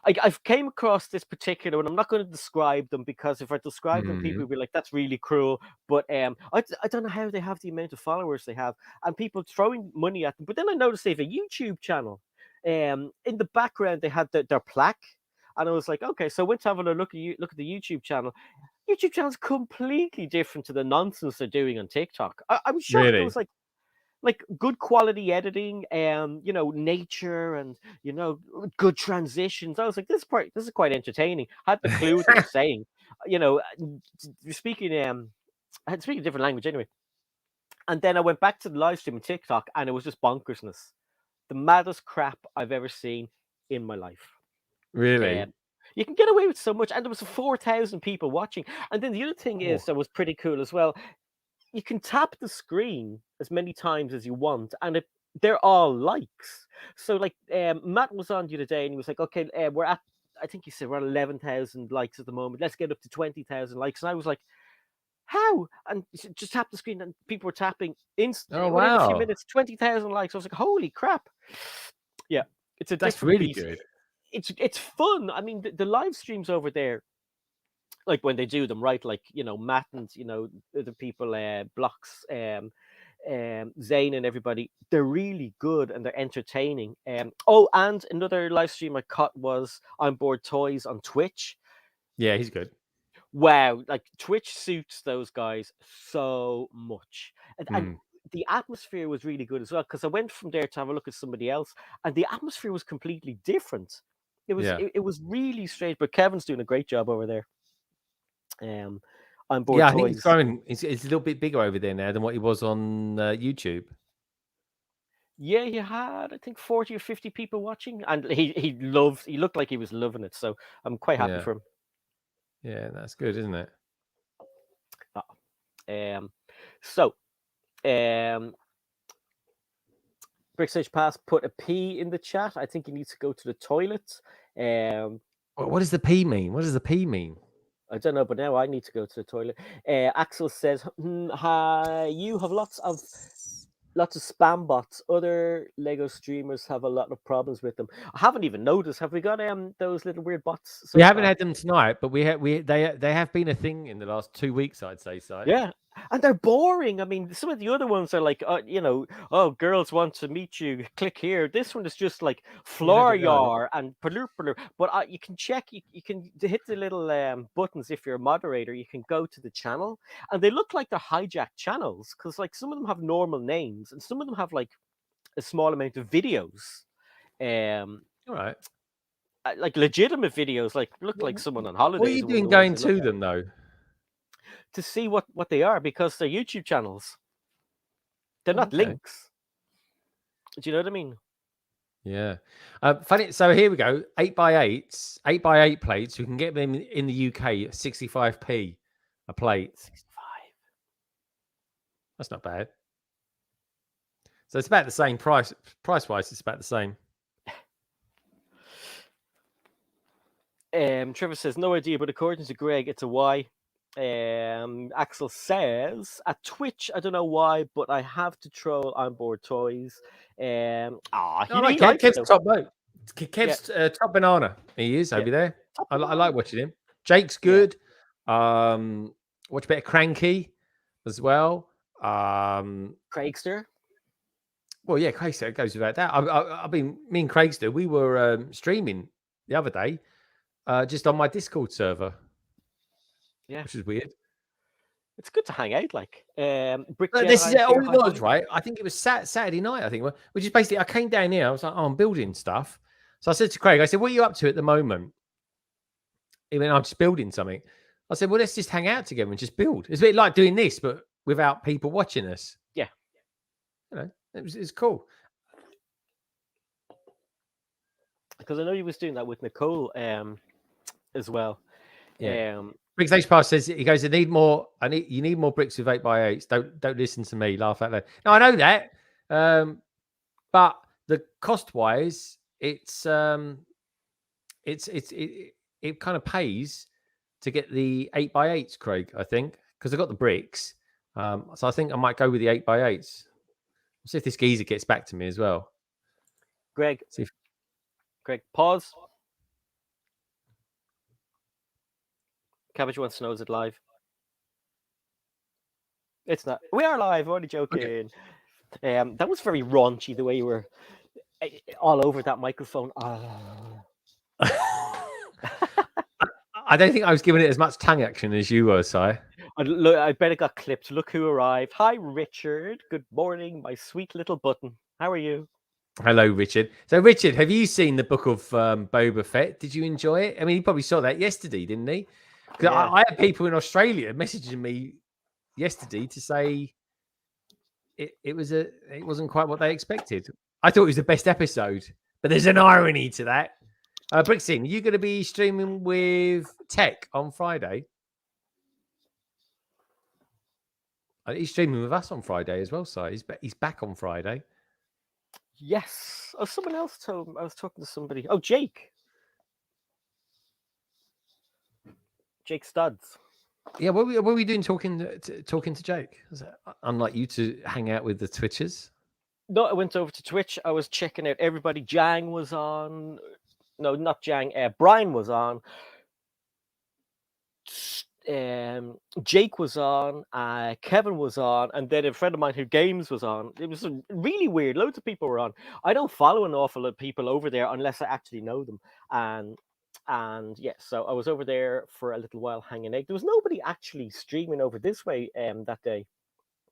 Speaker 1: I've came across this particular one. I'm not going to describe them, because if I describe them, people will be like, that's really cruel. But I don't know how they have the amount of followers they have, and people throwing money at them. But then I noticed they have a YouTube channel. In the background they had their plaque, and I was like, okay, so I went to have a look at the YouTube channel. YouTube channel's completely different to the nonsense they're doing on TikTok. I was shocked.
Speaker 2: Really?
Speaker 1: It was like good quality editing, nature, and good transitions. I was like, this is quite entertaining. I had the clue what they were saying. Speaking I speak a different language anyway. And then I went back to the live stream on TikTok, and it was just bonkersness. The maddest crap I've ever seen in my life.
Speaker 2: Really?
Speaker 1: You can get away with so much, and there was 4,000 people watching. And then the other thing is that was pretty cool as well. You can tap the screen as many times as you want, and they're all likes. So like Matt was on the other day, and he was like, okay, we're at, I think he said we're at 11,000 likes at the moment. Let's get up to 20,000 likes. And I was like, how? And just tap the screen, and people were tapping instantly.
Speaker 2: Oh,
Speaker 1: Within a few
Speaker 2: wow.
Speaker 1: minutes, 20,000 likes. I was like, holy crap. Yeah, it's a
Speaker 2: That's
Speaker 1: different
Speaker 2: really
Speaker 1: beast.
Speaker 2: good.
Speaker 1: It's fun. I mean, the live streams over there, like when they do them right, like Matt and the people, Blocks, Zane and everybody, they're really good and they're entertaining. And another live stream I caught was On Board Toys on Twitch.
Speaker 2: Yeah, he's good.
Speaker 1: Wow, like Twitch suits those guys so much, and the atmosphere was really good as well, because I went from there to have a look at somebody else, and the atmosphere was completely different. It was it was really strange, but Kevin's doing a great job over there. On Board
Speaker 2: I
Speaker 1: Toys.
Speaker 2: think he's growing. It's a little bit bigger over there now than what he was on YouTube.
Speaker 1: Yeah, he had, I think, 40 or 50 people watching, and he looked like he was loving it. So I'm quite happy for him.
Speaker 2: Yeah, that's good, isn't it?
Speaker 1: Brickstage Pass put a P in the chat. I think he needs to go to the toilet.
Speaker 2: What does the P mean? What does the P mean?
Speaker 1: I don't know, but now I need to go to the toilet. Axel says, you have lots of lots of spam bots. Other Lego streamers have a lot of problems with them. I haven't even noticed. Have we got those little weird bots
Speaker 2: We
Speaker 1: so
Speaker 2: haven't
Speaker 1: far?
Speaker 2: had them tonight, but they have been a thing in the last 2 weeks, I'd say. So
Speaker 1: Yeah, and they're boring. I mean, some of the other ones are like, oh, girls want to meet you. Click here. This one is just like
Speaker 2: you don't get no.
Speaker 1: Floryar and palur palur. But you can check. You can hit the little buttons if you're a moderator. You can go to the channel, and they look like they're hijacked channels because like some of them have normal names, and some of them have like a small amount of videos.
Speaker 2: All right.
Speaker 1: Like legitimate videos, like look like someone on holidays.
Speaker 2: What are you
Speaker 1: are one of
Speaker 2: doing
Speaker 1: the ones
Speaker 2: going
Speaker 1: I look
Speaker 2: to
Speaker 1: at.
Speaker 2: them though?
Speaker 1: To see what they are because they're YouTube channels. They're not
Speaker 2: Okay.
Speaker 1: links. Do you know what I mean?
Speaker 2: Yeah. Funny. So here we go. 8x8 plates. You can get them in the UK at 65p a plate.
Speaker 1: 65.
Speaker 2: That's not bad. So it's about the same price. Price-wise, it's about the same.
Speaker 1: Trevor says, no idea, but according to Greg, it's a Y. Axel says, at Twitch, I don't know why, but I have to troll onboard toys. He
Speaker 2: Like
Speaker 1: likes it,
Speaker 2: Kev's
Speaker 1: though.
Speaker 2: top boat. Kev's top banana. He is over there. I like watching him. Jake's good. Watch a bit of Cranky as well.
Speaker 1: Craigster.
Speaker 2: Well, yeah, Craigster goes without that. I mean, me and Craigster, we were streaming the other day, just on my Discord server.
Speaker 1: Yeah,
Speaker 2: which is weird.
Speaker 1: It's good to hang out, like.
Speaker 2: This is all it was, right? I think it was Saturday night. I think, which is basically, I came down here. I was like, oh, I'm building stuff. So I said to Craig, I said, what are you up to at the moment? He went, I'm just building something. I said, well, let's just hang out together and just build. It's a bit like doing this, but without people watching us.
Speaker 1: Yeah.
Speaker 2: You know, it's cool.
Speaker 1: Because I know he was doing that with Nicole as well.
Speaker 2: Yeah. Bricks H Pass says, he goes, you need more bricks with 8x8s. Don't listen to me. Laugh out loud. No, I know that. But the cost wise, it kind of pays to get the 8x8s, Craig, I think, because I got the bricks. So I think I might go with the 8x8s. We'll see if this geezer gets back to me as well.
Speaker 1: Greg, pause. Cabbage wants to know, is it live? It's not. We are live. I'm only joking. Okay. That was very raunchy, the way you were all over that microphone.
Speaker 2: I don't think I was giving it as much tongue action as you were, Si.
Speaker 1: I bet it got clipped. Look who arrived. Hi, Richard. Good morning, my sweet little button. How are you?
Speaker 2: Hello, Richard. So, Richard, have you seen the book of Boba Fett? Did you enjoy it? I mean, he probably saw that yesterday, didn't he? Because I had people in Australia messaging me yesterday to say it wasn't quite what they expected. I thought it was the best episode, but there's an irony to that. Brixin, are you going to be streaming with Tech on Friday? He's streaming with us on Friday as well, so he's back on Friday.
Speaker 1: Yes. Oh, someone else told me. I was talking to somebody. Oh, Jake Studs.
Speaker 2: Yeah, what were we doing talking to Jake? Unlike you to hang out with the Twitchers?
Speaker 1: No, I went over to Twitch. I was checking out everybody. Jang was on. No, not Jang. Brian was on. Jake was on. Kevin was on, and then a friend of mine who games was on. It was really weird. Loads of people were on. I don't follow an awful lot of people over there unless I actually know them. And yeah, so I was over there for a little while hanging out. There was nobody actually streaming over this way that day.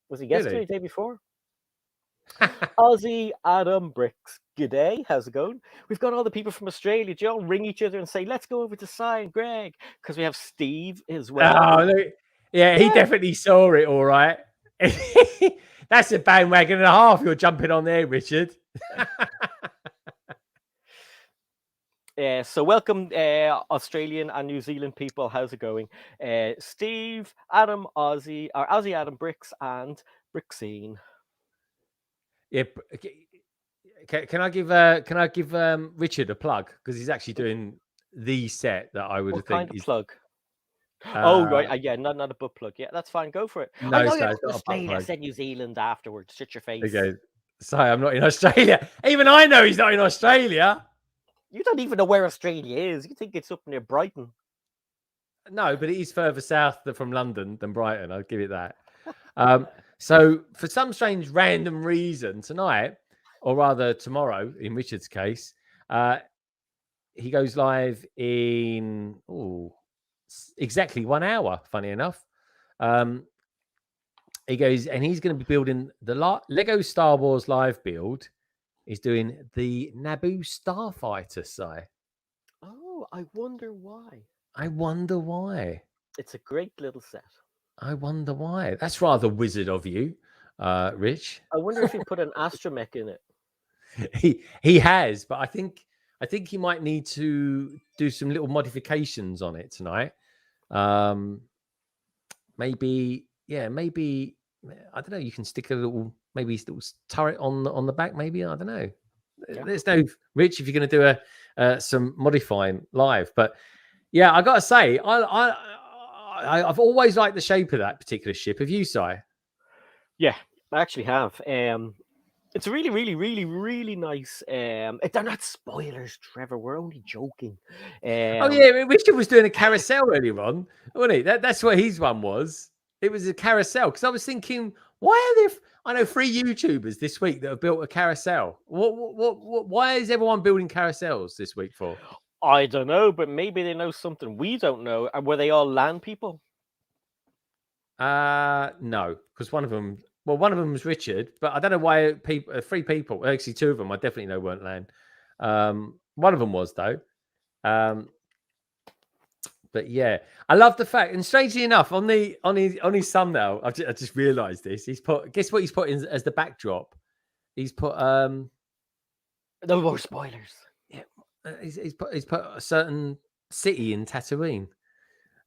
Speaker 1: Was it yesterday,
Speaker 2: Really?
Speaker 1: the day before? Aussie Adam Bricks. G'day, how's it going? We've got all the people from Australia. Do you all ring each other and say, let's go over to Si and Greg? Because we have Steve as well.
Speaker 2: Oh, look. Yeah, he definitely saw it, all right. That's a bandwagon and a half you're jumping on there, Richard.
Speaker 1: So welcome, Australian and New Zealand people. How's it going? Steve, Adam, Aussie Adam Bricks, and Brixine.
Speaker 2: Yeah, can I give Richard a plug because he's actually doing the set that I would think
Speaker 1: kind of plug. Oh right,
Speaker 2: Uh,
Speaker 1: yeah, not a butt plug. Yeah, that's fine. Go for it. I
Speaker 2: no,
Speaker 1: know
Speaker 2: so
Speaker 1: you're
Speaker 2: it's
Speaker 1: not in
Speaker 2: not a butt
Speaker 1: Australia. I
Speaker 2: plug.
Speaker 1: said New Zealand afterwards. Shut your face.
Speaker 2: Okay. Sorry, I'm not in Australia. Even I know he's not in Australia.
Speaker 1: You don't even know where Australia is. You think it's up near Brighton.
Speaker 2: No, but it is further south from London than Brighton. I'll give it that. So, for some strange random reason, tonight, or rather tomorrow, in Richard's case, he goes live in exactly 1 hour. Funny enough, he goes and he's going to be building the Lego Star Wars live build. He's doing the Naboo Starfighter.
Speaker 1: Oh, I wonder why.
Speaker 2: I wonder why.
Speaker 1: It's a great little set.
Speaker 2: I wonder why. That's rather wizard of you, Rich.
Speaker 1: I wonder if he put an astromech in it.
Speaker 2: He has, but I think he might need to do some little modifications on it tonight. Maybe I don't know. You can stick a little turret on the back. Maybe I don't know.
Speaker 1: Yeah.
Speaker 2: There's no Rich if you're going to do some modifying live, but yeah, I got to say I've always liked the shape of that particular ship. Have you, Si?
Speaker 1: Yeah, I actually have. It's really, really, really, really nice. They're not spoilers, Trevor. We're only joking.
Speaker 2: Oh yeah, Richard was doing a carousel earlier on, wasn't he? That's what his one was. It was a carousel because I was thinking, why are there? I know 3 YouTubers this week that have built a carousel. Why is everyone building carousels this week for?
Speaker 1: I don't know, but maybe they know something we don't know. Were they all land people?
Speaker 2: No, because one of them was Richard, but I don't know why 3 people, actually 2 of them, I definitely know weren't land. One of them was though. But yeah, I love the fact, and strangely enough, on his thumbnail, I just realised this. Guess what he's put in as the backdrop? He's put
Speaker 1: No more spoilers.
Speaker 2: Yeah, he's put a certain city in Tatooine.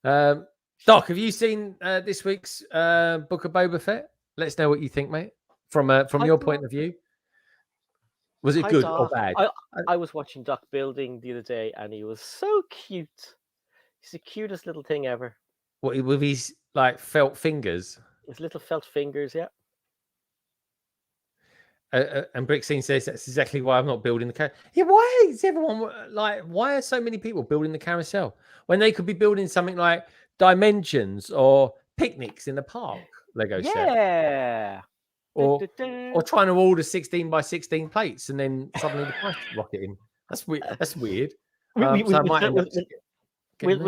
Speaker 2: Doc, have you seen this week's Book of Boba Fett? Let us know what you think, mate. From your point of view, was it good or bad?
Speaker 1: I was watching Doc building the other day, and he was so cute. He's the cutest little thing ever.
Speaker 2: What, with his like felt fingers?
Speaker 1: His little felt fingers, yeah.
Speaker 2: And Brixine says that's exactly why I'm not building the carousel. Yeah, why is everyone like? Why are so many people building the carousel when they could be building something like Dimensions or picnics in the park? Lego set.
Speaker 1: Yeah.
Speaker 2: Or trying to order 16 by 16 plates and then suddenly the price rocketing. That's weird. That's weird.
Speaker 1: We'll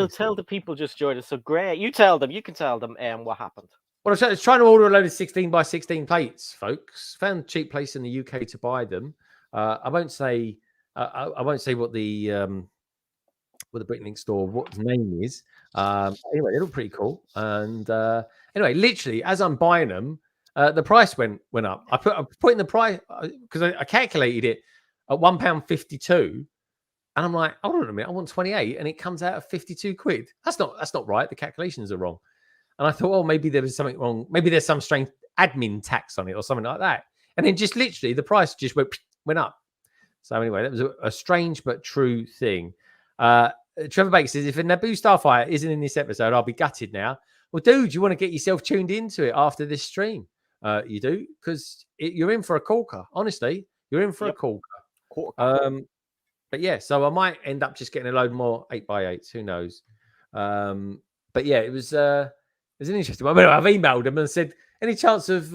Speaker 1: tell the people just joined us. So great, you tell them. You can tell them what happened.
Speaker 2: Well, I was trying to order a load of 16 by 16 plates, folks. Found a cheap place in the UK to buy them. I won't say what the Bricklink store, what the name is. Anyway, they look pretty cool. And anyway, literally, as I'm buying them, the price went up. I put in the price because I calculated it at £1.52. And I'm like, hold on a minute, I want 28, and it comes out at 52 quid. That's not right. The calculations are wrong. And I thought, oh, maybe there was something wrong. Maybe there's some strange admin tax on it or something like that. And then just literally the price just went up. So anyway, that was a strange but true thing. Trevor Baker says, if a Naboo Starfighter isn't in this episode, I'll be gutted now. Well, dude, you want to get yourself tuned into it after this stream. You do, because you're in for a corker. Honestly, you're in for a corker. But yeah, so I might end up just getting a load more 8x8s. Who knows? But yeah, it was an interesting one. I've emailed them and said, any chance of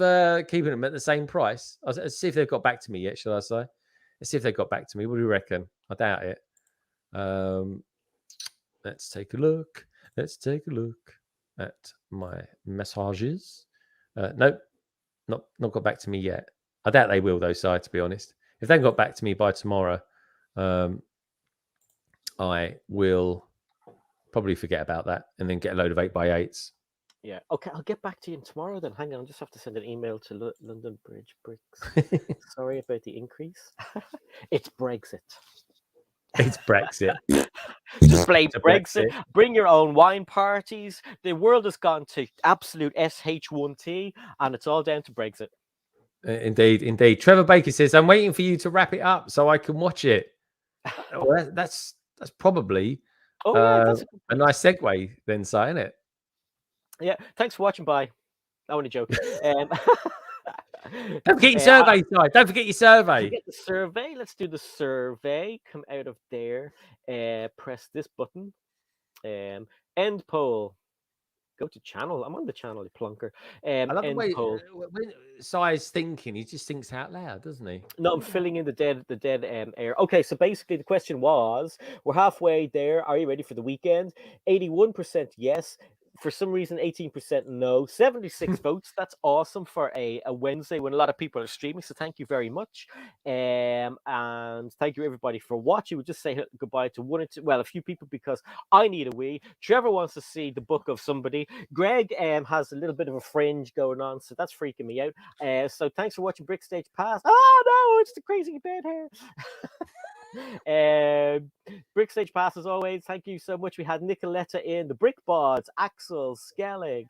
Speaker 2: keeping them at the same price? Let's see if they've got back to me yet, shall I say? Let's see if they've got back to me. What do you reckon? I doubt it. Let's take a look. Let's take a look at my messages. Nope, not got back to me yet. I doubt they will, though, Si, to be honest. If they got back to me by tomorrow, I will probably forget about that and then get a load of 8x8s.
Speaker 1: Yeah. Okay, I'll get back to you tomorrow then. Hang on, I just have to send an email to London Bridge Bricks. Sorry about the increase. It's Brexit.
Speaker 2: It's Brexit.
Speaker 1: Just blame Brexit. Bring your own wine parties. The world has gone to absolute SH1T, and it's all down to Brexit.
Speaker 2: Indeed. Trevor Baker says, I'm waiting for you to wrap it up so I can watch it. Well, that's probably
Speaker 1: that's
Speaker 2: a nice segue then, Si, isn't it?
Speaker 1: Yeah, thanks for watching. Bye. I want to joke.
Speaker 2: Don't forget your
Speaker 1: I-
Speaker 2: survey, Si. Don't forget your survey.
Speaker 1: Forget the survey. Let's do the survey. Come out of there. Press this button. End poll. Go to channel. I'm on the channel, you plunker.
Speaker 2: I love the
Speaker 1: End
Speaker 2: way
Speaker 1: poll.
Speaker 2: when Si's thinking, he just thinks out loud, doesn't he?
Speaker 1: No, I'm filling in the dead air. Okay, so basically the question was, we're halfway there. Are you ready for the weekend? 81% yes. For some reason, 18% no. 76 votes. That's awesome for a Wednesday when a lot of people are streaming. So thank you very much. And thank you everybody for watching. We'll just say goodbye to one or two, well, a few people because I need a wee. Trevor wants to see the book of somebody. Greg has a little bit of a fringe going on, so that's freaking me out. So thanks for watching Brick Stage Pass. Oh no, it's the crazy bed hair. Brick Stage Pass as always. Thank you so much. We had Nicoletta in, the Brick Bods, Axel, Skellig,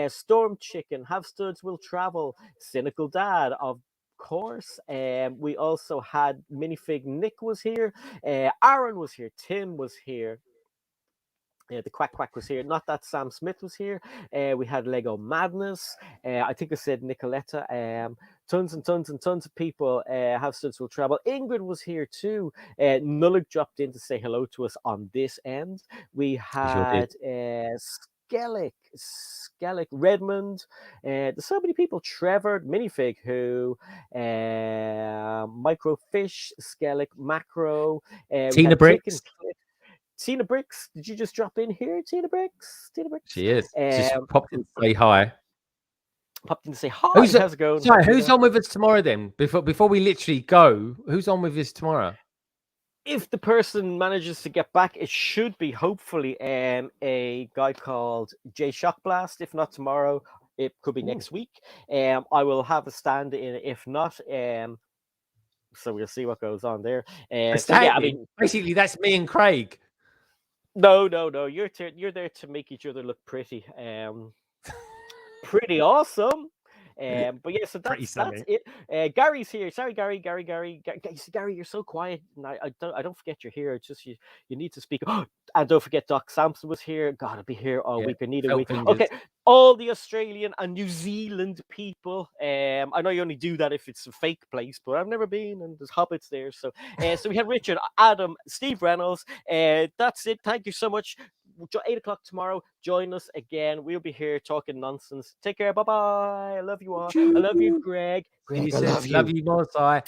Speaker 1: Storm Chicken, Have Studs Will Travel, Cynical Dad, of course. We also had Minifig Nick was here, Aaron was here, Tim was here. The Quack Quack was here. Not that Sam Smith was here. We had Lego Madness. I think I said Nicoletta. Tons and tons and tons of people have studs will travel. Ingrid was here too. Nullig dropped in to say hello to us on this end. We had Skellig, Redmond. There's so many people. Trevor, Minifig, who Microfish, Skellig, Macro.
Speaker 2: Tina Briggs.
Speaker 1: Tina Bricks, did you just drop in here, Tina Bricks? Tina Bricks?
Speaker 2: She is. Just popped in to say hi.
Speaker 1: Popped in to say hi. How's it going?
Speaker 2: Sorry, who's on with us tomorrow then? Before we literally go, who's on with us tomorrow?
Speaker 1: If the person manages to get back, it should be hopefully a guy called Jay Shockblast. If not tomorrow, it could be next week. I will have a stand in. If not, so we'll see what goes on there. So yeah, I mean,
Speaker 2: basically that's me and Craig.
Speaker 1: No. You're there to make each other look pretty. Pretty awesome. But yeah, so that's it. Gary's here. Sorry, Gary, you're so quiet. I don't forget you're here. It's just you need to speak. And don't forget Doc Sampson was here. Gotta be here all week. I need a week. Okay, all the Australian and New Zealand people. I know you only do that if it's a fake place, but I've never been, and there's hobbits there. So so we have Richard, Adam, Steve Reynolds. That's it. Thank you so much. 8 o'clock tomorrow. Join us again. We'll be here talking nonsense. Take care. Bye bye. I love you all. I love you, Greg.
Speaker 2: Greg, I love you more, Si.